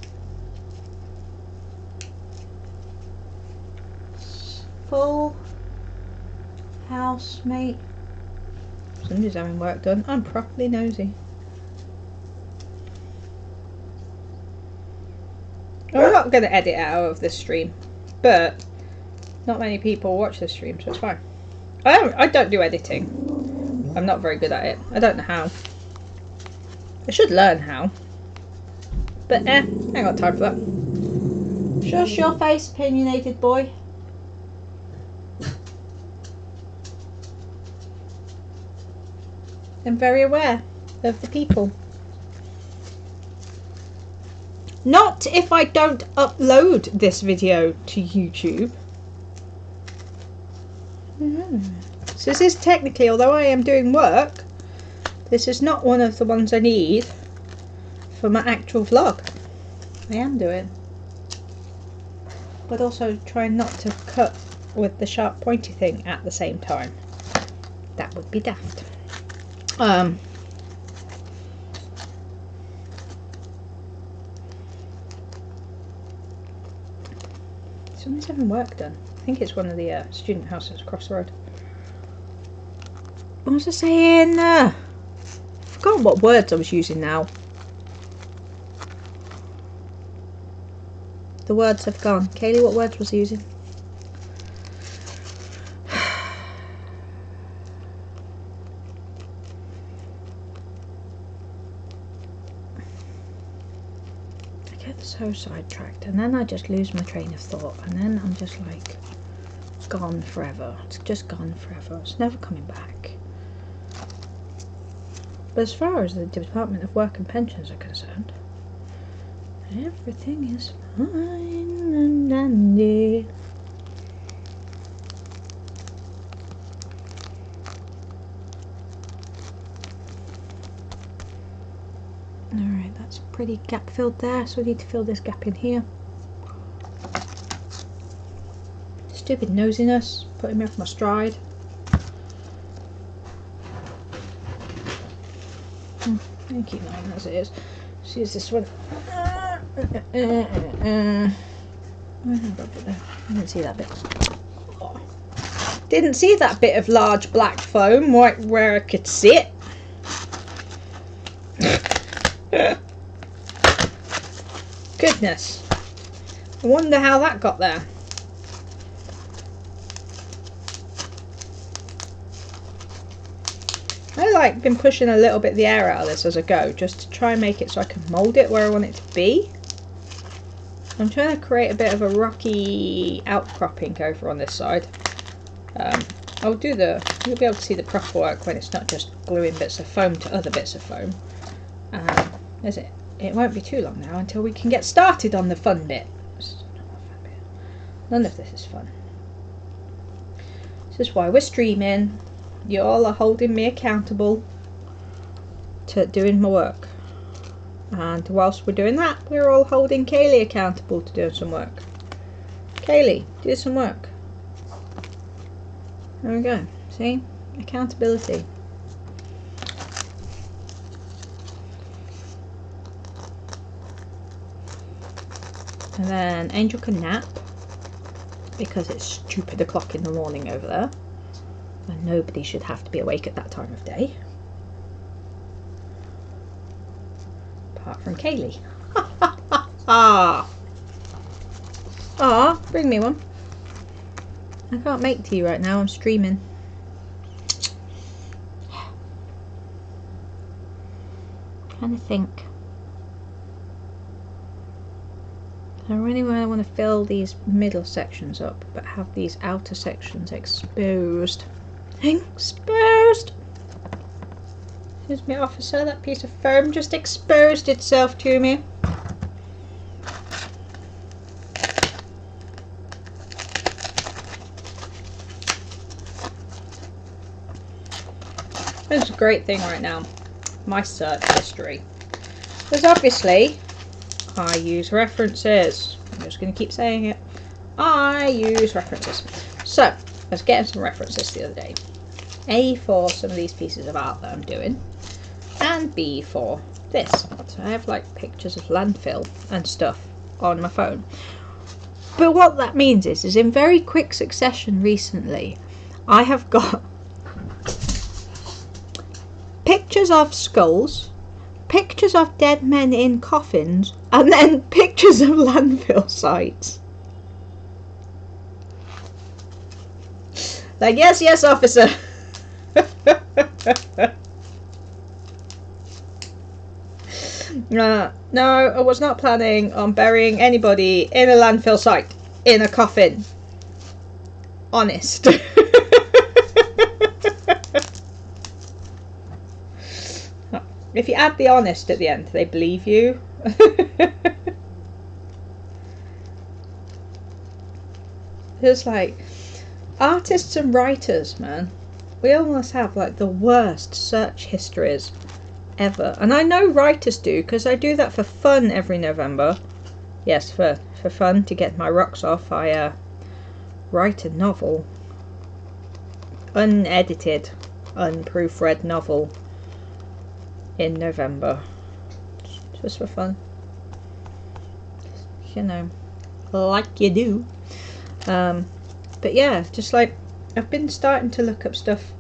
Full housemate. Somebody's having work done. I'm properly nosy. I'm not going to edit out of this stream, but not many people watch this stream, so it's fine. I don't do editing. I'm not very good at it. I don't know how. I should learn how. But I ain't got time for that. Shush your face, opinionated boy. I'm very aware of the people. Not if I don't upload this video to YouTube. So this is technically, although I am doing work, this is not one of the ones I need for my actual vlog. I am doing. But also trying not to cut with the sharp pointy thing at the same time. That would be daft. Someone's having work done. I think it's one of the student houses across the road. What was I saying? I forgot what words I was using now. The words have gone. Kaylee, what words was I using? So sidetracked, and then I just lose my train of thought, and then I'm just like gone forever. It's just gone forever. It's never coming back. But as far as the Department of Work and Pensions are concerned, everything is fine and dandy. Alright, that's pretty gap filled there, so we need to fill this gap in here. Stupid nosiness, putting me off my stride. I keep lying as it is. Let's use this one. I didn't see that bit. Oh. Didn't see that bit of large black foam where I could see it. Goodness. I wonder how that got there. I've been pushing a little bit of the air out of this as I go, just to try and make it so I can mould it where I want it to be. I'm trying to create a bit of a rocky outcropping over on this side. You'll be able to see the proper work when it's not just gluing bits of foam to other bits of foam. It won't be too long now until we can get started on the fun bit. None of this is fun. This is why we're streaming. You all are holding me accountable to doing my work. And whilst we're doing that, we're all holding Kaylee accountable to doing some work. Kaylee, do some work. There we go. See? Accountability. And then Angel can nap because it's stupid o'clock in the morning over there. And nobody should have to be awake at that time of day. Apart from Kaylee. Bring me one. I can't make tea right now, I'm streaming. Trying to think. I really want to fill these middle sections up, but have these outer sections exposed. Exposed! Excuse me, officer, that piece of foam just exposed itself to me. This is a great thing right now, my search history. Because obviously, I use references. I'm just going to keep saying it. I use references. So, I was getting some references the other day. A, for some of these pieces of art that I'm doing, and B, for this. So I have like pictures of landfill and stuff on my phone. But what that means is in very quick succession recently, I have got pictures of skulls, pictures of dead men in coffins, and then pictures of landfill sites. Like, yes, officer. No, I was not planning on burying anybody in a landfill site in a coffin. Honest. If you add the honest at the end, they believe you. It's like artists and writers, man. We almost have like the worst search histories ever. And I know writers do, because I do that for fun every November. Yes, for fun, to get my rocks off. I write a novel. Unedited, unproofread novel in November. Just for fun. You know, like you do. But yeah, just like I've been starting to look up stuff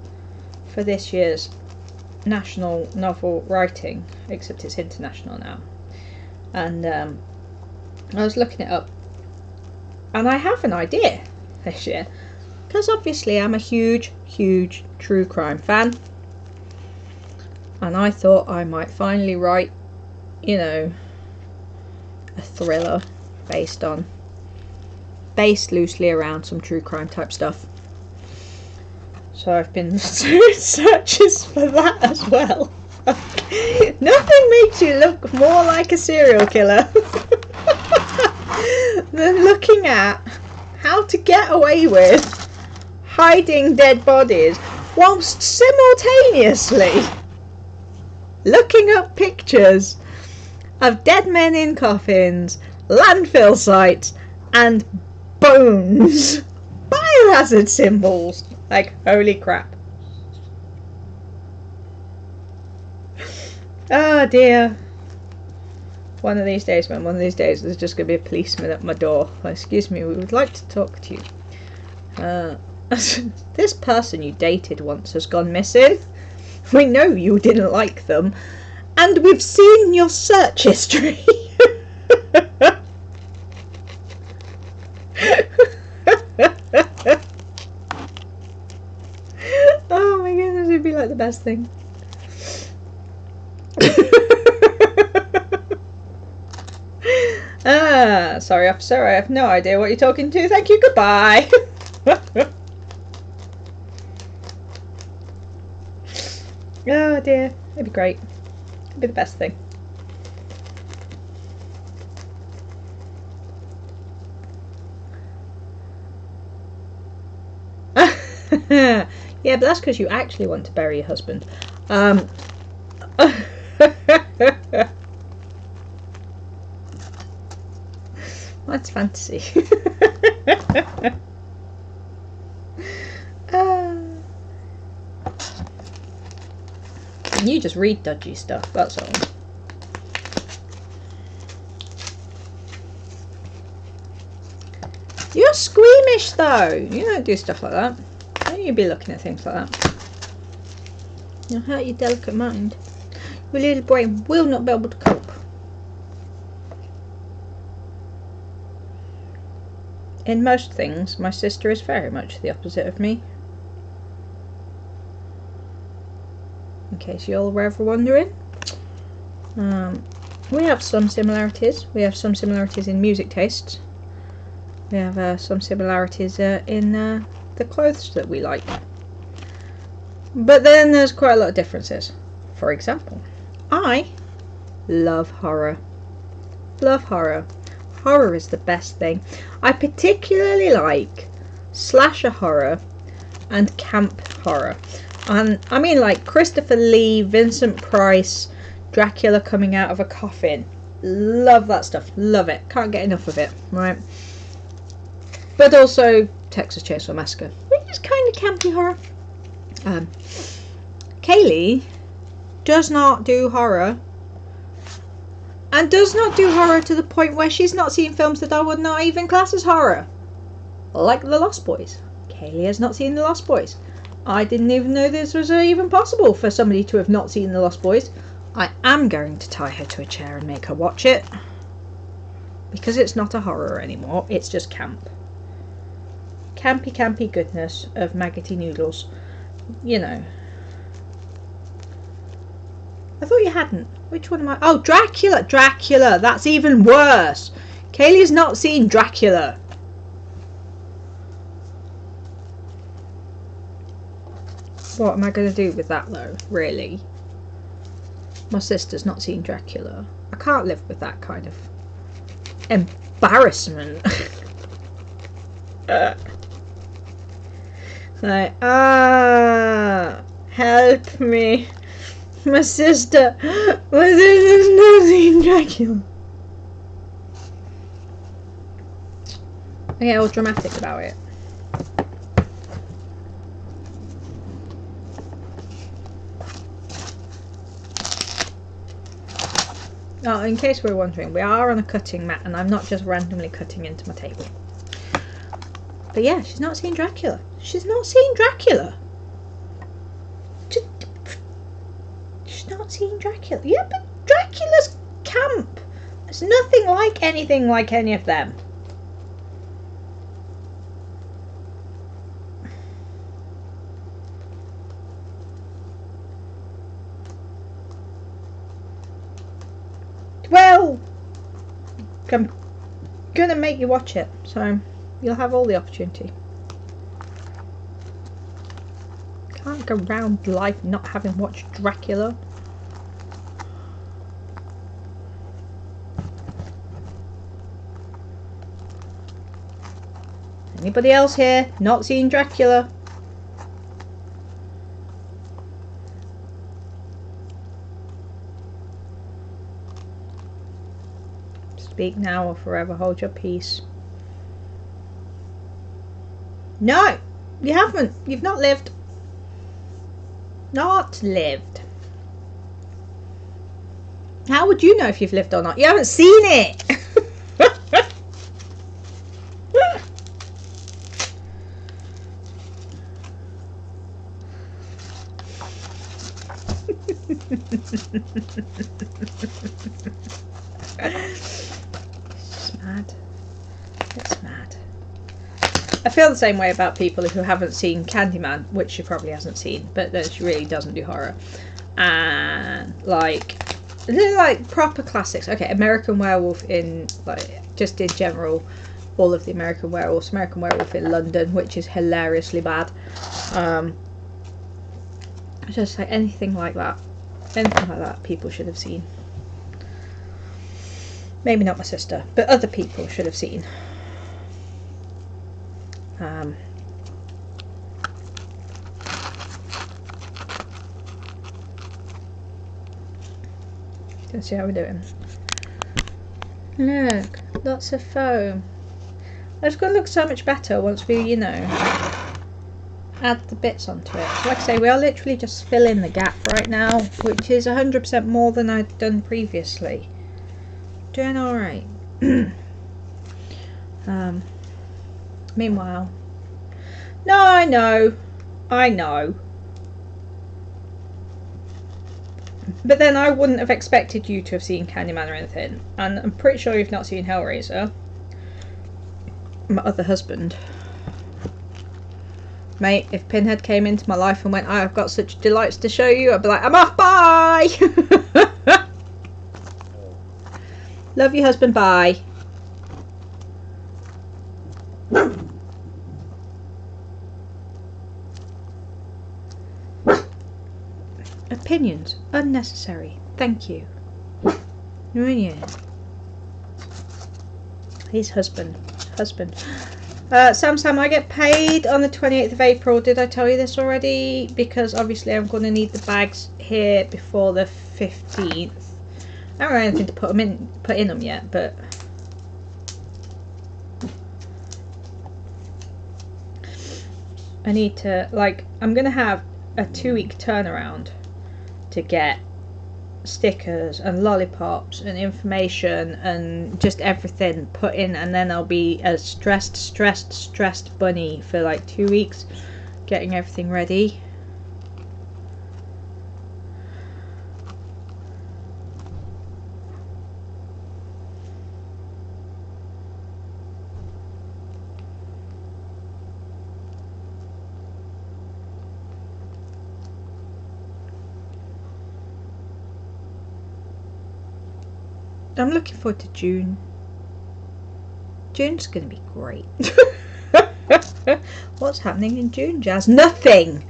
for this year's National Novel Writing, except it's international now. And I was looking it up, and I have an idea this year, because obviously I'm a huge true crime fan, and I thought I might finally write, you know, a thriller based loosely around some true crime type stuff. So I've been doing searches for that as well. Nothing makes you look more like a serial killer than looking at how to get away with hiding dead bodies whilst simultaneously looking up pictures of dead men in coffins, landfill sites, and bones. Biohazard symbols. Like, holy crap. Oh dear. One of these days, man, one of these days, there's just going to be a policeman at my door. Excuse me, we would like to talk to you. This person you dated once has gone missing. We know you didn't like them. And we've seen your search history. Oh my goodness, it'd be like the best thing. Sorry officer, I have no idea what you're talking to. Thank you, goodbye. Oh dear, it'd be great. It'd be the best thing. Yeah, but that's because you actually want to bury your husband. That's fantasy. You just read dodgy stuff, that's all. You're squeamish though. You don't do stuff like that. Don't you be looking at things like that. You'll hurt your delicate mind. Your little brain will not be able to cope. In most things, my sister is very much the opposite of me. In case you're ever wondering. We have some similarities. We have some similarities in music tastes. We have some similarities in the clothes that we like. But then there's quite a lot of differences. For example, I love horror. Love horror. Horror is the best thing. I particularly like slasher horror and camp horror. And I mean like Christopher Lee, Vincent Price, Dracula coming out of a coffin. Love that stuff. Love it. Can't get enough of it. Right. But also Texas Chainsaw Massacre, which is kind of campy horror. Kaylee does not do horror. And does not do horror to the point where she's not seen films that I would not even class as horror. Like The Lost Boys. Kaylee has not seen The Lost Boys. I didn't even know this was even possible for somebody to have not seen The Lost Boys. I am going to tie her to a chair and make her watch it. Because it's not a horror anymore, it's just camp. Campy goodness of maggoty noodles. You know. I thought you hadn't. Which one am I? Oh, Dracula! Dracula! That's even worse! Kaylee's not seen Dracula. What am I going to do with that though? Really? My sister's not seen Dracula. I can't live with that kind of embarrassment. Like, help me. My sister's not seen Dracula. I get all dramatic about it. Oh, in case we're wondering, we are on a cutting mat and I'm not just randomly cutting into my table. But yeah, she's not seen Dracula. She's not seen Dracula. She's not seen Dracula. Yeah, but Dracula's camp. There's nothing like anything like any of them. Well, I'm gonna make you watch it, so you'll have all the opportunity. Can't go round life not having watched Dracula. Anybody else here not seen Dracula? Speak now or forever hold your peace. No, you haven't. You've not lived. Not lived. How would you know if you've lived or not? You haven't seen it. It's mad. It's mad. I feel the same way about people who haven't seen Candyman, which she probably hasn't seen, but that she really doesn't do horror. And they're like proper classics. Okay, American Werewolf in just in general, all of the American Werewolves. American Werewolf in London, which is hilariously bad. Just like anything like that. Anything like that people should have seen. Maybe not my sister, but other people should have seen. Let's see how we're doing. Look, lots of foam. It's going to look so much better once we, you know, add the bits onto it. So like I say, we are literally just filling the gap right now, which is 100% more than I'd done previously. Doing alright. Meanwhile, no, I know, but then I wouldn't have expected you to have seen Candyman or anything, and I'm pretty sure you've not seen Hellraiser. My other husband. Mate, if Pinhead came into my life and went, I've got such delights to show you, I'd be like, I'm off, bye! Love you, husband, bye. Opinions, unnecessary. Thank you. Yeah. He's husband. Sam, I get paid on the 28th of April. Did I tell you this already? Because obviously I'm going to need the bags here before the 15th. I don't have anything to put in them yet, but I need to, I'm going to have a 2-week turnaround to get stickers and lollipops and information and just everything put in, and then I'll be a stressed bunny for like 2 weeks getting everything ready. I'm looking forward to June. June's going to be great. What's happening in June, Jazz? Nothing.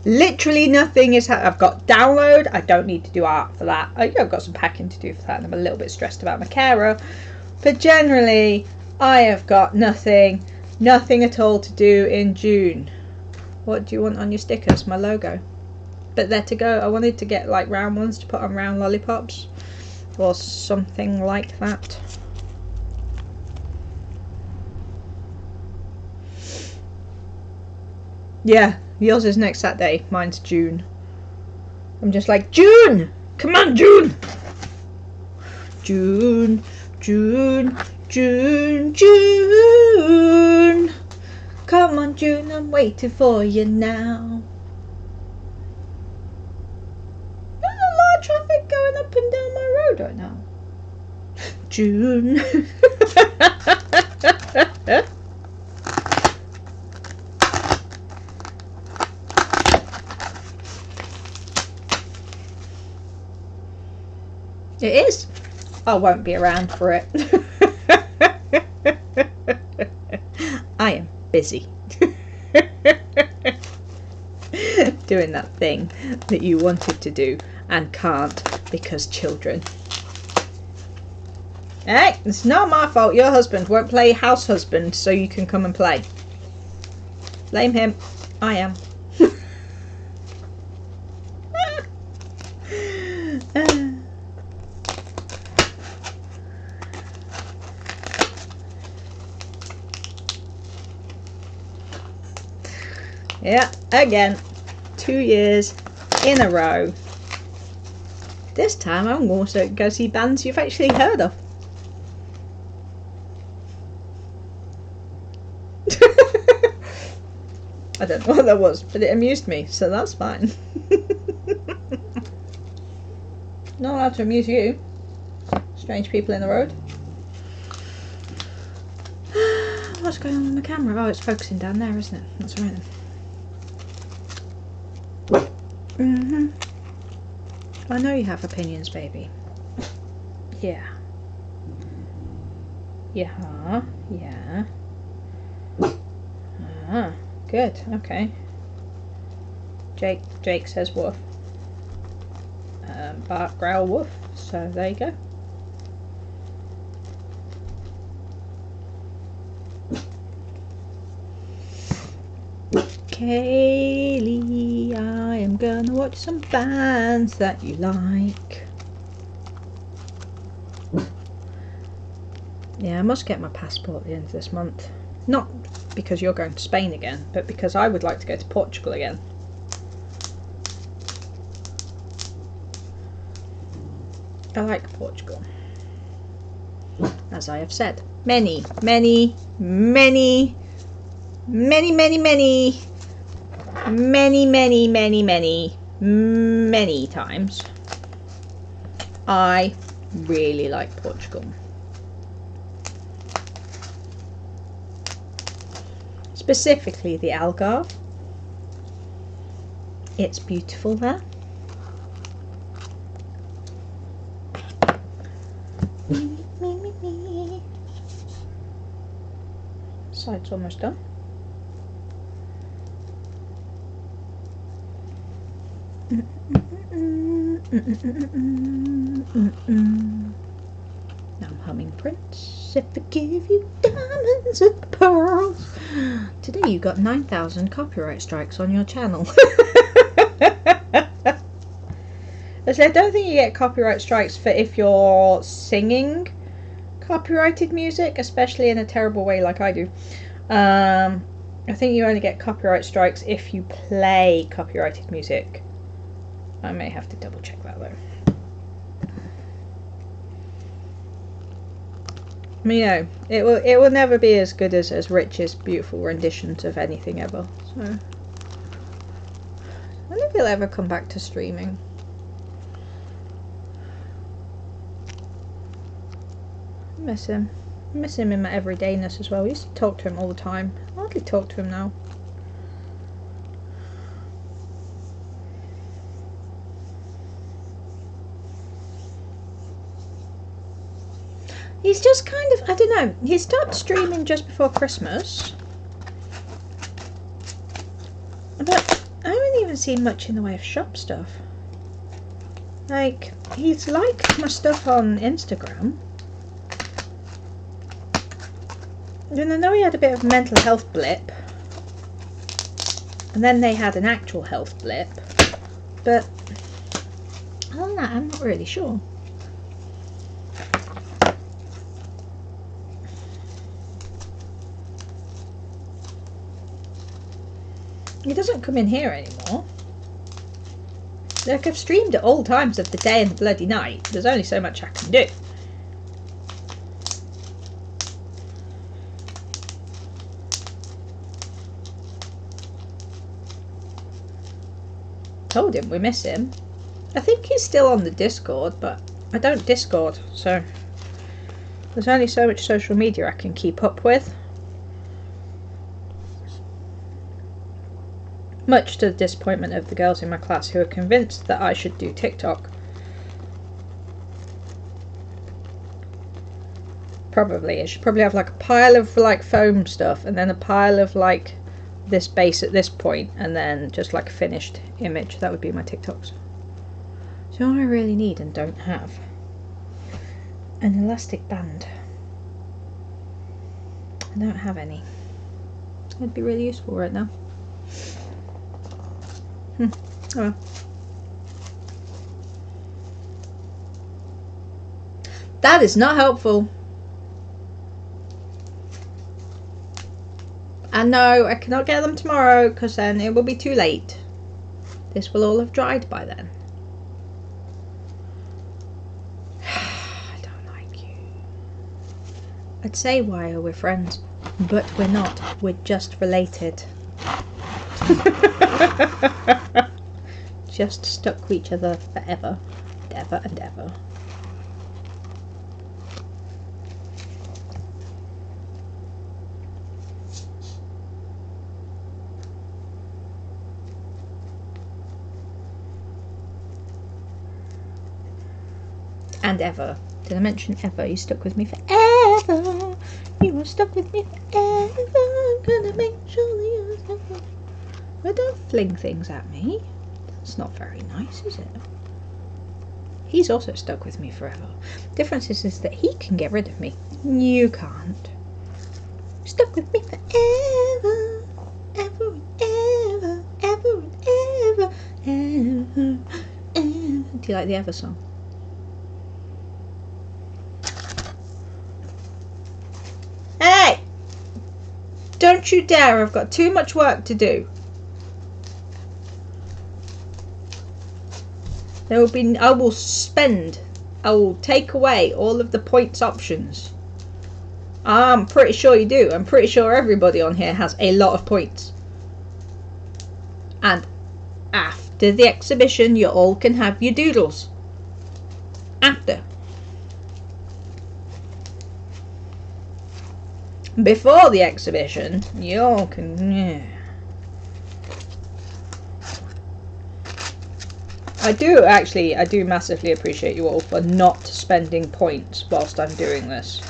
Literally nothing is happening. I've got download. I don't need to do art for that. I've got some packing to do for that, and I'm a little bit stressed about my carer. But generally, I have got nothing at all to do in June. What do you want on your stickers? My logo. But they're to go. I wanted to get like round ones to put on round lollipops. Or something like that. Yeah, yours is next Saturday. Mine's June. I'm just like, June! Come on, June! June. Come on, June, I'm waiting for you now. Traffic going up and down my road right now. June. It is. I won't be around for it. I am busy. Doing that thing that you wanted to do and can't because children. Hey, it's not my fault your husband won't play house husband so you can come and play. Blame him. I am. Yeah, again. 2 years in a row. This time I'm also go see bands you've actually heard of. I don't know what that was, but it amused me, so that's fine. Not allowed to amuse you. Strange people in the road. What's going on with my camera? Oh, it's focusing down there, isn't it? That's right then. I know you have opinions, baby. Yeah. Yeah. Yeah. Ah, good. Okay. Jake says woof. Bark, growl, woof. So there you go. Kaylee, I am gonna watch some bands that you like. Yeah, I must get my passport at the end of this month. Not because you're going to Spain again, but because I would like to go to Portugal again. I like Portugal. As I have said, many times. I really like Portugal. Specifically the Algarve. It's beautiful there. Side's almost done. Now I'm humming Prince. If I give you diamonds and pearls. Today you got 9,000 copyright strikes on your channel. I don't think you get copyright strikes for if you're singing copyrighted music, especially in a terrible way like I do. I think you only get copyright strikes if you play copyrighted music. I may have to double check that though. You know, it will never be as good as Rich's beautiful renditions of anything ever. So I don't know if he'll ever come back to streaming. Miss him. Miss him in my everydayness as well. We used to talk to him all the time. I hardly talk to him now. He's just kind of, I don't know, he started streaming just before Christmas. But I haven't even seen much in the way of shop stuff. Like, he's liked my stuff on Instagram. And I know he had a bit of a mental health blip. And then they had an actual health blip. But other than that, I'm not really sure. He doesn't come in here anymore. Like, I've streamed at all times of the day and the bloody night. There's only so much I can do. Told him we miss him. I think he's still on the Discord, but I don't Discord, so there's only so much social media I can keep up with. Much to the disappointment of the girls in my class who are convinced that I should do TikTok. Probably. It should probably have like a pile of like foam stuff and then a pile of like this base at this point and then just like a finished image. That would be my TikToks. So what I really need and don't have. An elastic band. I don't have any. It'd be really useful right now. Oh well. That is not helpful. And no, I cannot get them tomorrow because then it will be too late. This will all have dried by then. I don't like you. I'd say why are we friends, but we're not. We're just related. Just stuck with each other forever and ever and ever. And ever. Did I mention ever? You stuck with me forever. You were stuck with me forever. I'm gonna make sure you're stuck with me. Well, don't fling things at me. That's not very nice, is it? He's also stuck with me forever. Difference is that he can get rid of me. You can't. Stuck with me forever. Ever and ever. Ever and ever. Ever. Ever. Do you like the Ever song? Hey! Don't you dare, I've got too much work to do. I will take away all of the points options. I'm pretty sure you do. I'm pretty sure everybody on here has a lot of points. And after the exhibition, you all can have your doodles. After. Before the exhibition, you all can... Yeah. I do massively appreciate you all for not spending points whilst I'm doing this.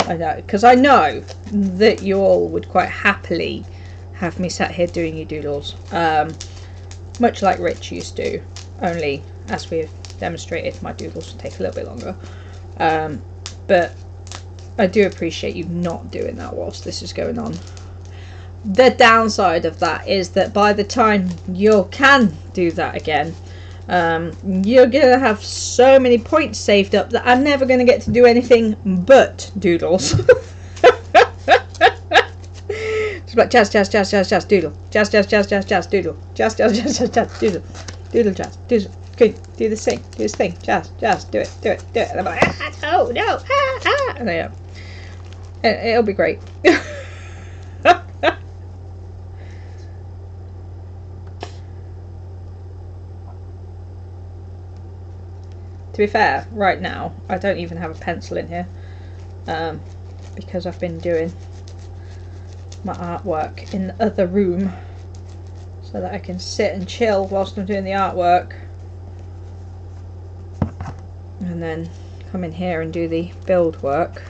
I know, because I know that you all would quite happily have me sat here doing your doodles. Much like Rich used to, only as we've demonstrated, my doodles will take a little bit longer. But I do appreciate you not doing that whilst this is going on. The downside of that is that by the time you can do that again, you're gonna have so many points saved up that I'm never gonna get to do anything but doodles. It's like jazz, jazz, jazz, jazz, jazz, doodle, jazz, jazz, jazz, jazz, jazz, doodle, jazz, jazz, jazz, jazz, jazz, doodle, doodle, jazz, doodle. Okay, do this thing, jazz, jazz, do it. And I'm like, oh no, and I am. It'll be great. To be fair, right now I don't even have a pencil in here, because I've been doing my artwork in the other room so that I can sit and chill whilst I'm doing the artwork, and then come in here and do the build work.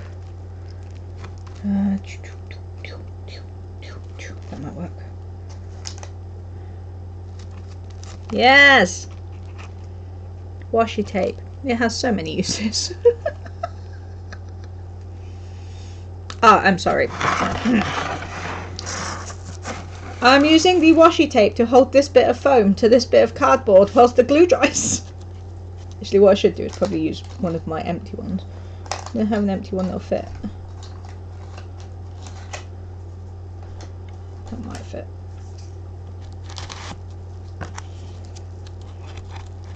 That might work. Yes! Washi tape. It has so many uses. Ah, I'm sorry. I'm using the washi tape to hold this bit of foam to this bit of cardboard whilst the glue dries. Actually, what I should do is probably use one of my empty ones. I don't have an empty one that'll fit. That might fit.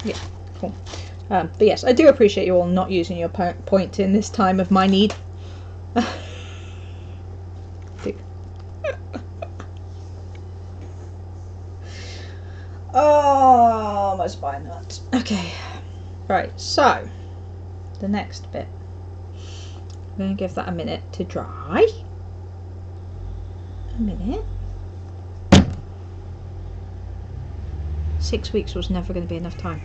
Yeah, cool. But yes, I do appreciate you all not using your point in this time of my need. Oh, my spine hurts. Okay, right, so the next bit. I'm going to give that a minute to dry. A minute. 6 weeks was never going to be enough time.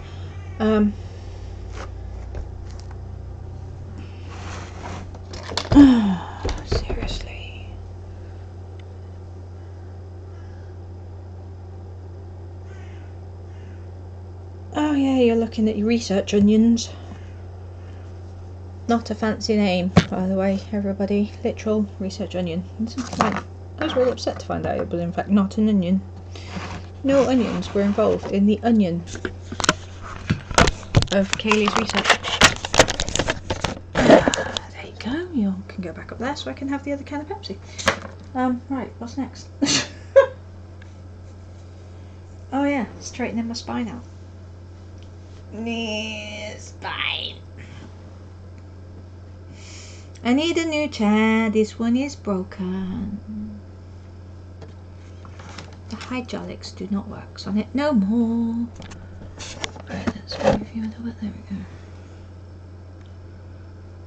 Seriously. Oh yeah, you're looking at your research onions. Not a fancy name, by the way, everybody. Literal research onion. I was really upset to find out it was in fact not an onion. No onions were involved in the onion of Kaylee's research. There you go. You can go back up there so I can have the other can of Pepsi. Right, what's next? Oh yeah, straightening my spine out. Spine. I need a new chair, this one is broken. The hydraulics do not work on it no more. Right, let's move you into it, there we go.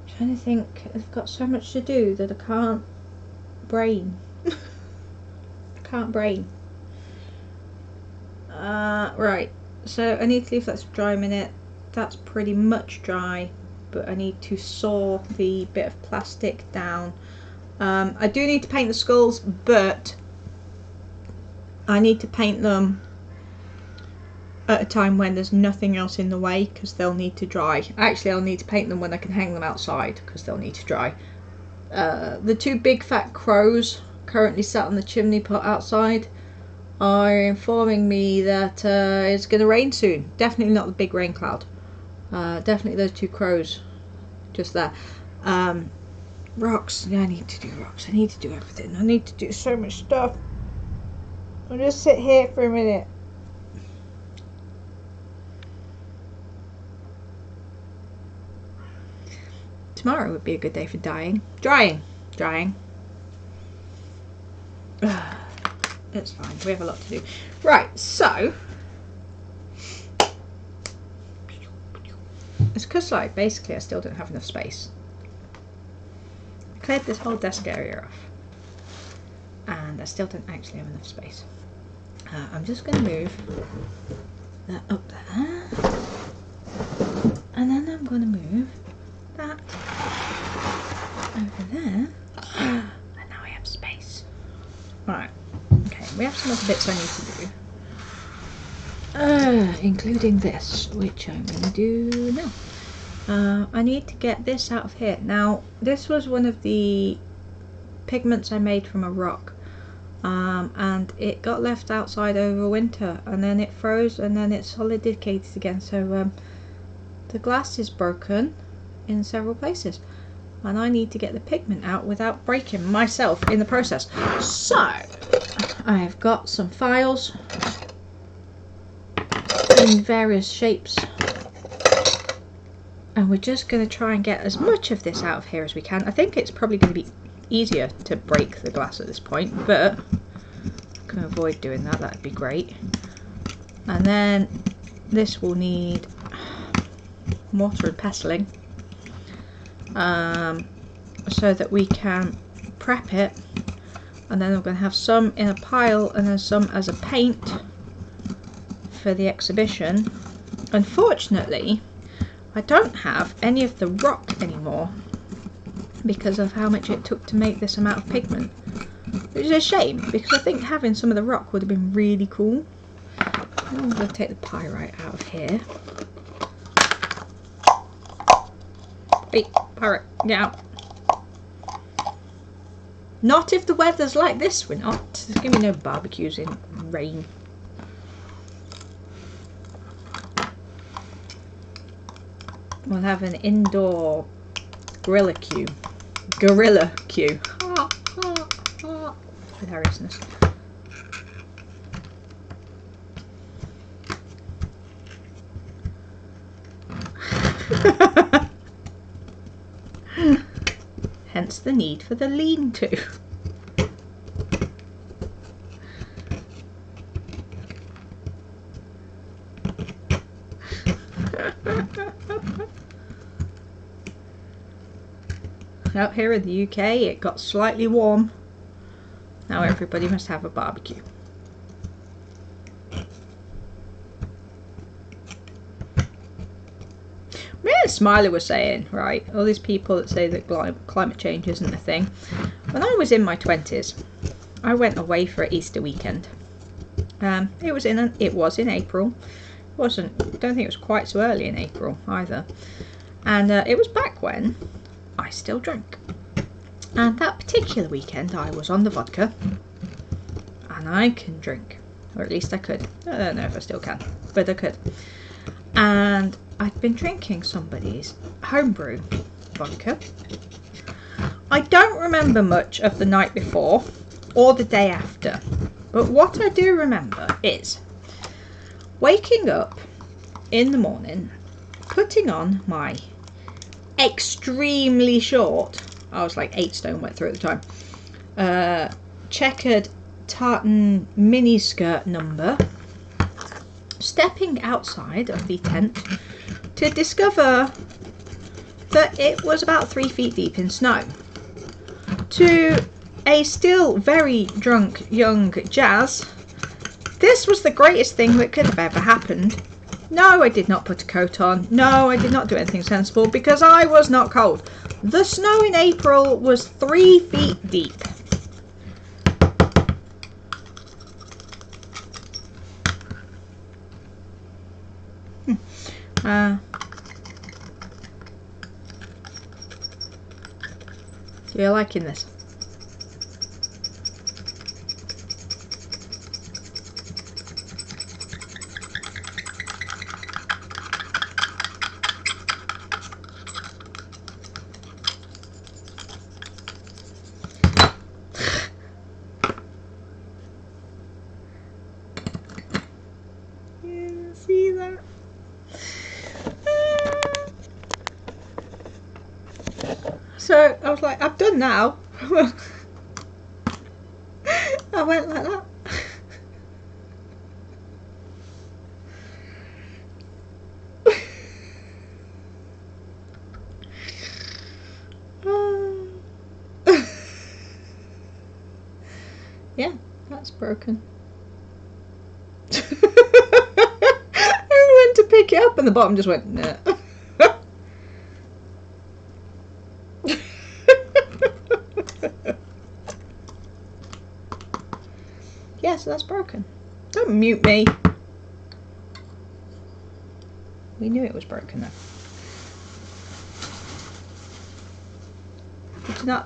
I'm trying to think, I've got so much to do that I can't brain. Right, so I need to leave that to dry a minute. That's pretty much dry, but I need to saw the bit of plastic down. I do need to paint the skulls, but I need to paint them at a time when there's nothing else in the way, because they'll need to dry. Actually, I'll need to paint them when I can hang them outside, because they'll need to dry. The two big fat crows currently sat on the chimney pot outside are informing me that it's going to rain soon. Definitely not the big rain cloud. Definitely those two crows just there. Rocks. Yeah, I need to do rocks. I need to do everything. I need to do so much stuff. I'll just sit here for a minute. Tomorrow would be a good day for drying. It's fine, we have a lot to do. Right, so it's because, like, basically I still don't have enough space. I cleared this whole desk area off and I still don't actually have enough space. I'm just going to move that up there, and then I'm going to move that over there, and now I have space. Right. Okay, we have some other bits I need to do, including this, which I'm going to do now. I need to get this out of here. Now, this was one of the pigments I made from a rock, and it got left outside over winter, and then it froze, and then it solidificated again, so the glass is broken in several places, and I need to get the pigment out without breaking myself in the process. So I've got some files in various shapes, and we're just going to try and get as much of this out of here as we can. I think it's probably going to be easier to break the glass at this point, but I can avoid doing that. That'd be great. And then this will need mortar and pestle, so that we can prep it, and then I'm going to have some in a pile and then some as a paint for the exhibition. Unfortunately, I don't have any of the rock anymore because of how much it took to make this amount of pigment, which is a shame, because I think having some of the rock would have been really cool. I'm going to take the pyrite out of here. Hey, pyrite, get out. Not if the weather's like this, we're not. There's going to be no barbecues in rain. We'll have an indoor gorilla queue. Hilariousness. Hence the need for the lean-to. Out here in the UK, it got slightly warm. Now everybody must have a barbecue. Smiley was saying, right, all these people that say that climate change isn't a thing. When I was in my 20s, I went away for an Easter weekend. It was in April. Don't think it was quite so early in April either. And it was back when I still drank. And that particular weekend I was on the vodka, and I can drink, or at least I could. I don't know if I still can, but I could. And I'd been drinking somebody's homebrew vodka. I don't remember much of the night before. or the day after. But what I do remember is waking up in the morning, putting on my extremely short, I was like 8 stone wet through at the time, checkered tartan mini skirt number, stepping outside of the tent to discover that it was about 3 feet deep in snow. To a still very drunk young Jazz, this was the greatest thing that could have ever happened. No, I did not put a coat on. No, I did not do anything sensible because I was not cold. The snow in April was 3 feet deep. So you're liking this? Yeah, see that? So I was like, I'm done now. I went like that. Yeah, that's broken. I went to pick it up and the bottom just went, nah. Yeah, so that's broken. Don't mute me. We knew it was broken though.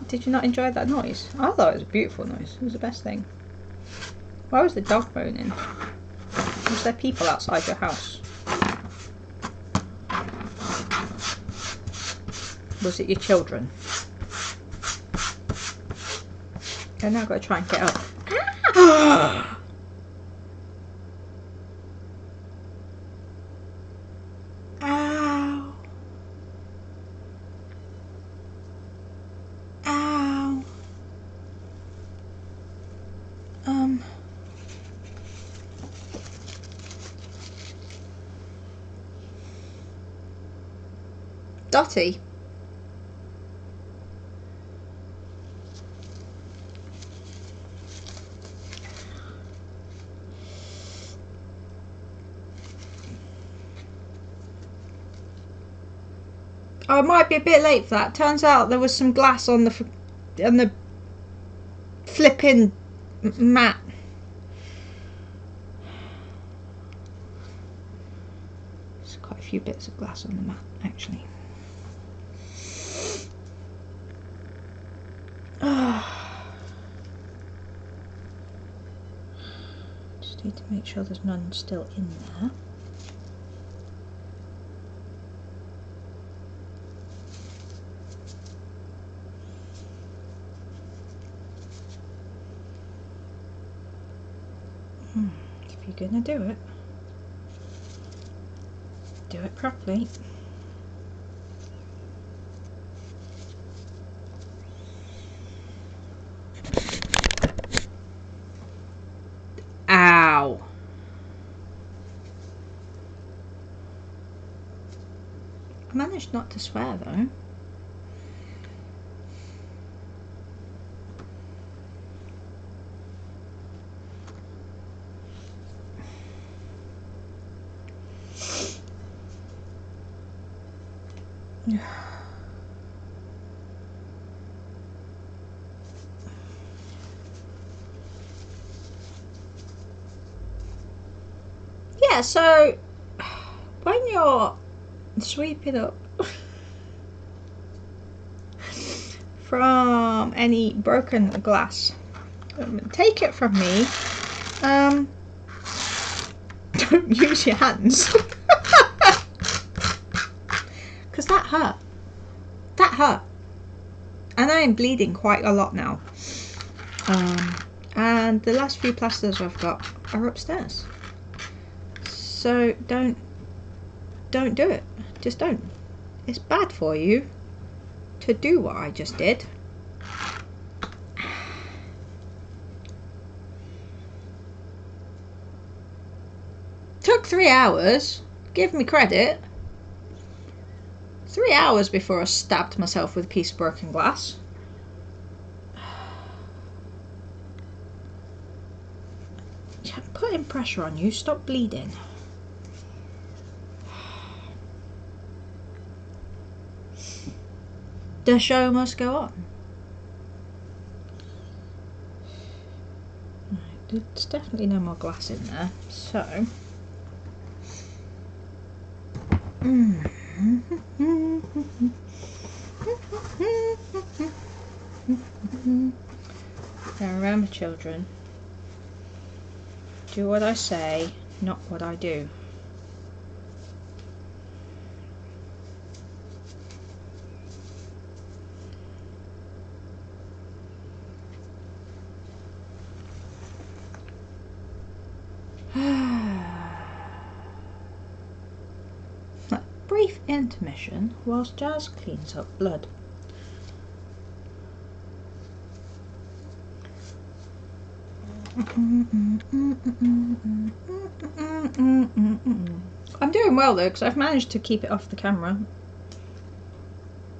Did you not enjoy that noise? I thought it was a beautiful noise. It was the best thing. Why was the dog moaning? Was there people outside your house? Was it your children? Okay, now I've got to try and get up. Ah! Ow. Ow. Dotty. Oh, it might be a bit late for that. Turns out there was some glass on the flipping mat. There's quite a few bits of glass on the mat, actually. Just need to make sure there's none still in there. If you're gonna do it properly. Ow. I managed not to swear though. Yeah, so when you're sweeping up from any broken glass, take it from me, don't use your hands because that hurt and I am bleeding quite a lot now. And the last few plasters I've got are upstairs. So don't do it. Just don't. It's bad for you to do what I just did. Took 3 hours. Give me credit. 3 hours before I stabbed myself with a piece of broken glass. I'm putting pressure on you. Stop bleeding. The show must go on. Right, there's definitely no more glass in there, so... Now remember, children, do what I say, not what I do. Brief intermission whilst Jazz cleans up blood. I'm doing well though, because I've managed to keep it off the camera.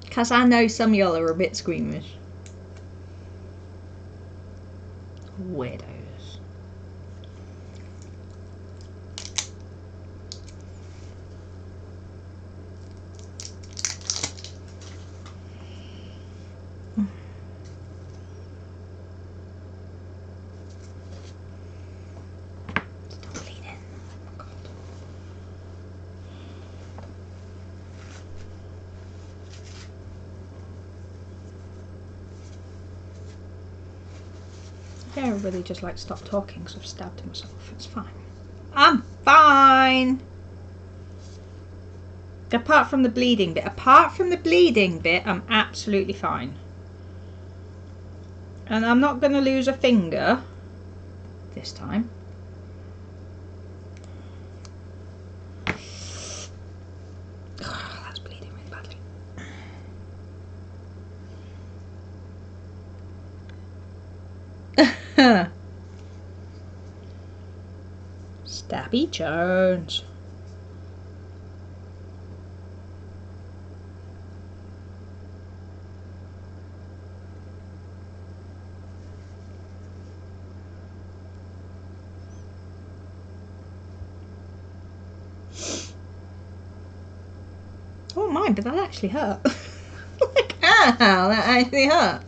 Because I know some of y'all are a bit squeamish. Weirdos. Yeah, I really just like stop talking because I've stabbed myself. It's fine. I'm fine. Apart from the bleeding bit. Apart from the bleeding bit, I'm absolutely fine. And I'm not going to lose a finger this time. Oh, that's bleeding really badly. Stabby Jones. Oh my, but that actually hurt. Like, ow, that actually hurt.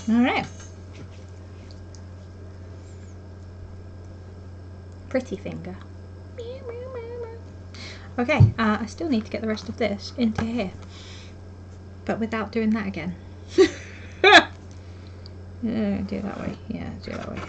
Alright. Pretty finger. Okay, I still need to get the rest of this into here. But without doing that again. Yeah, do it that way. Yeah, do it that way.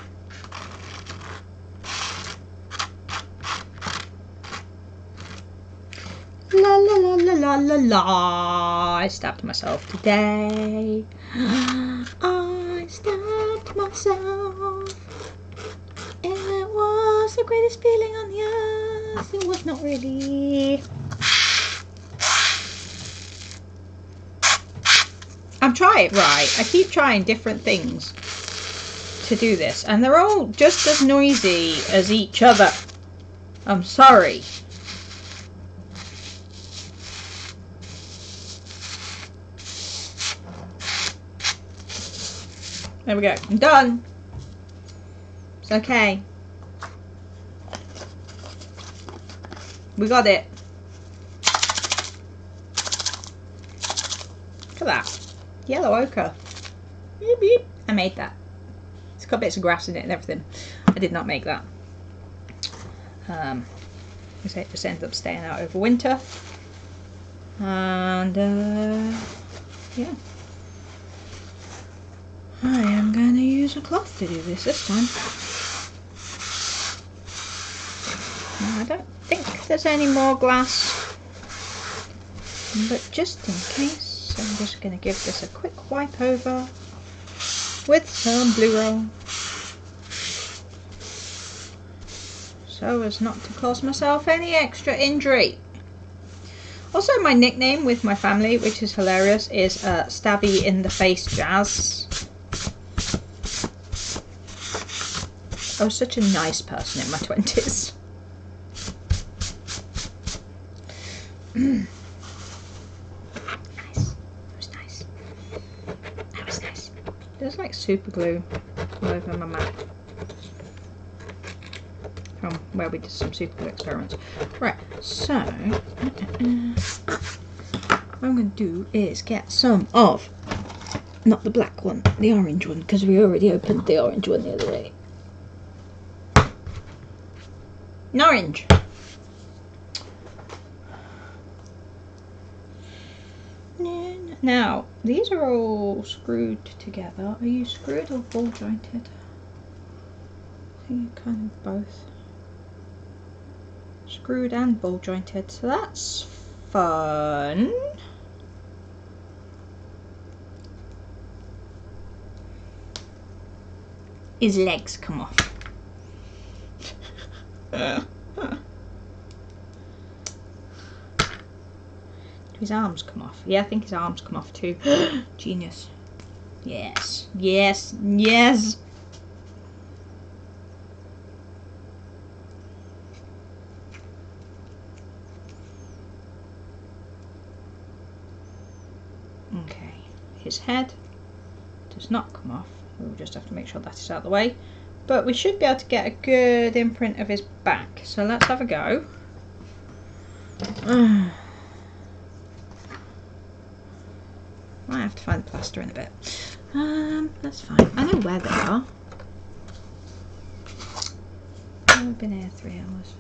La la la la la la la. I stabbed myself today. I stabbed myself. And it was the greatest feeling on the earth. It was not really. I'm trying, right, I keep trying different things to do this, and they're all just as noisy as each other. I'm sorry. There we go, I'm done. It's okay. We got it. Look at that. Yellow ochre. Beep beep. I made that. It's got bits of grass in it and everything. I did not make that. It just ended up staying out over winter. And yeah. I am going to use a cloth to do this time. Now, I don't think there's any more glass, but just in case, I'm just going to give this a quick wipe over with some Blue Roll, so as not to cause myself any extra injury. Also, my nickname with my family, which is hilarious, is Stabby in the Face Jazz. I was such a nice person in my 20s. Nice. That was nice. That was nice. There's like super glue all over my map. From where we did some super glue experiments. Right, so what I'm going to do is get some of, not the black one, the orange one, because we already opened the orange one the other day. An orange. Now, these are all screwed together. Are you screwed or ball jointed? I think you're kind of both. Screwed and ball jointed, so that's fun. His legs come off. His arms come off. Yeah, I think his arms come off too. Genius. Yes, yes, yes. Okay, his head does not come off. We'll just have to make sure that is out of the way. But we should be able to get a good imprint of his back. So let's have a go. Might have to find the plaster in a bit. That's fine. I know where they are. I've been here 3 hours.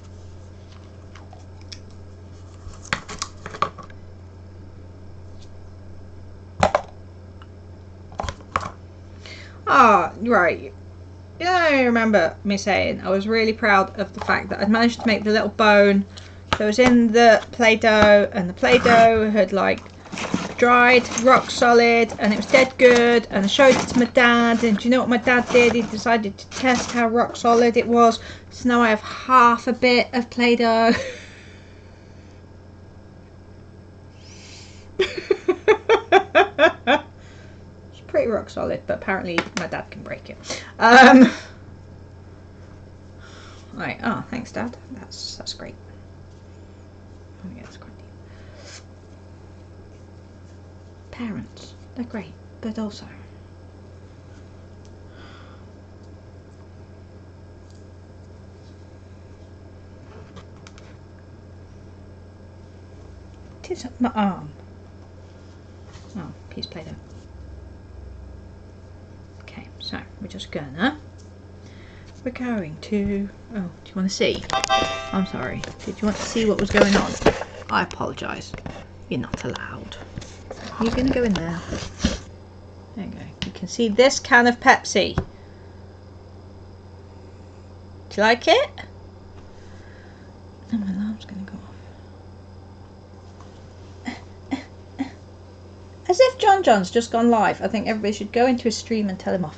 Ah, right. Yeah, I remember me saying I was really proud of the fact that I'd managed to make the little bone that was in the Play-Doh, and the Play-Doh had like dried rock solid and it was dead good, and I showed it to my dad, and do you know what my dad did? He decided to test how rock solid it was, so now I have half a bit of Play-Doh. It's pretty rock solid, but apparently my dad can break it. Right, oh thanks Dad, that's great. Oh yeah, that's great. Parents, they're great, but also it is up my arm. Oh, piece Play-Doh. Okay, so we're going to, oh, do you want to see? I'm sorry, did you want to see what was going on? I apologise, you're not allowed. You're going to go in there. There you go. You can see this can of Pepsi. Do you like it? And my alarm's going to go off. As if John John's just gone live. I think everybody should go into his stream and tell him off.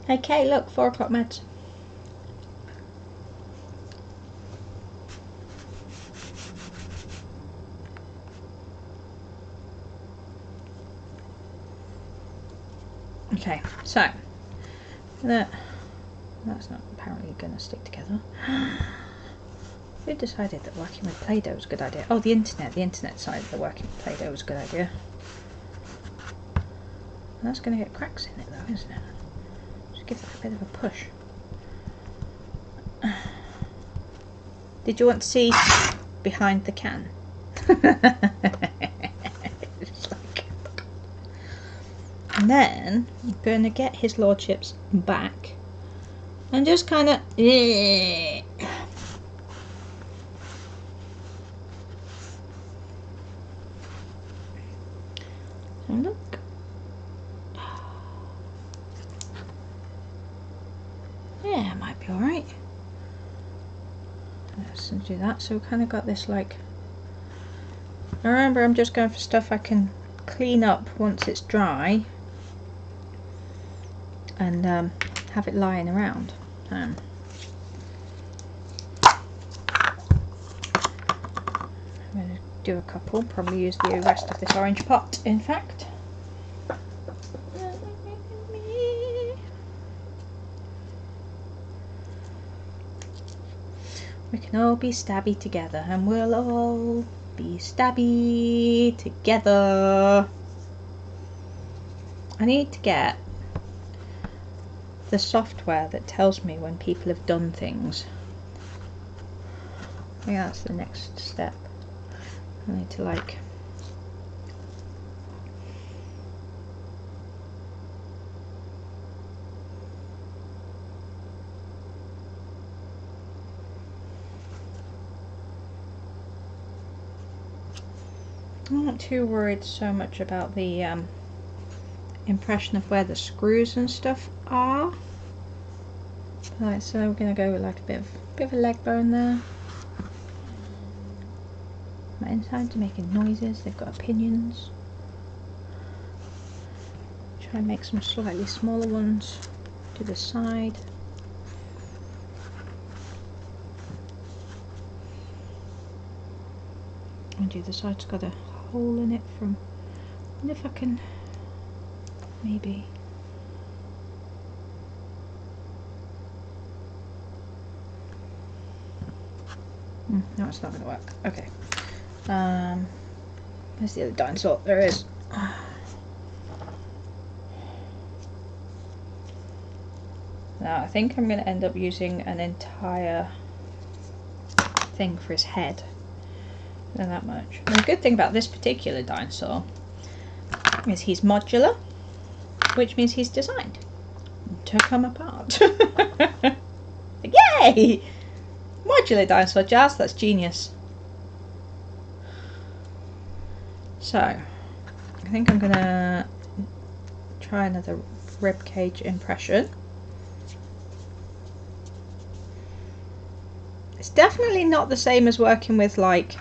Okay, look, 4 o'clock meds. Okay, so that's not apparently going to stick together. Who decided that working with Play-Doh was a good idea? Oh, the internet decided that working with Play-Doh was a good idea. That's going to get cracks in it though, isn't it? Just give that a bit of a push. Did you want to see behind the can? It's like, And then I'm going to get his lordship's back and just kind of... So look. Yeah, it might be alright. Let's do that. So we kind of got this like... Remember, I'm just going for stuff I can clean up once it's dry and have it lying around. I'm going to do a couple, probably use the rest of this orange pot in fact. We can all be stabby together and we'll all be stabby together. I need to get the software that tells me when people have done things. I think that's the next step. I need to like I'm not too worried so much about the impression of where the screws and stuff are. Right, so we're going to go with like a bit of a leg bone there. My insides are making noises, they've got opinions. Try and make some slightly smaller ones to the side. And the other side's got a hole in it from... I wonder if I can... maybe... No, it's not going to work. Okay. Where's the other dinosaur? There it is. Now, I think I'm going to end up using an entire thing for his head. Not that much. And the good thing about this particular dinosaur is he's modular, which means he's designed to come apart. Yay! Modular dinosaur jazz, that's genius. So, I think I'm gonna try another ribcage impression. It's definitely not the same as working with like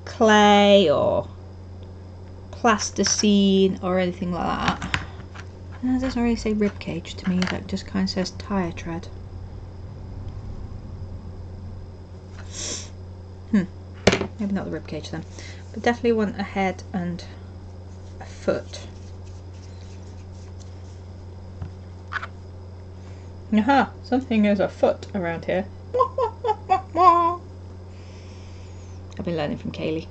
clay or plasticine or anything like that. No, it doesn't really say ribcage to me, that just kind of says tyre tread. Maybe not the ribcage then, but definitely want a head and a foot. Aha, something is a foot around here. I've been learning from Kaylee.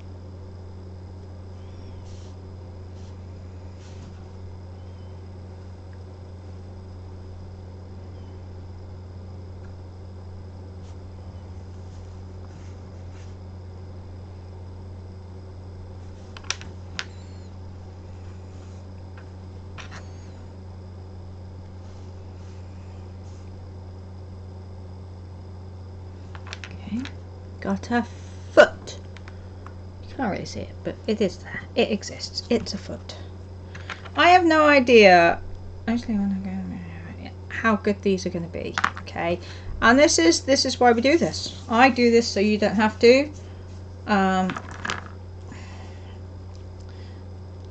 Got a foot. You can't really see it, but it is there. It exists. It's a foot. I have no idea. Actually, I want to go how good these are going to be. Okay, and this is why we do this. I do this so you don't have to.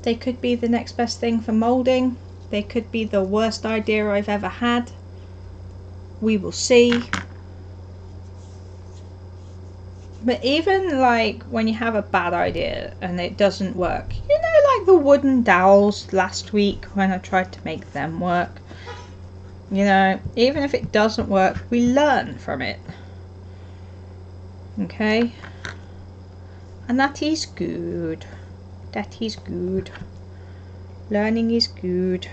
They could be the next best thing for molding. They could be the worst idea I've ever had. We will see. But even like when you have a bad idea and it doesn't work, you know, like the wooden dowels last week when I tried to make them work, you know, even if it doesn't work, we learn from it. Okay, and that is good. That is good. Learning is good.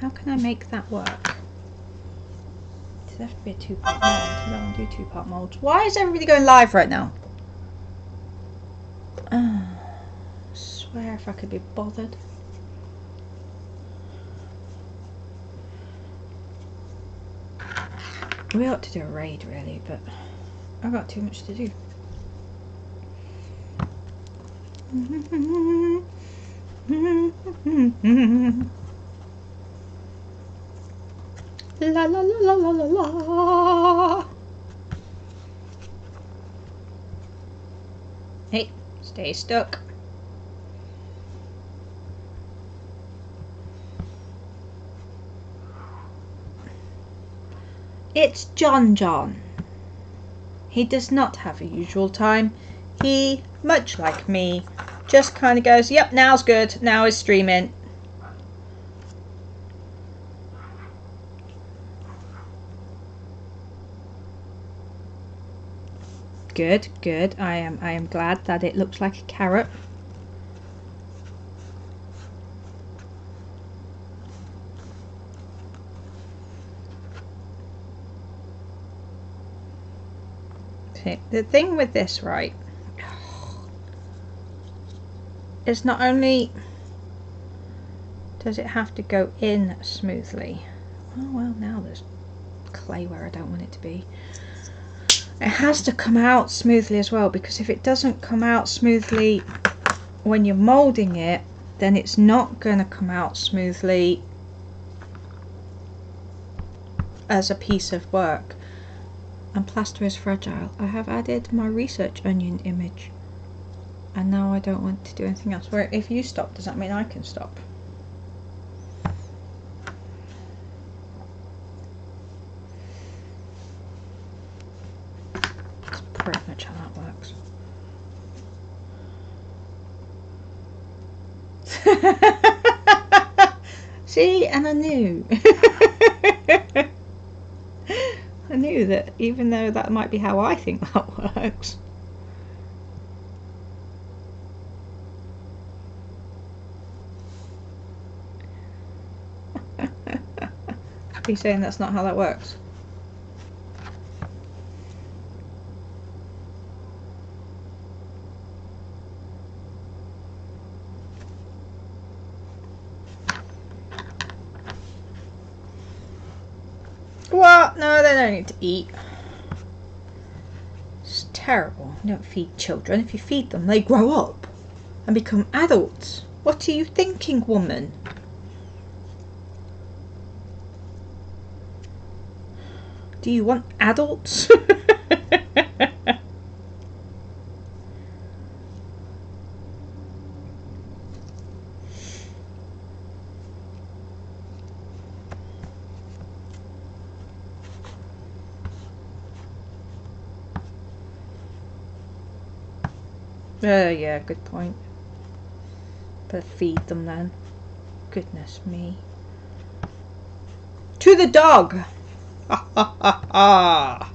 how can I make that work? Does it have to be a 2-part mold? I don't want to do 2-part molds. Why is everybody going live right now? I swear if I could be bothered. We ought to do a raid really, but I've got too much to do. La la la la la la la. Hey, stay stuck. It's John John. He does not have a usual time. He, much like me, just kind of goes, yep, now's good, now is streaming. Good, good. I am glad that it looks like a carrot. Okay, the thing with this, right, is not only does it have to go in smoothly. Oh well, now there's clay where I don't want it to be. It has to come out smoothly as well, because if it doesn't come out smoothly when you're moulding it, then it's not going to come out smoothly as a piece of work. And plaster is fragile. I have added my research onion image, and now I don't want to do anything else. Where if you stop, does that mean I can stop? That's pretty much how that works. See, and I knew. I knew that, even though that might be how I think that works. Are you saying that's not how that works? What? No, they don't need to eat. It's terrible. You don't feed children. If you feed them, they grow up and become adults. What are you thinking, woman? Do you want adults? Yeah, good point. Better feed them then. Goodness me. To the dog! Ha ha ha ha!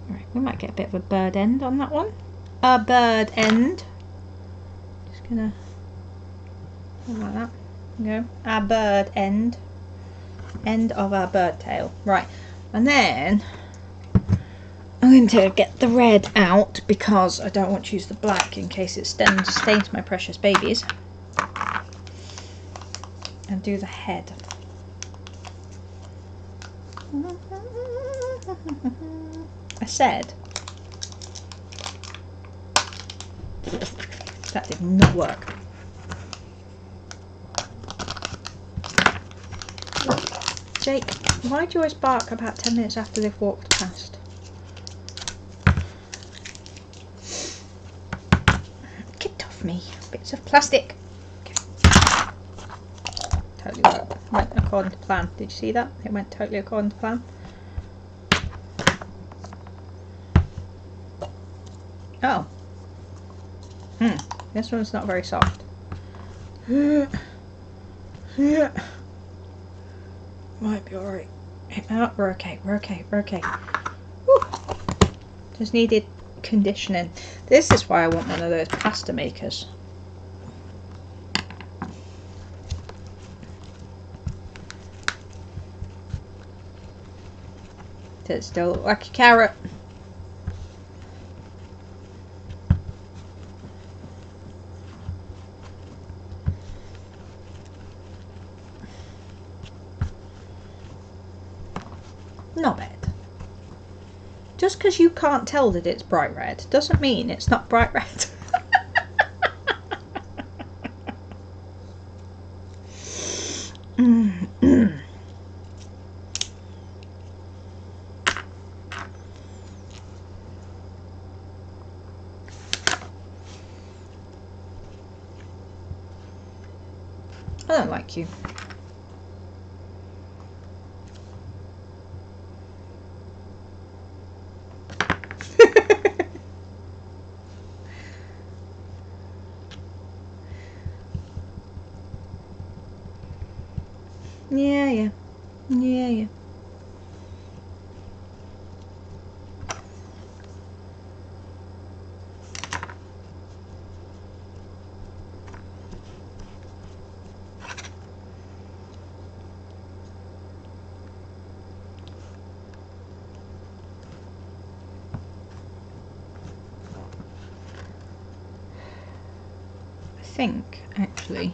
Right, we might get a bit of a bird end on that one. A bird end. Just gonna like that. Go. A bird end. End of our bird tail. Right, and then I'm going to get the red out because I don't want to use the black in case it stains my precious babies. And do the head. I said that did not work. Jake, why do you always bark about 10 minutes after they've walked past? Get off me, bits of plastic. Totally worked. Went according to plan. Did you see that? It went totally according to plan. Oh. This one's not very soft. Might be alright. Oh, we're okay, we're okay, we're okay. Whew. Just needed conditioning. This is why I want one of those pasta makers. Does it still look like a carrot? Not bad. Just because you can't tell that it's bright red doesn't mean it's not bright red. I don't like you. Yeah. I think actually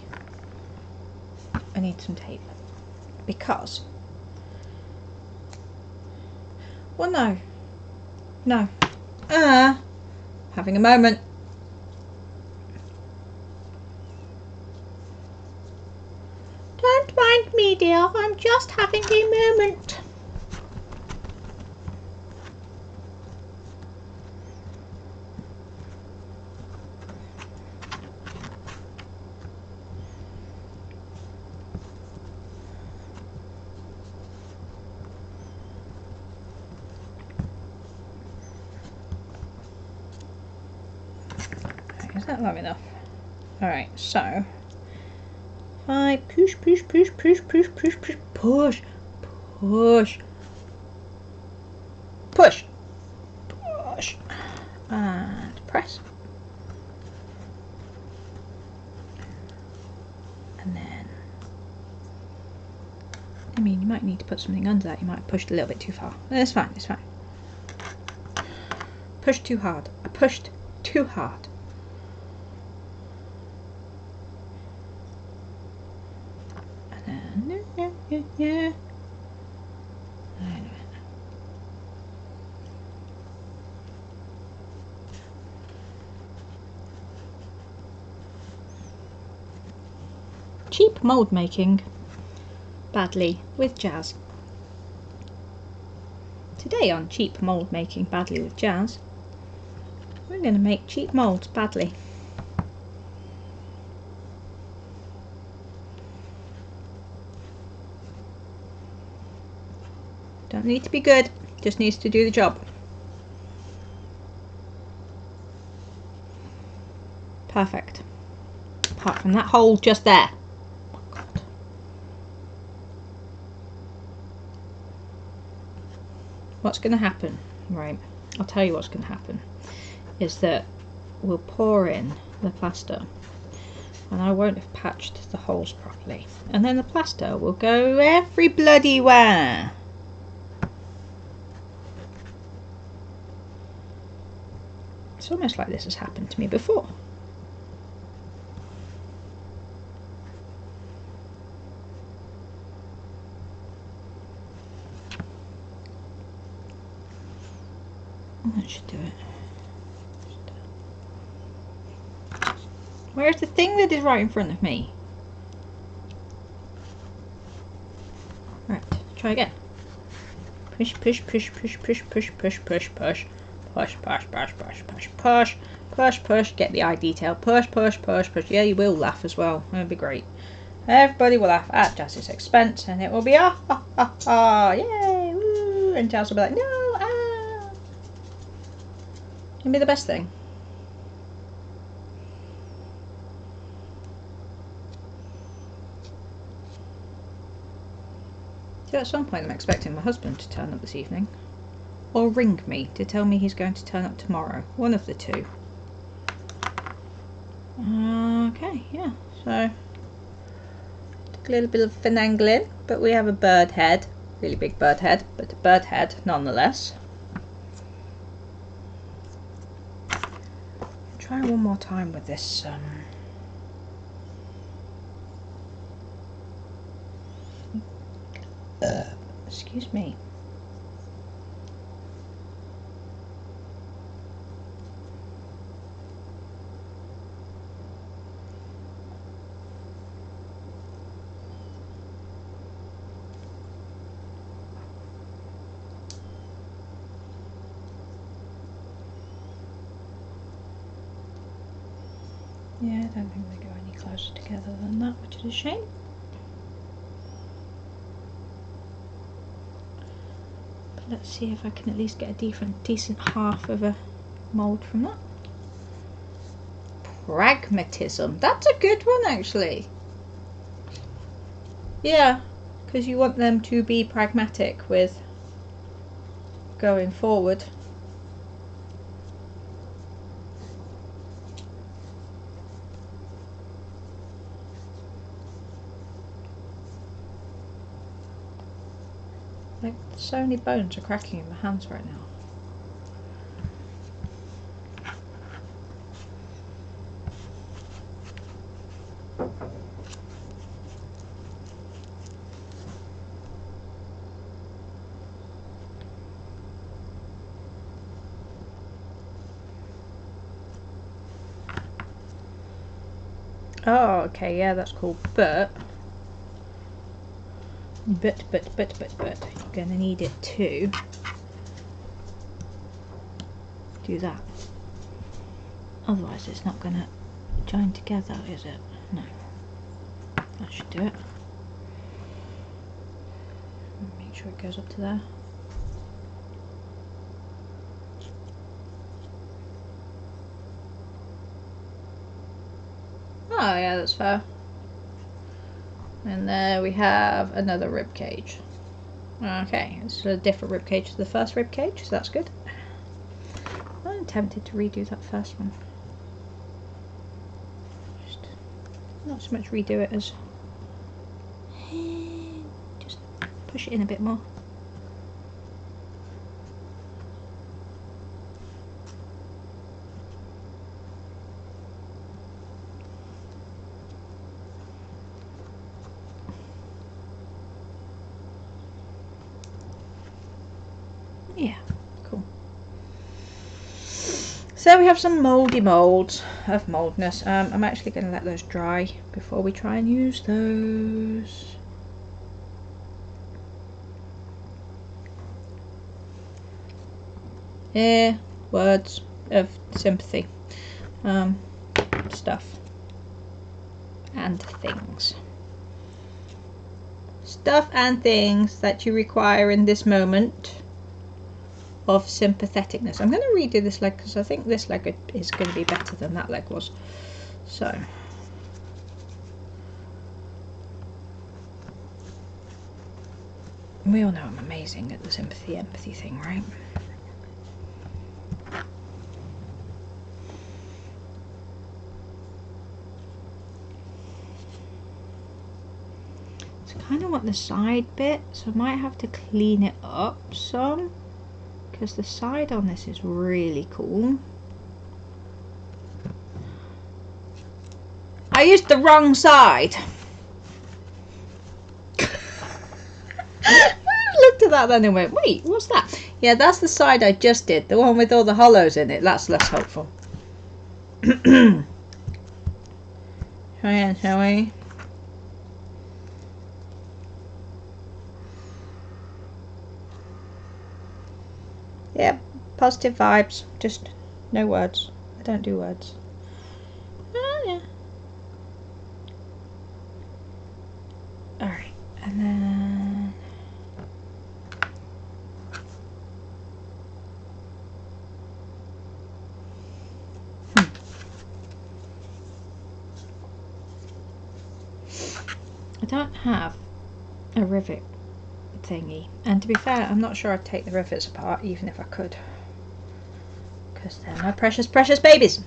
I need some tape because, well, no, having a moment. Don't mind me, dear, I'm just having a moment. Is that long enough? Alright, so if I push, and press, and then, I mean, you might need to put something under that. You might have pushed a little bit too far. It's fine, it's fine. Pushed too hard. I pushed too hard. And then, yeah. Cheap mould making badly with Jazz. Today on Cheap Mould Making Badly with Jazz, we're going to make cheap moulds badly. Don't need to be good, just needs to do the job. Perfect. Apart from that hole just there. Oh, God. What's going to happen? Right, I'll tell you what's going to happen. Is that we'll pour in the plaster and I won't have patched the holes properly. And then the plaster will go every bloody where. It's almost like this has happened to me before. That should do it. Where's the thing that is right in front of me? Right, try again. Push, push, push, push, push, push, push, push, push. Push, push, push, push, push, push, push, push, get the eye detail. Push, push, push, push. Yeah, you will laugh as well. That'll be great. Everybody will laugh at Jazz's expense and it will be ah ha ha ha, yay, woo, and Jazz will be like, no, ah. It'll be the best thing. So at some point I'm expecting my husband to turn up this evening. Or ring me to tell me he's going to turn up tomorrow. One of the two. Okay, yeah, so a little bit of finagling, but we have a bird head. Really big bird head, but a bird head nonetheless. Try one more time with this excuse me. Yeah, I don't think they go any closer together than that, which is a shame. But let's see if I can at least get a decent half of a mould from that. Pragmatism. That's a good one, actually. Yeah, because you want them to be pragmatic with going forward. Like, so many bones are cracking in my hands right now. Oh, okay, yeah, that's cool, but you're gonna need it to do that. Otherwise it's not gonna join together, is it? No. That should do it. Make sure it goes up to there. Oh yeah, that's fair. And there we have another rib cage. Okay, it's a different rib cage to the first rib cage, so that's good. I'm tempted to redo that first one. Just not so much redo it as just push it in a bit more. Yeah, cool. So we have some mouldy moulds of mouldness. I'm actually going to let those dry before we try and use those. Yeah, words of sympathy, stuff and things. Stuff and things that you require in this moment of sympatheticness. I'm going to redo this leg because I think this leg is going to be better than that leg was. So we all know I'm amazing at the sympathy empathy thing, right? So I kind of want the side bit, so I might have to clean it up some, because the side on this is really cool. I used the wrong side. I looked at that then and went, wait, what's that? Yeah, that's the side I just did, the one with all the hollows in it. That's less helpful. Try again, shall we? Yep, positive vibes, just no words. I don't do words. Oh, yeah. Alright, and then I don't have a rivet thingy. And to be fair, I'm not sure I'd take the rivets apart even if I could, because they're my precious, precious babies.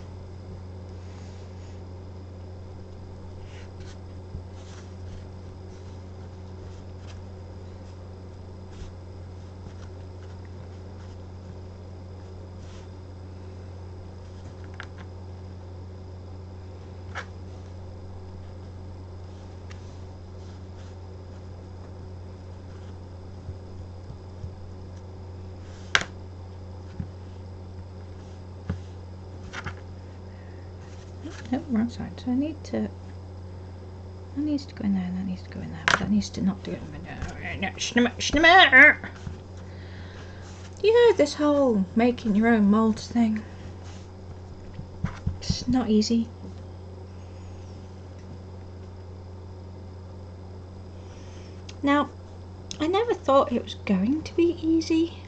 Nope, wrong side. So I need to. That needs to go in there. That needs to go in there. But that needs to not do it. You know, this whole making your own moulds thing. It's not easy. Now, I never thought it was going to be easy,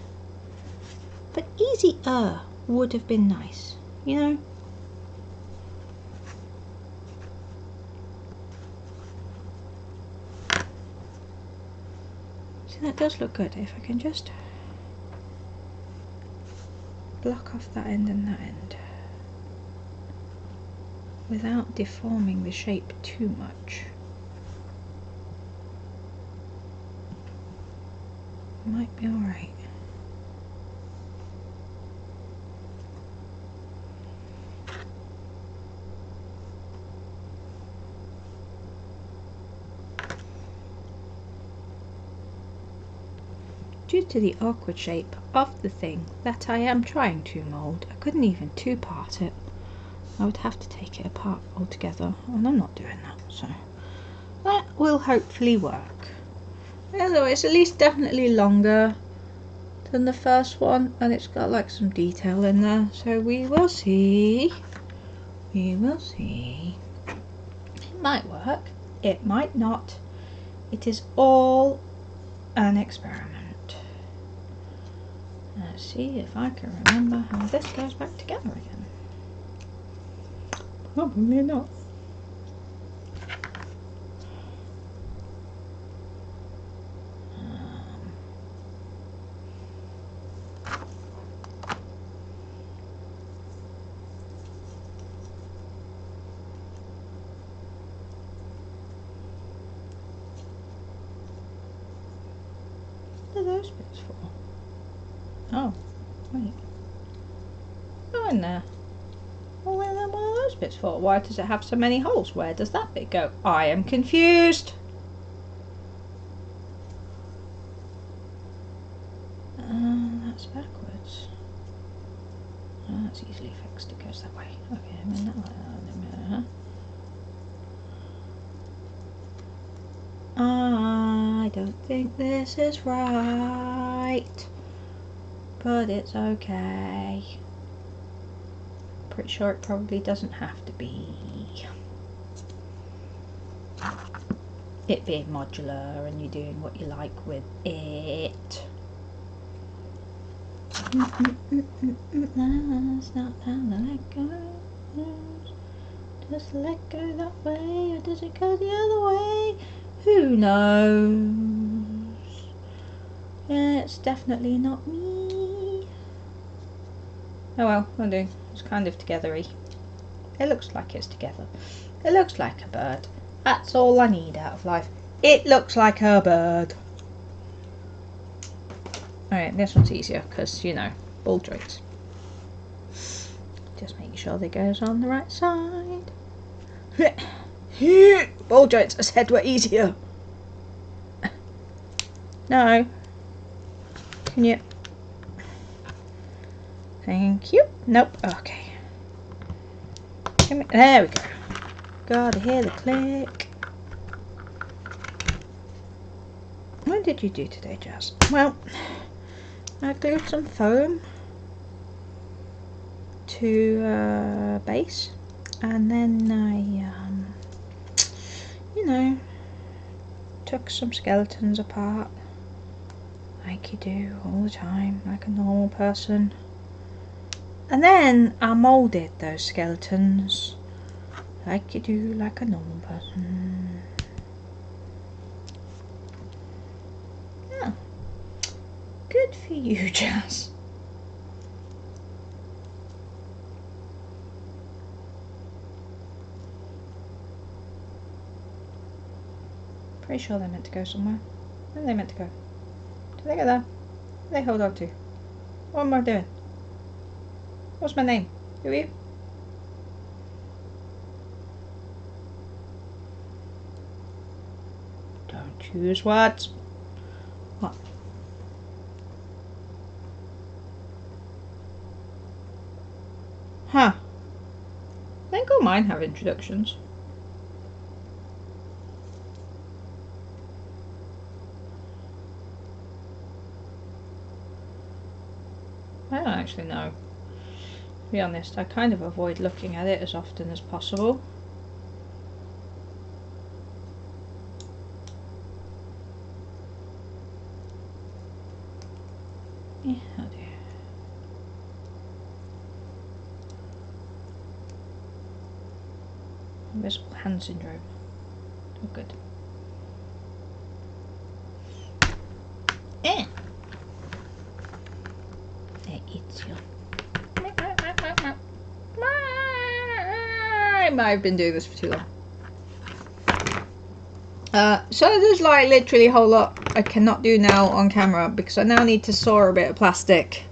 but easier would have been nice, you know? See, that does look good. If I can just block off that end and that end without deforming the shape too much. Might be alright. Due to the awkward shape of the thing that I am trying to mould, I couldn't even two-part it. I would have to take it apart altogether, and I'm not doing that, so that will hopefully work. Although it's at least definitely longer than the first one, and it's got like some detail in there, so we will see. We will see. It might work, it might not. It is all an experiment. Let's see if I can remember how this goes back together again. Probably not. What are those bits for? Oh, wait. Go in there. Well, what are those bits for? Why does it have so many holes? Where does that bit go? I am confused. That's backwards. Oh, that's easily fixed. It goes that way. Okay, I mean that way. I don't think this is right, but it's okay. Pretty sure it probably doesn't have to be. It being modular and you're doing what you like with it. That's not how the let go goes. Does the let go that way or does it go the other way? Who knows? It's definitely not me. Oh well, I'm doing. It's kind of togethery. It looks like it's together. It looks like a bird. That's all I need out of life. It looks like a bird. Alright, this one's easier because, you know, ball joints. Just making sure that goes on the right side. Ball joints, I said, were easier. No. Can you? Thank you. Nope. Okay. There we go. Gotta hear the click. What did you do today, Jazz? Well, I glued some foam to base, and then I, you know, took some skeletons apart, like you do all the time, like a normal person. And then I moulded those skeletons like you do, like a normal person. Yeah, Good for you, Jazz. Pretty sure they're meant to go somewhere. Where are they meant to go? Do they go there? Where do they hold on to? What am I doing? What's my name? Who are you? Don't choose words. What? Huh. I think all mine have introductions. I don't actually know. To be honest, I kind of avoid looking at it as often as possible. Yeah, oh dear. Invisible hand syndrome. Oh, good. Eh. It's you. I might have been doing this for too long. So there's like literally a whole lot I cannot do now on camera because I now need to saw a bit of plastic.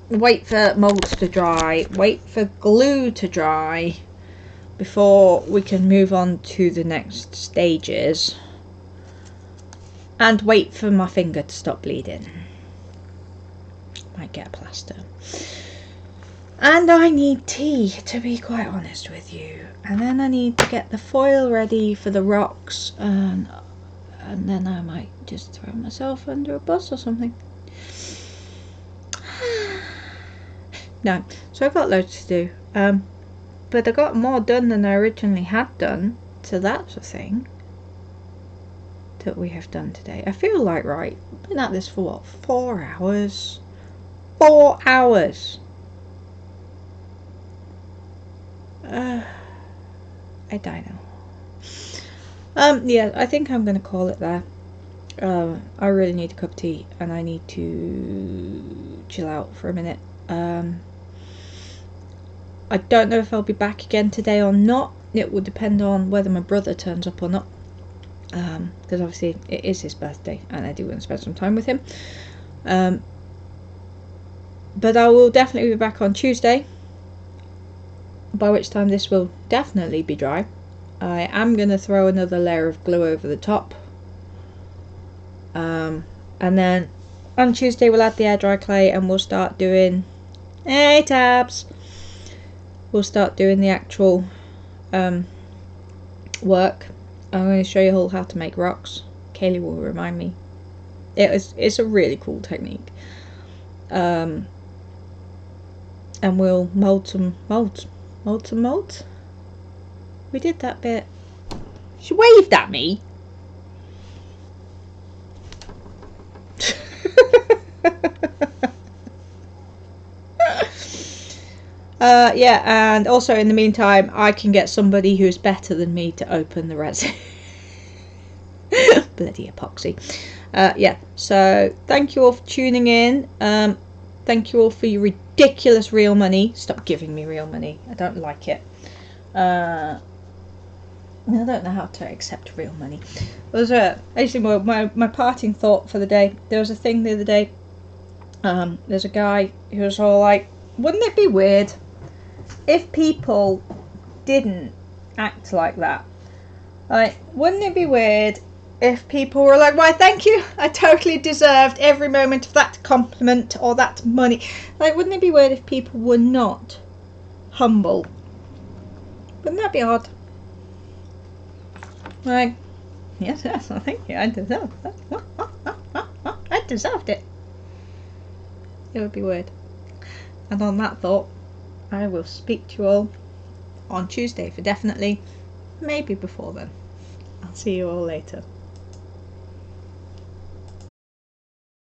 Wait for molds to dry, wait for glue to dry before we can move on to the next stages, and wait for my finger to stop bleeding. Might get a plaster. And I need tea, to be quite honest with you. And then I need to get the foil ready for the rocks, and then I might just throw myself under a bus or something. No, so I've got loads to do. But I got more done than I originally had done, so that's a thing that we have done today. I feel like, right, I've been at this for what, 4 hours? 4 hours! I don't know. Yeah, I think I'm going to call it there. I really need a cup of tea and I need to chill out for a minute. I don't know if I'll be back again today or not. It will depend on whether my brother turns up or not. Because obviously it is his birthday and I do want to spend some time with him. But I will definitely be back on Tuesday, by which time this will definitely be dry. I am going to throw another layer of glue over the top. And then on Tuesday we'll add the air dry clay and we'll start doing... Hey Tabs! We'll start doing the actual work. I'm going to show you all how to make rocks. Kaylee will remind me. It's a really cool technique. And we'll mold some molds. Mold some molds? We did that bit. She waved at me. Yeah, and also in the meantime, I can get somebody who's better than me to open the resin. Bloody epoxy. Yeah, so thank you all for tuning in. Thank you all for your ridiculous real money. Stop giving me real money. I don't like it. I don't know how to accept real money. Actually, my parting thought for the day. There was a thing the other day. There's a guy who was all like, wouldn't it be weird if people didn't act like that? Like, wouldn't it be weird if people were like, why, thank you, I totally deserved every moment of that compliment or that money. Like, wouldn't it be weird if people were not humble? Wouldn't that be odd? Like, yes, thank you, I deserved that. I deserved it. It would be weird. And on that thought, I will speak to you all on Tuesday for definitely, maybe before then. I'll see you all later.